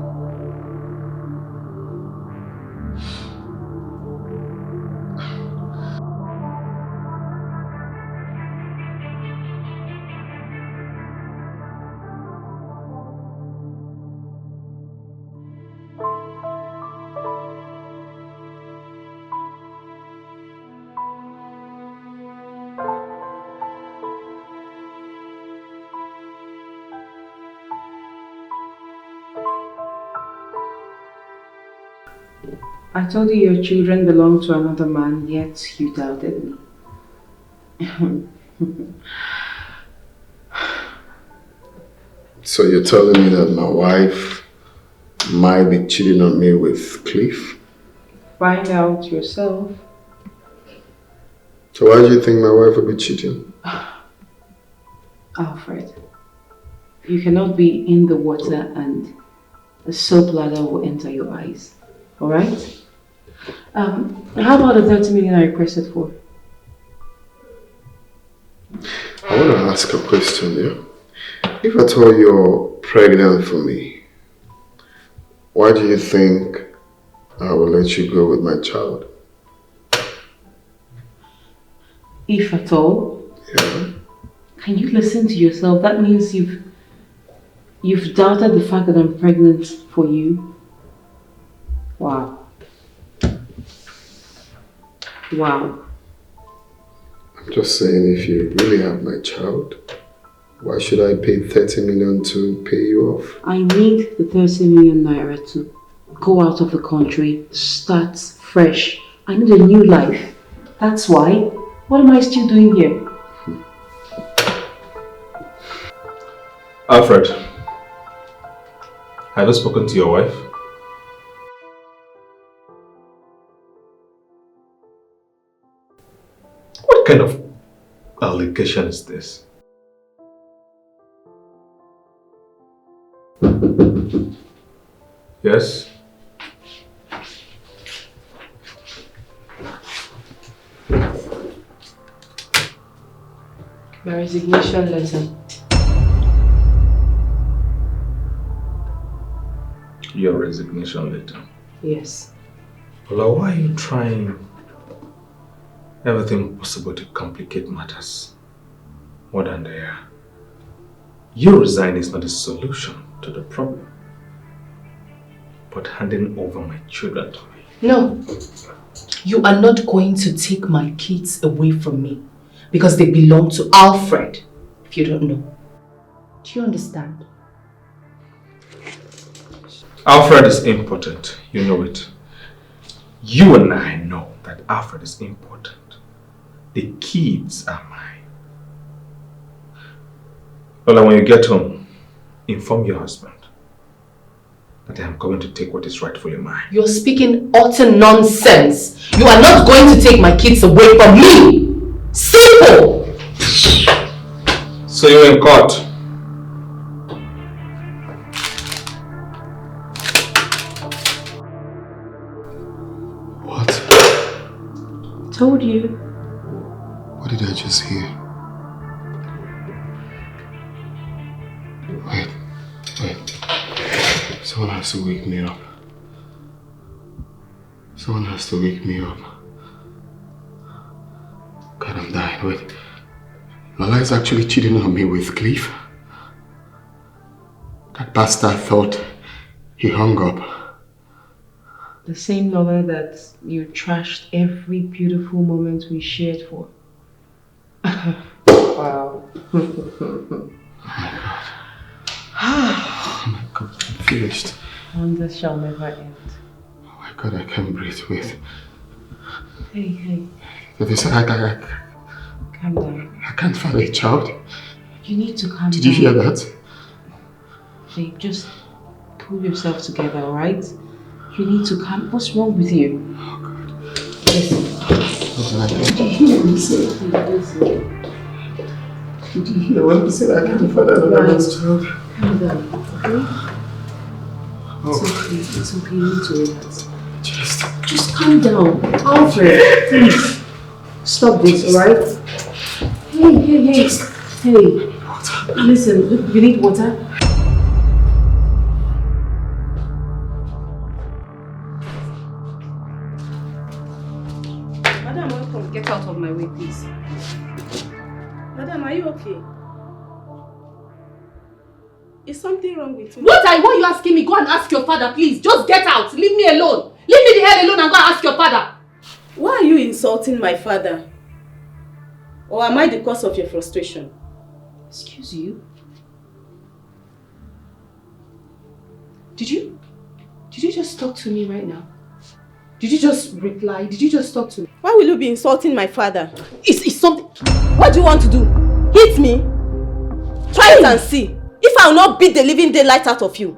I told you your children belong to another man, yet you doubted me. So you're telling me that my wife might be cheating on me with Cliff? Find out yourself. So why do you think my wife would be cheating? Alfred, you cannot be in the water and a soap ladder will enter your eyes. Alright? How about the 30 million I requested for? I want to ask a question, yeah? If at all you're pregnant for me, why do you think I will let you go with my child? If at all? Yeah. Can you listen to yourself? That means you've doubted the fact that I'm pregnant for you. Wow. Wow. I'm just saying, if you really have my child, why should I pay 30 million to pay you off? I need the 30 million naira to go out of the country, start fresh. I need a new life. That's why. What am I still doing here? Alfred, have you spoken to your wife? What kind of allegation is this? Yes? My resignation letter. Your resignation letter? Yes. Well, why are you trying everything possible to complicate matters more than they are? You resign is not a solution to the problem, but handing over my children to me. No, you are not going to take my kids away from me because they belong to Alfred, if you don't know. Do you understand? Alfred is important, you know it. You and I know that Alfred is important. The kids are mine. Lola, when you get home, inform your husband that I am coming to take what is rightfully mine. You're speaking utter nonsense. You are not going to take my kids away from me. Simple! So you're in court. What? Told you. What did I just hear? Wait. Someone has to wake me up. Someone has to wake me up. God, I'm dying. Wait. Lola is actually cheating on me with Cliff. That bastard thought he hung up. The same lover that you trashed every beautiful moment we shared for. Wow. Oh my God, I'm finished. Wonders shall never end. Oh my God, I can't breathe. Wait. Hey. Calm down. I can't find a child. You need to calm down. Did you hear that? Babe, just pull yourself together, alright? You need to calm. What's wrong with you? Oh God. Listen. Did you hear me say? Did you hear what he said? I can't find another man's child. Calm down, okay? It's okay, you need to relax. Just calm down. Alfred, please. Stop this, alright? Hey. Listen, you need water? Madam, welcome. Get out of my way, please. Madam, are you okay? Is something wrong with you? Why are you asking me? Go and ask your father, please. Just get out. Leave me alone. Leave me the hell alone and go and ask your father. Why are you insulting my father? Or am I the cause of your frustration? Excuse you? Did you just talk to me right now? Did you just reply? Did you just talk to me? Why will you be insulting my father? It's something... What do you want to do? Hit me? Try it and see. If I will not beat the living daylight out of you.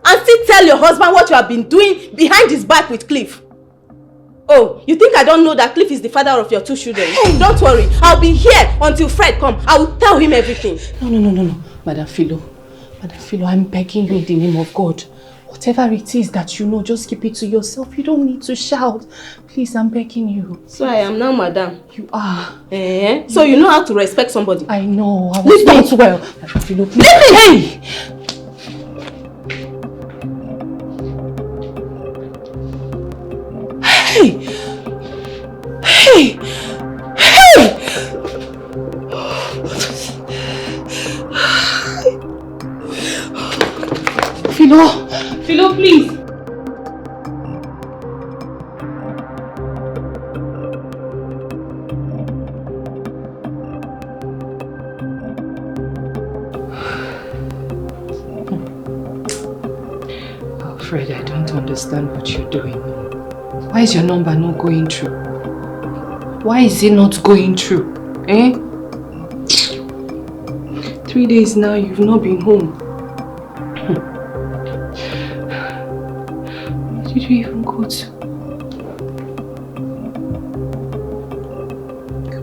And still tell your husband what you have been doing behind his back with Cliff. Oh, you think I don't know that Cliff is the father of your 2 children? Hey. Don't worry, I'll be here until Fred comes. I will tell him everything. No. Madam Philo, I'm begging you in the name of God. Whatever it is that you know, just keep it to yourself. You don't need to shout. Please, I'm begging you. So I am now madam. You are. So you know how to respect somebody. I know. I was not well. Madam Philo, please. Leave me! Hey! Philo, please. Fred, I don't understand what you're doing. Why is your number not going through? Why is it not going through? 3 days now, you've not been home. Where did you even go to?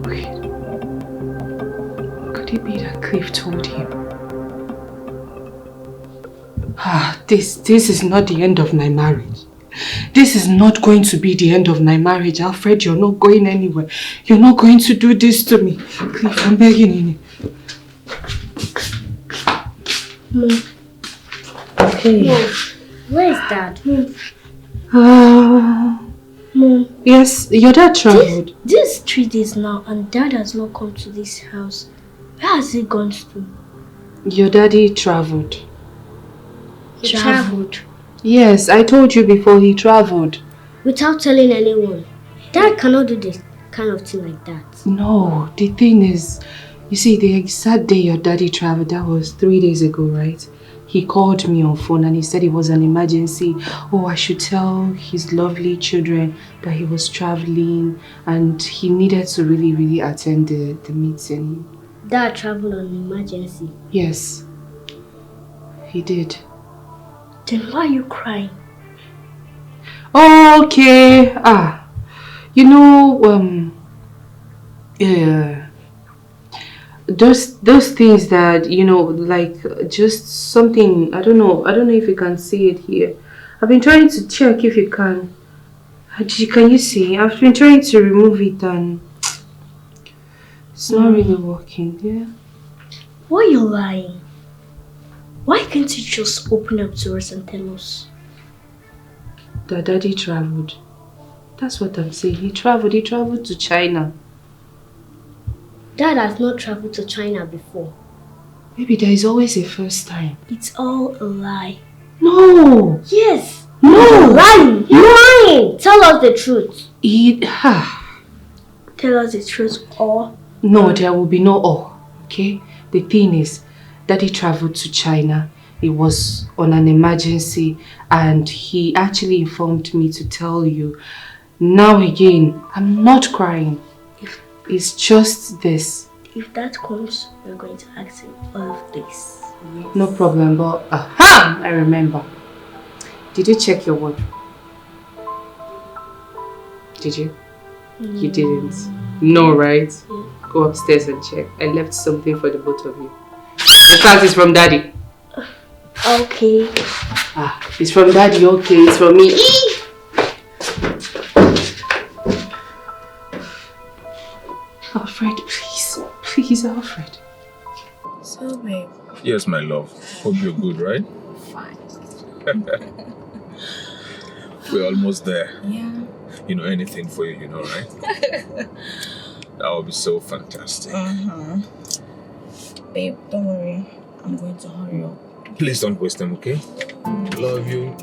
Wait. Could it be that Cliff told him? This is not the end of my marriage. This is not going to be the end of my marriage. Alfred, you're not going anywhere. You're not going to do this to me. Cliff, I'm begging you. Mom. Okay. Mom, where is Dad? Mom. Yes, your dad traveled. This is 3 days now and Dad has not come to this house. Where has he gone to? Your daddy traveled. He traveled? Yes, I told you before he traveled. Without telling anyone? Dad cannot do this kind of thing like that. No, the thing is, you see, the exact day your daddy traveled, that was 3 days ago, right? He called me on phone and he said it was an emergency. Oh, I should tell his lovely children that he was traveling and he needed to really attend the meeting. Dad traveled on an emergency? Yes, he did. Then why are you crying? Okay. You know, those things that, you know, like just something, I don't know if you can see it here. I've been trying to check if you can. Can you see? I've been trying to remove it and it's not really working, yeah? Why are you lying? Why can't you just open up to us and tell us? That daddy traveled. That's what I'm saying. He traveled to China. Dad has not traveled to China before. Maybe there is always a first time. It's all a lie. No! Yes! No! You're lying! You're lying! Tell us the truth. Tell us the truth or... No, there will be no or, okay? The thing is, Daddy traveled to China. It was on an emergency and he actually informed me to tell you. Now again, I'm not crying. It's just this. If that comes, we're going to ask him all of this. Yes. No problem, but I remember. Did you check your wardrobe? Did you? You didn't. No, right? Yeah. Go upstairs and check. I left something for the both of you. In fact, it's from Daddy. Okay. Ah, it's from Daddy, okay. It's from me. Alfred, please. Please, Alfred. So, babe. Yes, my love. Hope you're good, right? Fine. We're almost there. Yeah. You know, anything for you, right? That would be so fantastic. Babe, don't worry. I'm going to hurry up. Please don't waste them, okay? Love you.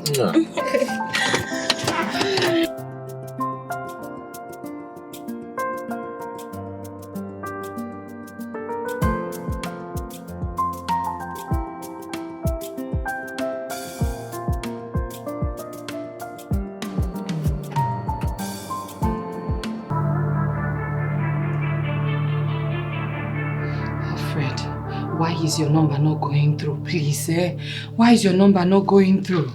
Why is your number not going through, please, eh? Why is your number not going through?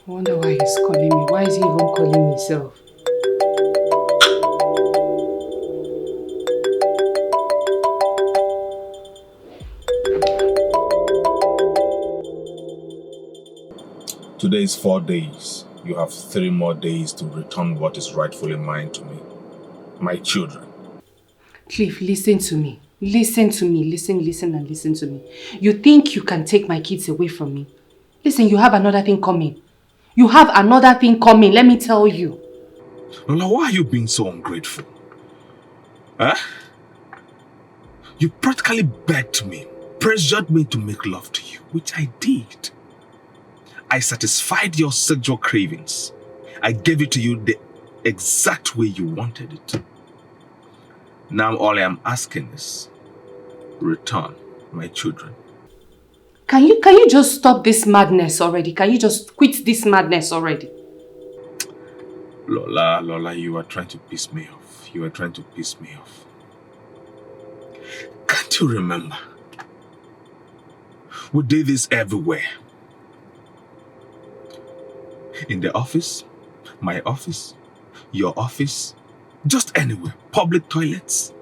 I wonder why he's calling me. Why is he even calling himself? Today is 4 days. You have 3 more days to return what is rightfully mine to me. My children. Cliff, listen to me. Listen to me. Listen and listen to me. You think you can take my kids away from me? Listen, you have another thing coming. You have another thing coming, let me tell you. Lola, why are you being so ungrateful? Huh? You practically begged me, pressured me to make love to you, which I did. I satisfied your sexual cravings. I gave it to you the exact way you wanted it. Now all I am asking is, return my children. Can you just stop this madness already? Can you just quit this madness already? Lola, you are trying to piss me off. You are trying to piss me off. Can't you remember? We did this everywhere. In the office, my office, your office, just anywhere. Public toilets.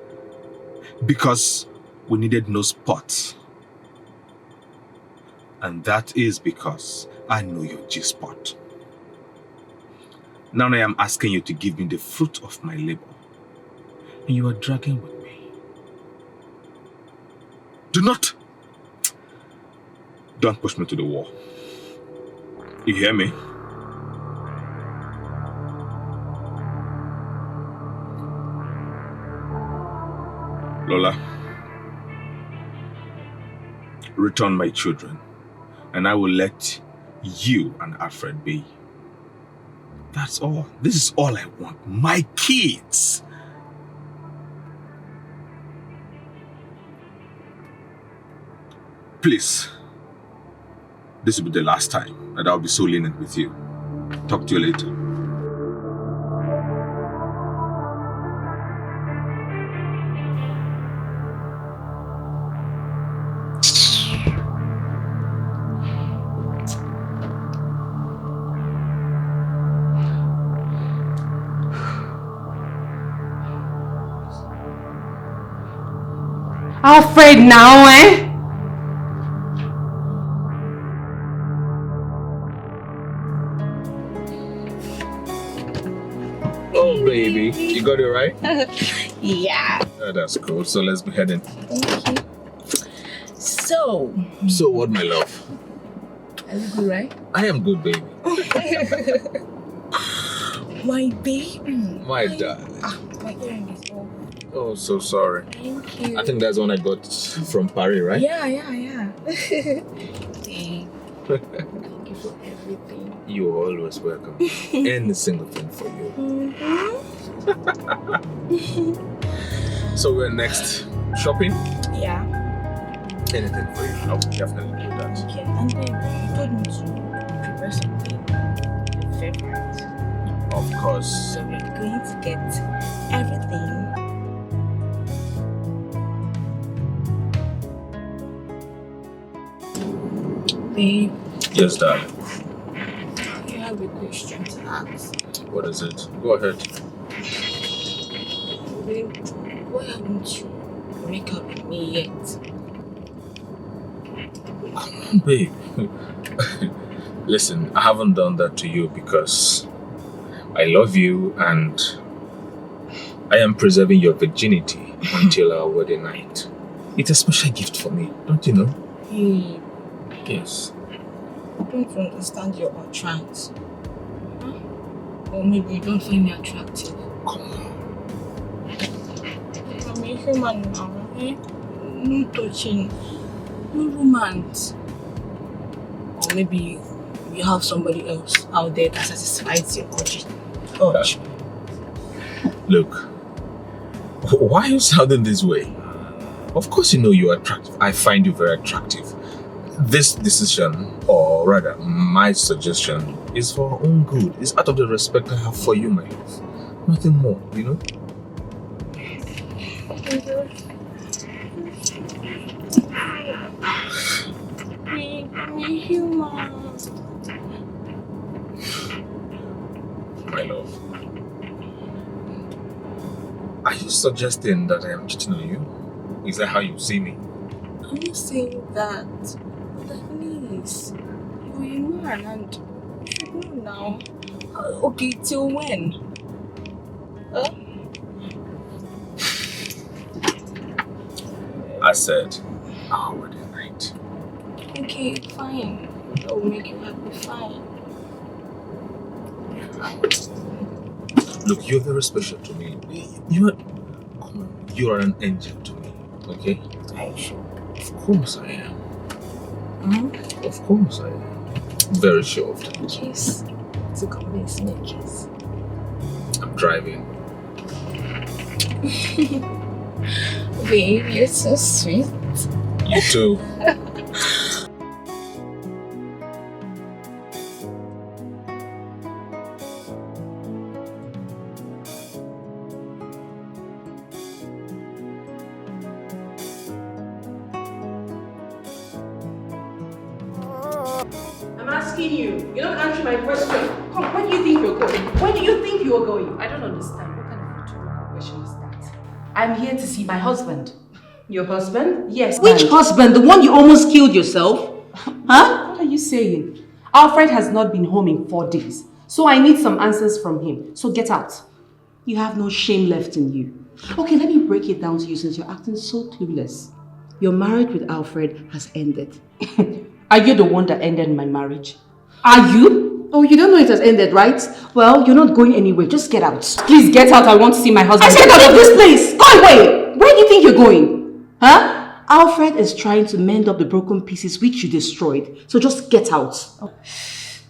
Because we needed no spots. And that is because I know your G-spot. Now I am asking you to give me the fruit of my labor. And you are dragging with me. Don't push me to the wall. You hear me? Lola, return my children, and I will let you and Alfred be. That's all. This is all I want. My kids. Please, this will be the last time that I'll be so lenient with you. Talk to you later. Alfred now, eh? Oh, baby. You got it right? Yeah. Oh, that's cool. So let's be heading. Thank you. So what, my love? Are you good, right? I am good, baby. My baby. My darling. My earring is off. Oh, so sorry. Thank you. I think that's one I got from Paris, right? Yeah. Thank you for everything. You are always welcome. Any single thing for you. So we're next shopping? Yeah. Anything for you. I will definitely do that. Okay. And then you told me to prepare something your favorite. Of course. So we're going to get everything. Babe, Yes, darling. I have a question to ask. What is it? Go ahead. Babe, why haven't you make up with me yet? Come on, babe. Listen, I haven't done that to you because I love you and I am preserving your virginity until our wedding night. It's a special gift for me, don't you know? Hey, Yes. I don't understand your trans. Huh? Or maybe you don't find me attractive. Come on. I'm a human now, eh? No touching, no romance. Or maybe you have somebody else out there that satisfies your urge. Look, why are you sounding this way? Of course you know you are attractive. I find you very attractive. This decision, or rather my suggestion, is for our own good. It's out of the respect I have for you, my love. Nothing more, you know? I'm a human. My love. Are you suggesting that I am cheating on you? Is that how you see me? I'm not saying that, but at least you're a man and you should know now. Okay, till when? Huh? I said, our wedding night. Okay, fine. That will make you happy, fine. Look, you're very special to me. You are an angel to me, okay? Are you sure? Of course I am. Mm-hmm. Of course I am. Very sure of that. Kiss. To convince me, kiss. I'm driving. Babe, you're so sweet. You too. I'm asking you. You're not answering my question. Come, where do you think you're going? Where do you think you're going? I don't understand. What kind of rhetorical question is that? I'm here to see my husband. Your husband? Yes. Which husband? The one you almost killed yourself? Huh? What are you saying? Alfred has not been home in 4 days. So I need some answers from him. So get out. You have no shame left in you. Okay, let me break it down to you since you're acting so clueless. Your marriage with Alfred has ended. Are you the one that ended my marriage? Are you? Oh, you don't know it has ended, right? Well, you're not going anywhere. Just get out. Please get out. I want to see my husband. I said out of this place! Go away! Where do you think you're going? Huh? Alfred is trying to mend up the broken pieces which you destroyed. So just get out.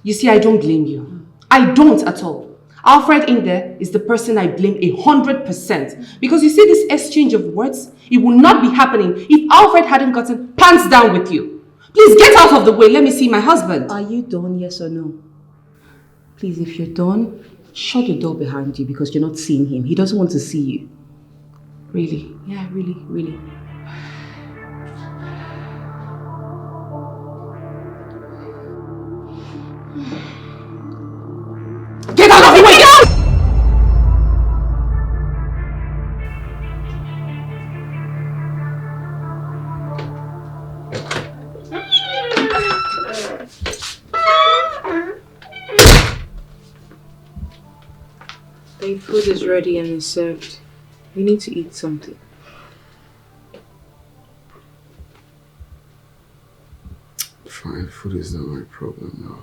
You see, I don't blame you. I don't at all. Alfred in there is the person I blame 100%. Because you see this exchange of words, it would not be happening if Alfred hadn't gotten pants down with you. Please get out of the way. Let me see my husband. Are you done, yes or no? Please, if you're done, shut the door behind you because you're not seeing him. He doesn't want to see you. Really? Yeah, really, really. Get out of the way! Get out! The food is ready and is served. You need to eat something. Fine, food is not my problem now.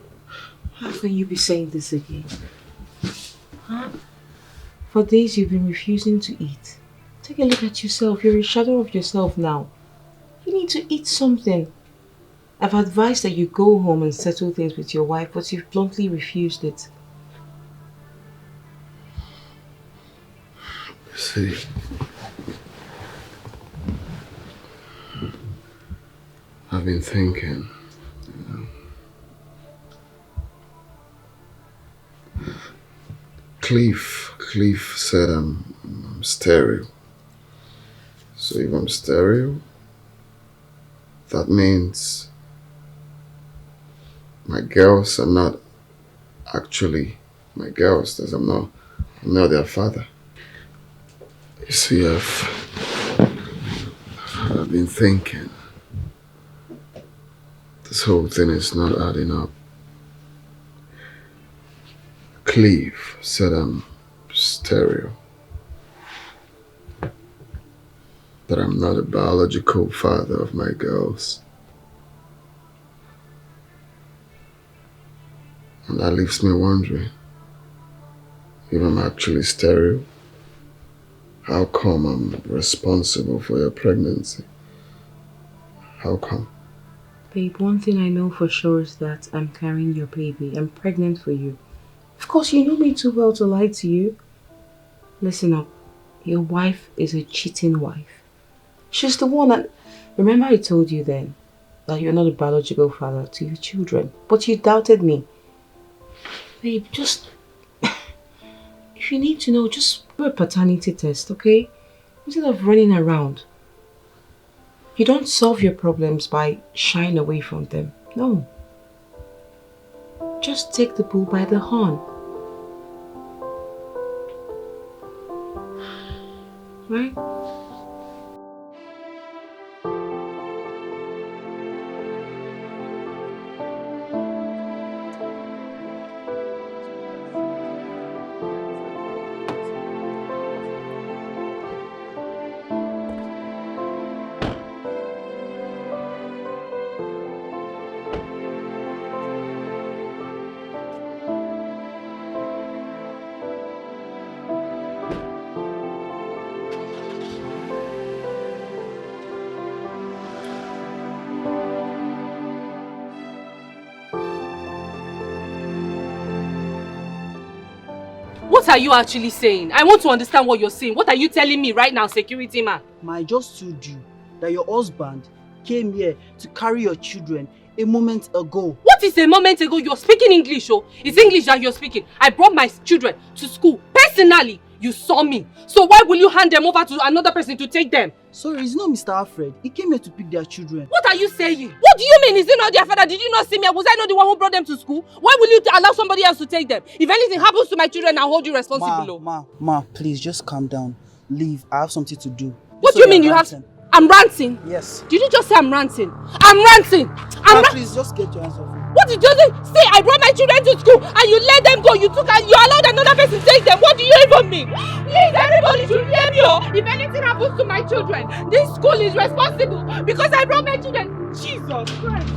How can you be saying this again? Huh? For days you've been refusing to eat. Take a look at yourself. You're a shadow of yourself now. You need to eat something. I've advised that you go home and settle things with your wife, but you've bluntly refused it. See, I've been thinking, Cliff said I'm stereo. So if I'm stereo, that means my girls are not actually my girls, as I'm not their father. You see, I've been thinking. This whole thing is not adding up. Cleve said I'm stereo. That I'm not a biological father of my girls. And that leaves me wondering if I'm actually stereo. How come I'm responsible for your pregnancy? How come? Babe, one thing I know for sure is that I'm carrying your baby. I'm pregnant for you. Of course, you know me too well to lie to you. Listen up. Your wife is a cheating wife. She's the one that... Remember I told you then that you're not a biological father to your children. But you doubted me. Babe, just... If you need to know, just do a paternity test, okay? Instead of running around. You don't solve your problems by shying away from them. No. Just take the bull by the horn. Right? What are you actually saying? I want to understand what you're saying. What are you telling me right now, security man? I just told you that your husband came here to carry your children a moment ago. What is a moment ago? You're speaking English, oh? It's English that you're speaking. I brought my children to school personally. You saw me. So why will you hand them over to another person to take them? Sorry, it's not Mr. Alfred. He came here to pick their children. What are you saying? What do you mean? Is it not their father? Did you not see me? Was I not the one who brought them to school? Why will you allow somebody else to take them? If anything happens to my children, I'll hold you responsible. Ma, please just calm down. Leave. I have something to do. What do you mean you have... I'm ranting? Yes. Did you just say I'm ranting? I'm ranting! Please just get your hands off me. What did you say? I brought my children to school and you let them go. You allowed another person to take them. What do you even mean? Please, everybody should hear me. If anything happens to my children, this school is responsible because I brought my children. Jesus Christ.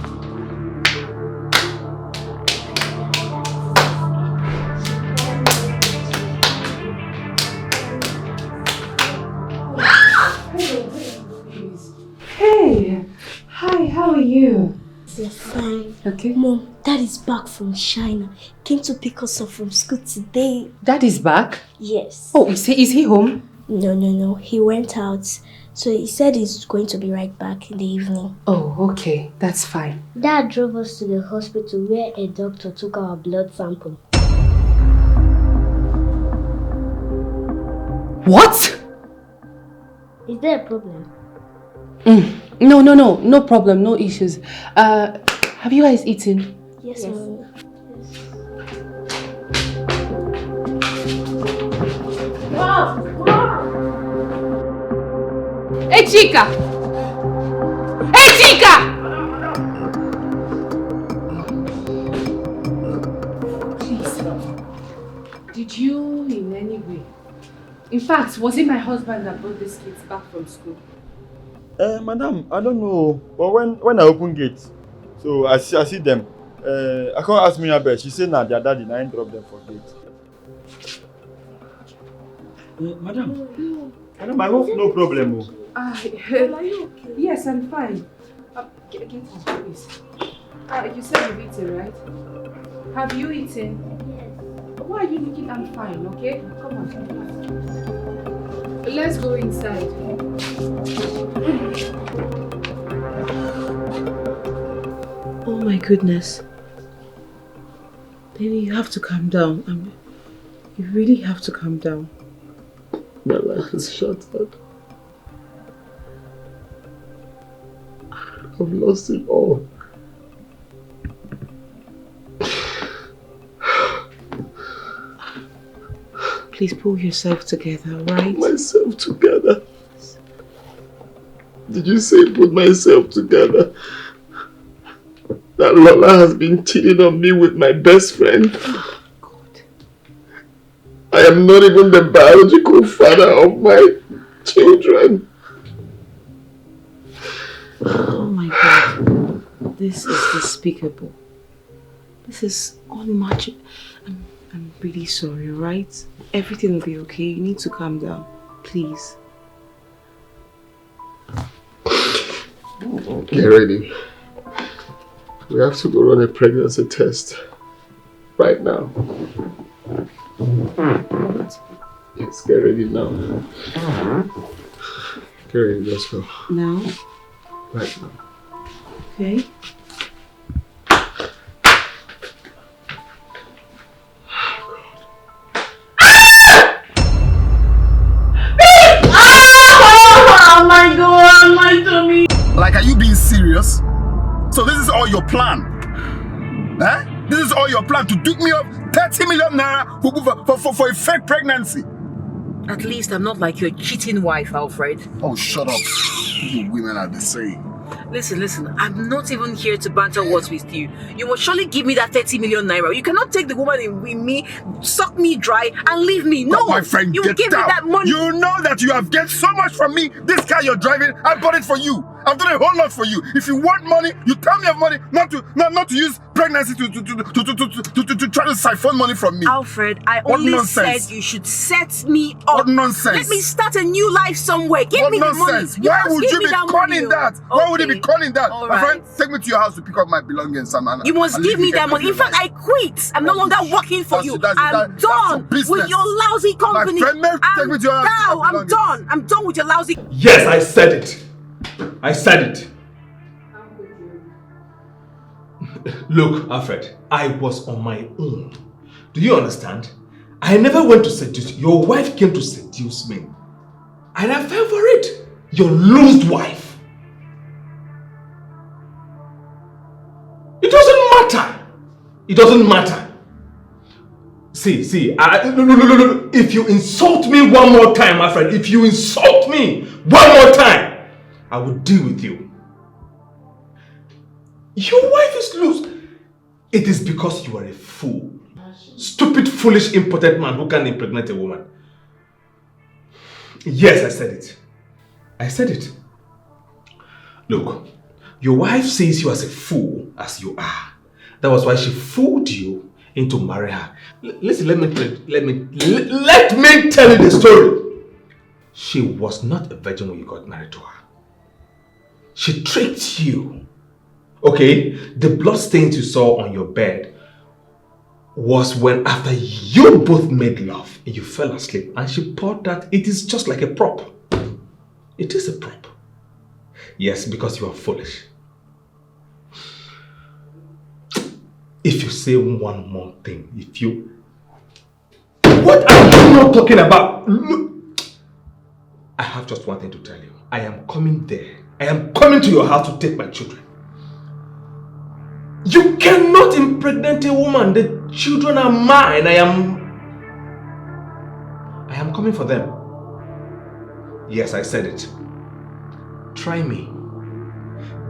Hey, hi, how are you? We're fine. Okay. Mom, Dad is back from China. Came to pick us up from school today. Dad is back? Yes. Oh, is he home? No. He went out. So he said he's going to be right back in the evening. Oh, okay. That's fine. Dad drove us to the hospital where a doctor took our blood sample. What? Is there a problem? No problem, no issues. Have you guys eaten? Yes, Mom. Hey, Chica! Hey, Chica! Please, did you in any way... In fact, was it my husband that brought these kids back from school? Madam, I don't know. But when I open gate, so I see them. I can't ask me about. She said nah, their daddy I ain't drop them for gate. Madam, I hope no problem. Are you okay? Yes, I'm fine. Get on, please. You said you've eaten, right? Have you eaten? Yes. Why are you looking? I'm fine, okay? Come on. Let's go inside. Oh my goodness. Baby, you have to calm down. You really have to calm down. My life is shattered. I've lost it all. Please pull yourself together, right? Put myself together. Did you say put myself together? That Lola has been cheating on me with my best friend. Oh, God. I am not even the biological father of my children. Oh my God. This is despicable. This is unmatched. I'm really sorry, right? Everything will be okay. You need to calm down. Please. Get ready. We have to go run a pregnancy test. Right now. What? Yes, get ready now. Get ready, let's go. Now? Right now. Okay. Oh my God, my tummy! Like, are you being serious? So this is all your plan? Eh? This is all your plan to dupe me up 30 million naira for a fake pregnancy? At least I'm not like your cheating wife, Alfred. Oh, shut up. You women are the same. Listen, I'm not even here to banter words with you. You must surely give me that 30 million naira. You cannot take the woman in me, suck me dry, and leave me. No, my friend, you will give down. me that money. You know that you have gained so much from me. This car you're driving, I bought it for you. I've done a whole lot for you. If you want money, you tell me of money, not to use pregnancy to try to siphon money from me. Alfred, I only said you should set me up. What nonsense? Let me start a new life somewhere. Give me nonsense? the money. Why would you be calling that? Okay. Why would you be calling that? All my right. friend, take me to your house to pick up my belongings. You must give me that money. In fact, I quit. I'm no longer working for you. I'm done with your lousy company. My friend, take me to your house. I'm done. I'm done with your lousy. Yes, I said it. I said it. Look, Alfred, I was on my own. Do you understand? I never went to seduce you. Your wife came to seduce me. And I fell for it. Your lost wife. It doesn't matter. It doesn't matter. See, no. If you insult me one more time, my friend, if you insult me one more time, I will deal with you. Your wife is loose. It is because you are a fool. Stupid, foolish, impotent man who can impregnate a woman. Yes, I said it. I said it. Look, your wife sees you as a fool as you are. That was why she fooled you into marrying her. Listen, let me tell you the story. She was not a virgin when you got married to her. She tricked you. Okay, the blood stains you saw on your bed was when after you both made love and you fell asleep and she thought that it is just like a prop. It is a prop. Yes, because you are foolish. If you say one more thing, what are you not talking about? Look, I have just one thing to tell you. I am coming there. I am coming to your house to take my children. You cannot impregnate a woman. The children are mine. I am coming for them. Yes, I said it. Try me.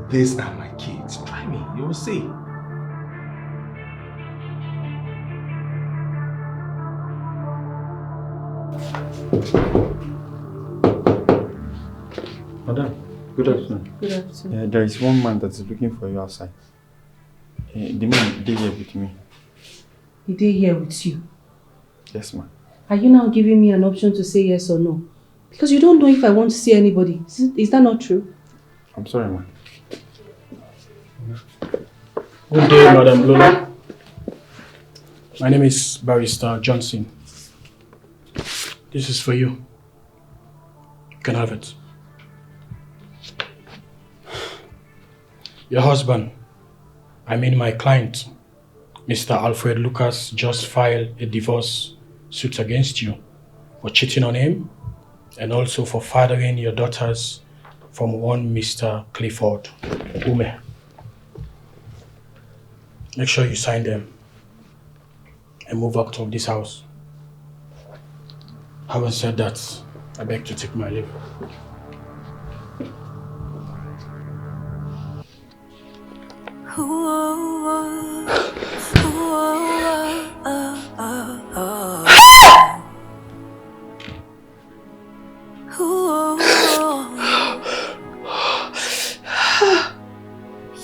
These are my kids. Try me. You will see. Madam, good afternoon. Good afternoon. There is one man that is looking for you outside. The man did here with me. He did here with you? Yes, ma'am. Are you now giving me an option to say yes or no? Because you don't know if I want to see anybody. Is that not true? I'm sorry, ma'am. Good day, Madam Lola. My name is Barrister Johnson. This is for you. You can have it. Your husband, my client, Mr. Alfred Lucas, just filed a divorce suit against you for cheating on him and also for fathering your daughters from one Mr. Clifford Ume. Make sure you sign them and move out of this house. Having said that, I beg to take my leave.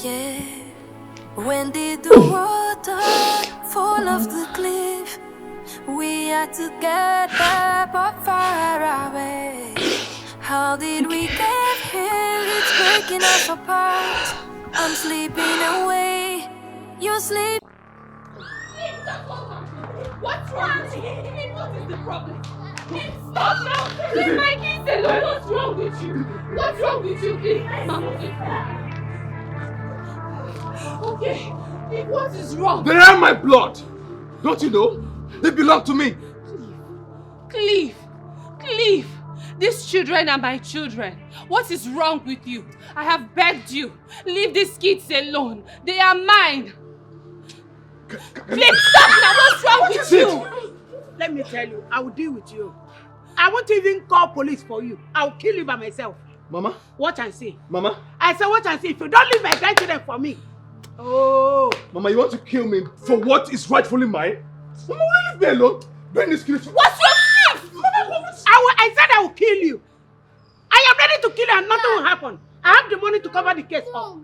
Yeah. When did the water fall off the cliff? We are together but far away. How did we get here? It's breaking us apart. I'm sleeping away. You sleep. What's wrong with you? What is the problem? Stop now! Leave my kids alone! What's wrong with you? What's wrong with you, please? Mama, okay. What is wrong? They are my blood! Don't you know? They belong to me! Cliff! Cliff! These children are my children. What is wrong with you? I have begged you. Leave these kids alone. They are mine. Please stop now. What's wrong with you? Let me tell you, I will deal with you. I won't even call police for you. I will kill you by myself. Mama? Watch and see. Mama? I said watch and see. If you don't leave my grandchildren for me. Oh. Mama, you want to kill me for what is rightfully mine? Mama, will you leave me alone? Bring this kid. What's your beef? I said I will kill you. I am ready to kill you and nothing will happen. I have the money to cover the case. I'll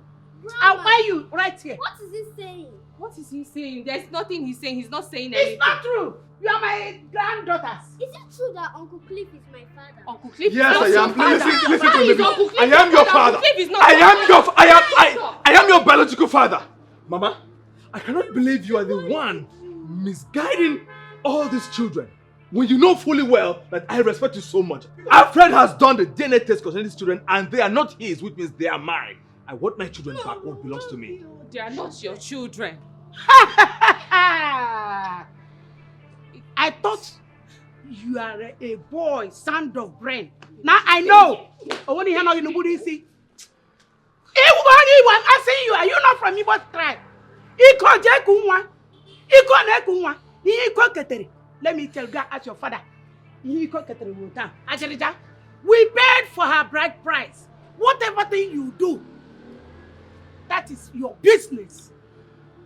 buy you right here. What is he saying? What is he saying? There's nothing he's saying. He's not saying anything. It's not true. You are my granddaughters. Is it true that Uncle Cliff is my father? Uncle Cliff Yes, is not I am. your father. Listen to me. Uncle Cliff I am your father. Uncle Cliff is not I am your biological father. Mama, I cannot believe you are the one misguiding all these children when you know fully well that I respect you so much. Alfred has done the DNA test concerning these children and they are not his, which means they are mine. I want my children back, what belongs to me. They are not your children. I thought you are a boy, son of brain. Now I know. I want to hear you nobody see. I'm asking you, are you not from Igbo tribe? Let me tell you, ask your father. We paid for her bride price. Whatever thing you do, that is your business.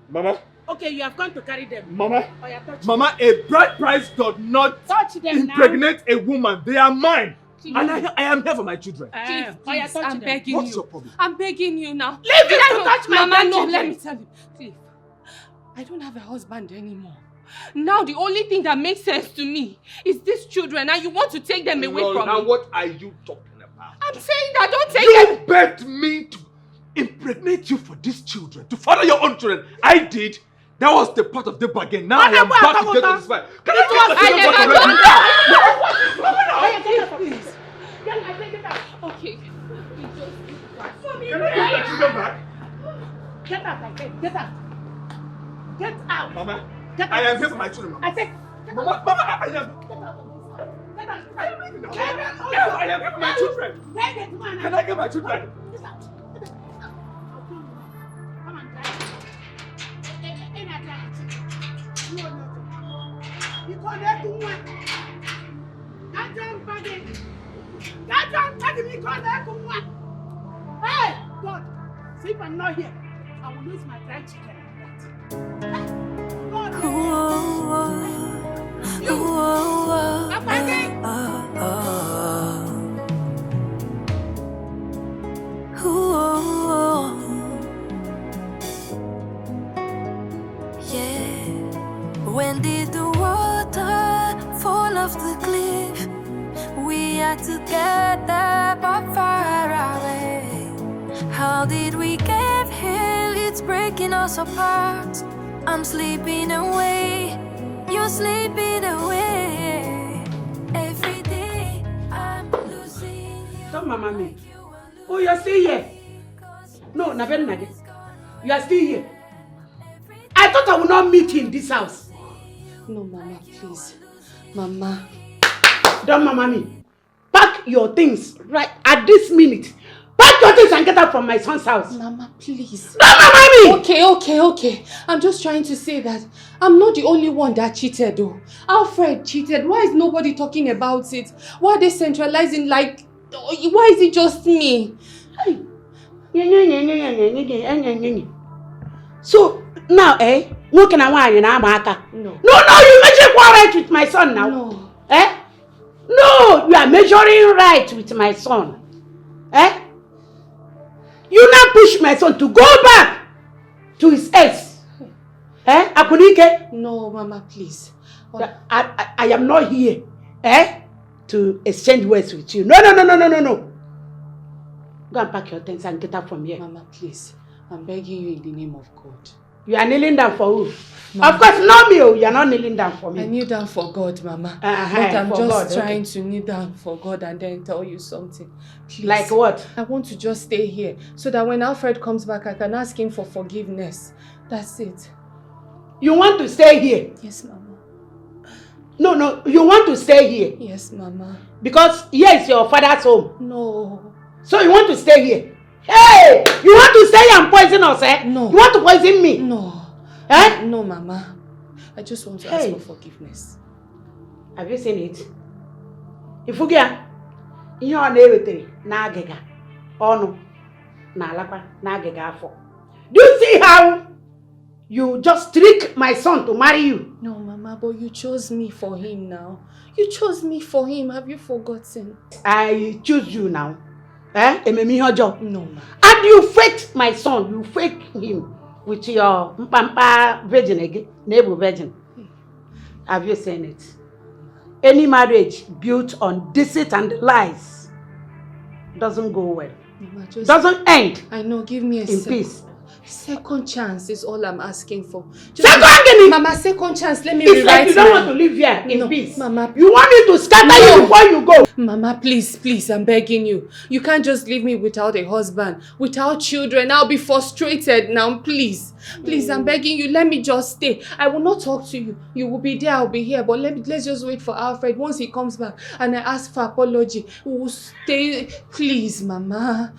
Mama. Okay, you have gone to carry them. Mama. Oh, yeah, Mama, a bride price does not impregnate a woman. They are mine. Please. And I am here for my children. Please, I'm begging you. What's your problem? I'm begging you now. Leave me to touch my Mama, no, children. let me tell you. Please. I don't have a husband anymore. Now the only thing that makes sense to me is these children and you want to take them away from now me. What are you talking about? I'm saying that don't take them. You begged me to impregnate you for these children, to father your own children. I did. That was the part of the bargain. Now I am back to get on this fight. Can I get my children back? Okay. Can I get my children back? Get out, I said. Get out. Get out. Mama, get out. I am here for my children. Mama. I said. Mama, I am. Get out of this house. Get out. I am here for my children. Can I get my children? Get out. Come on, hey, God, see if I'm not here, I will lose my grandchildren. God, you, I'm begging. Yeah. When did the water fall off the cliff? We are together but far away. How did we get here? It's breaking us apart. I'm sleeping away. You're sleeping away. Every day I'm losing you. Don't mama me. Oh, you're still here. No, never again. You are still here. I thought I would not meet you in this house. No, Mama, please. Mama. Don't mama me. Pack your things right at this minute. Pack your things and get out from my son's house. Mama, please. Don't mama me! Okay, Okay. I'm just trying to say that I'm not the only one that cheated though. Alfred cheated. Why is nobody talking about it? Why are they centralizing like... Why is it just me? So, now, looking at why you know aka? No, you measure right with my son now. No. No, you are measuring right with my son. You now push my son to go back to his ex. Akunike? No, Mama, please. I am not here to exchange words with you. No. Go and pack your things and get up from here. Mama, please. I'm begging you in the name of God. You are kneeling down for who? Mama. Of course, not me. You are not kneeling down for me. I kneel down for God, Mama. But I'm just trying to kneel down for God and then tell you something. Please. Like what? I want to just stay here so that when Alfred comes back, I can ask him for forgiveness. That's it. You want to stay here? Yes, Mama. No. You want to stay here? Yes, Mama. Because here is your father's home. No. So you want to stay here? Hey! You want to stay and poison us, No. You want to poison me? No. No, Mama. I just want to ask for forgiveness. Have you seen it? Ifugia, you are never na agega, ono, na alapa, na agega afo. Do you see how you just trick my son to marry you? No, Mama, but you chose me for him now. You chose me for him. Have you forgotten? I choose you now. No, Mama. And you faked my son. You faked him with your mpampa virgin again, neighbor virgin. Have you seen it? Any marriage built on deceit and lies doesn't go well. Mama, doesn't end. I know. Give me a peace. Second chance is all I'm asking for. Mama, second chance. Let me it's rewrite like you don't want to live here in peace. Mama, you want me to scatter you before you go. Mama, please, I'm begging you. You can't just leave me without a husband, without children. I'll be frustrated now. Please, I'm begging you. Let me just stay. I will not talk to you. You will be there, I'll be here. But let's just wait for Alfred. Once he comes back and I ask for apology, we will stay. Please, Mama.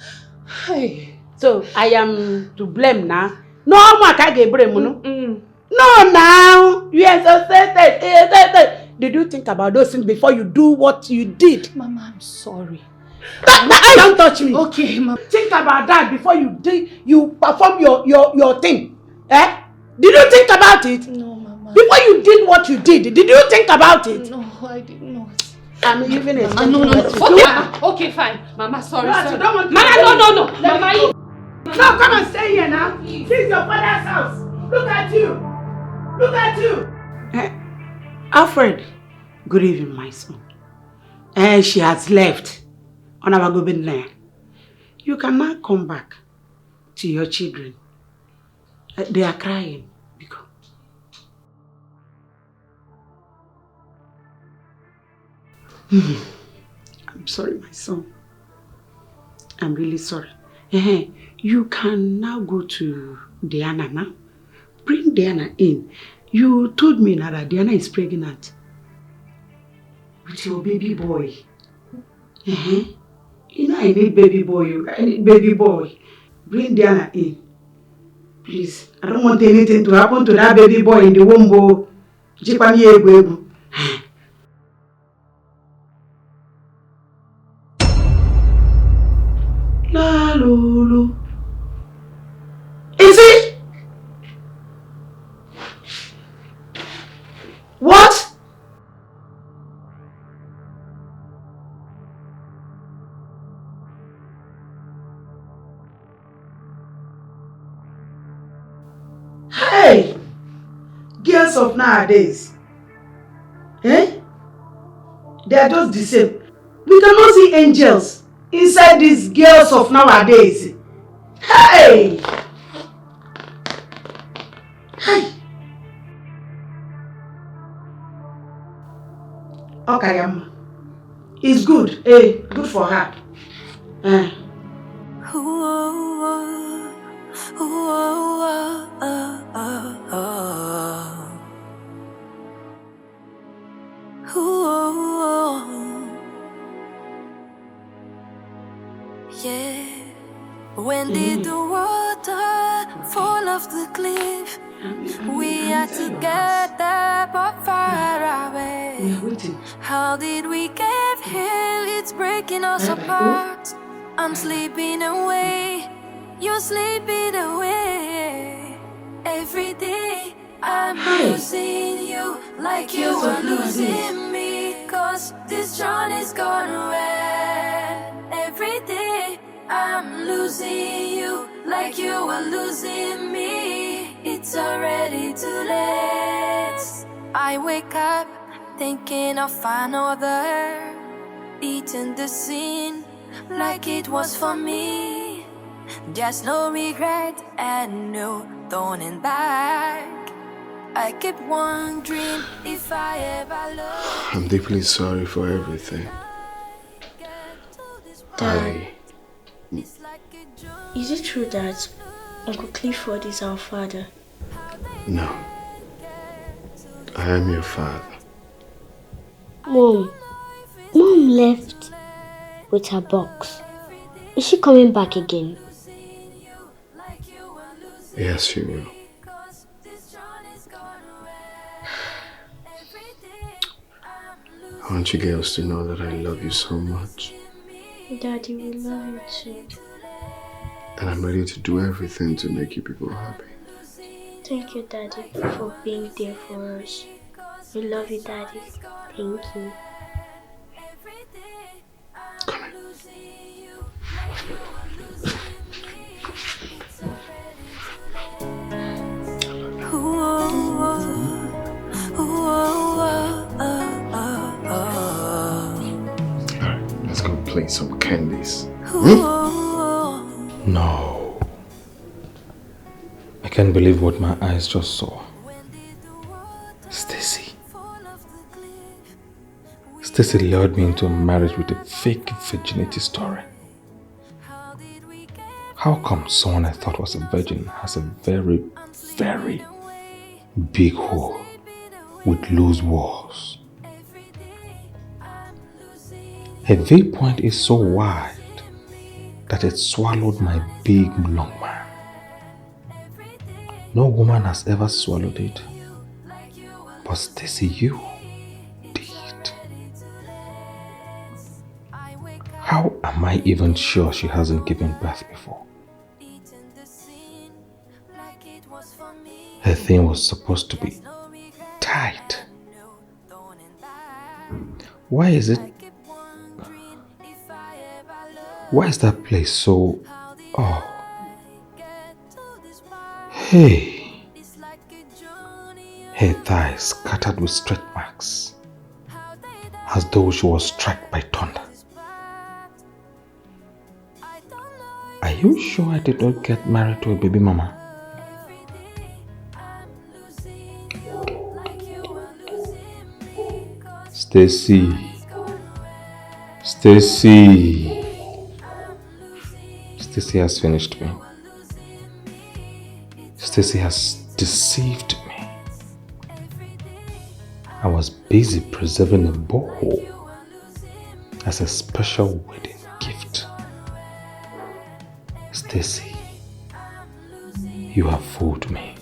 Hey. So I am to blame now. No, I can't blame you. No, now you are so sad. Did you think about those things before you do what you did? Mama, I'm sorry. Don't touch me. Okay, Mama. Think about that before you perform your thing. Did you think about it? No, Mama. Before you did what you did you think about it? No, I did not. I'm even a no. Okay, fine. Mama, sorry. Mama, no. Mama, no, come and stay here now. This is your father's house. Look at you. Alfred, good evening, my son. She has left. On our going there. You can now come back to your children. They are crying. I'm sorry, my son. I'm really sorry. You can now go to Diana now. Bring Diana in. You told me now that Diana is pregnant with your baby boy. You know I need baby boy. I need baby boy. Bring Diana in. Please. I don't want anything to happen to that baby boy in the womb. Jipani ebu. La Lulu. Is it? What? Hey! Girls of nowadays. They are just the same. We cannot see angels inside these girls of nowadays. Hey! Okay, it's good. Good for her. Yeah. When did the water fall off the cliff? cliff. We are together but far away. How did we get here? It's breaking us apart. I'm sleeping away, you're sleeping away. Every day I'm losing you like you are losing me. Cause this journey's gone red. Every day I'm losing you like you are losing me. It's already too late. I wake up thinking of another, eating the scene like it was for me. There's no regret and no turning back. I keep wondering if I ever love. I'm deeply sorry for everything. Dad, is it true that Uncle Clifford is our father? No. I am your father. Mom left with her box. Is she coming back again? Yes, she will. I want you girls to know that I love you so much. Daddy, we love you too. And I'm ready to do everything to make you people happy. Thank you, Daddy, for being there for us. We love you, Daddy. Thank you. Come in. Alright, let's go play some candies. No. I can't believe what my eyes just saw. Stacy. Stacy lured me into a marriage with a fake virginity story. How come someone I thought was a virgin has a very, very big hole with loose walls? Her vein point is so wide that it swallowed my big long man. No woman has ever swallowed it, but Stacy, you did. How am I even sure she hasn't given birth before? Her thing was supposed to be tight. Why is that place so... Oh. Hey. Her thighs scattered with stretch marks, as though she was struck by thunder. Are you sure I did not get married to a baby mama? Stacy. Stacy. Stacy has finished me. Stacy has deceived me. I was busy preserving a borehole as a special wedding gift. Stacy, you have fooled me.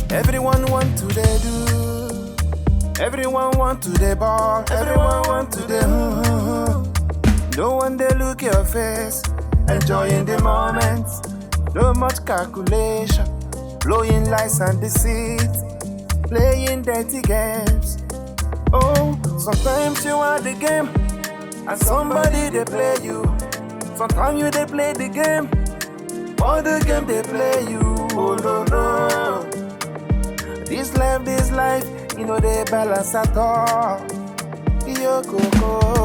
Everyone want to they do. Everyone want to they bar. Everyone want to they No one they look your face, enjoying the moment. No much calculation, blowing lies and deceit, playing dirty games. Oh, sometimes you are the game, and somebody they play you. Sometimes you they play the game, or the game they play you. Oh no no. This life, you know they balance at all. Yo coco.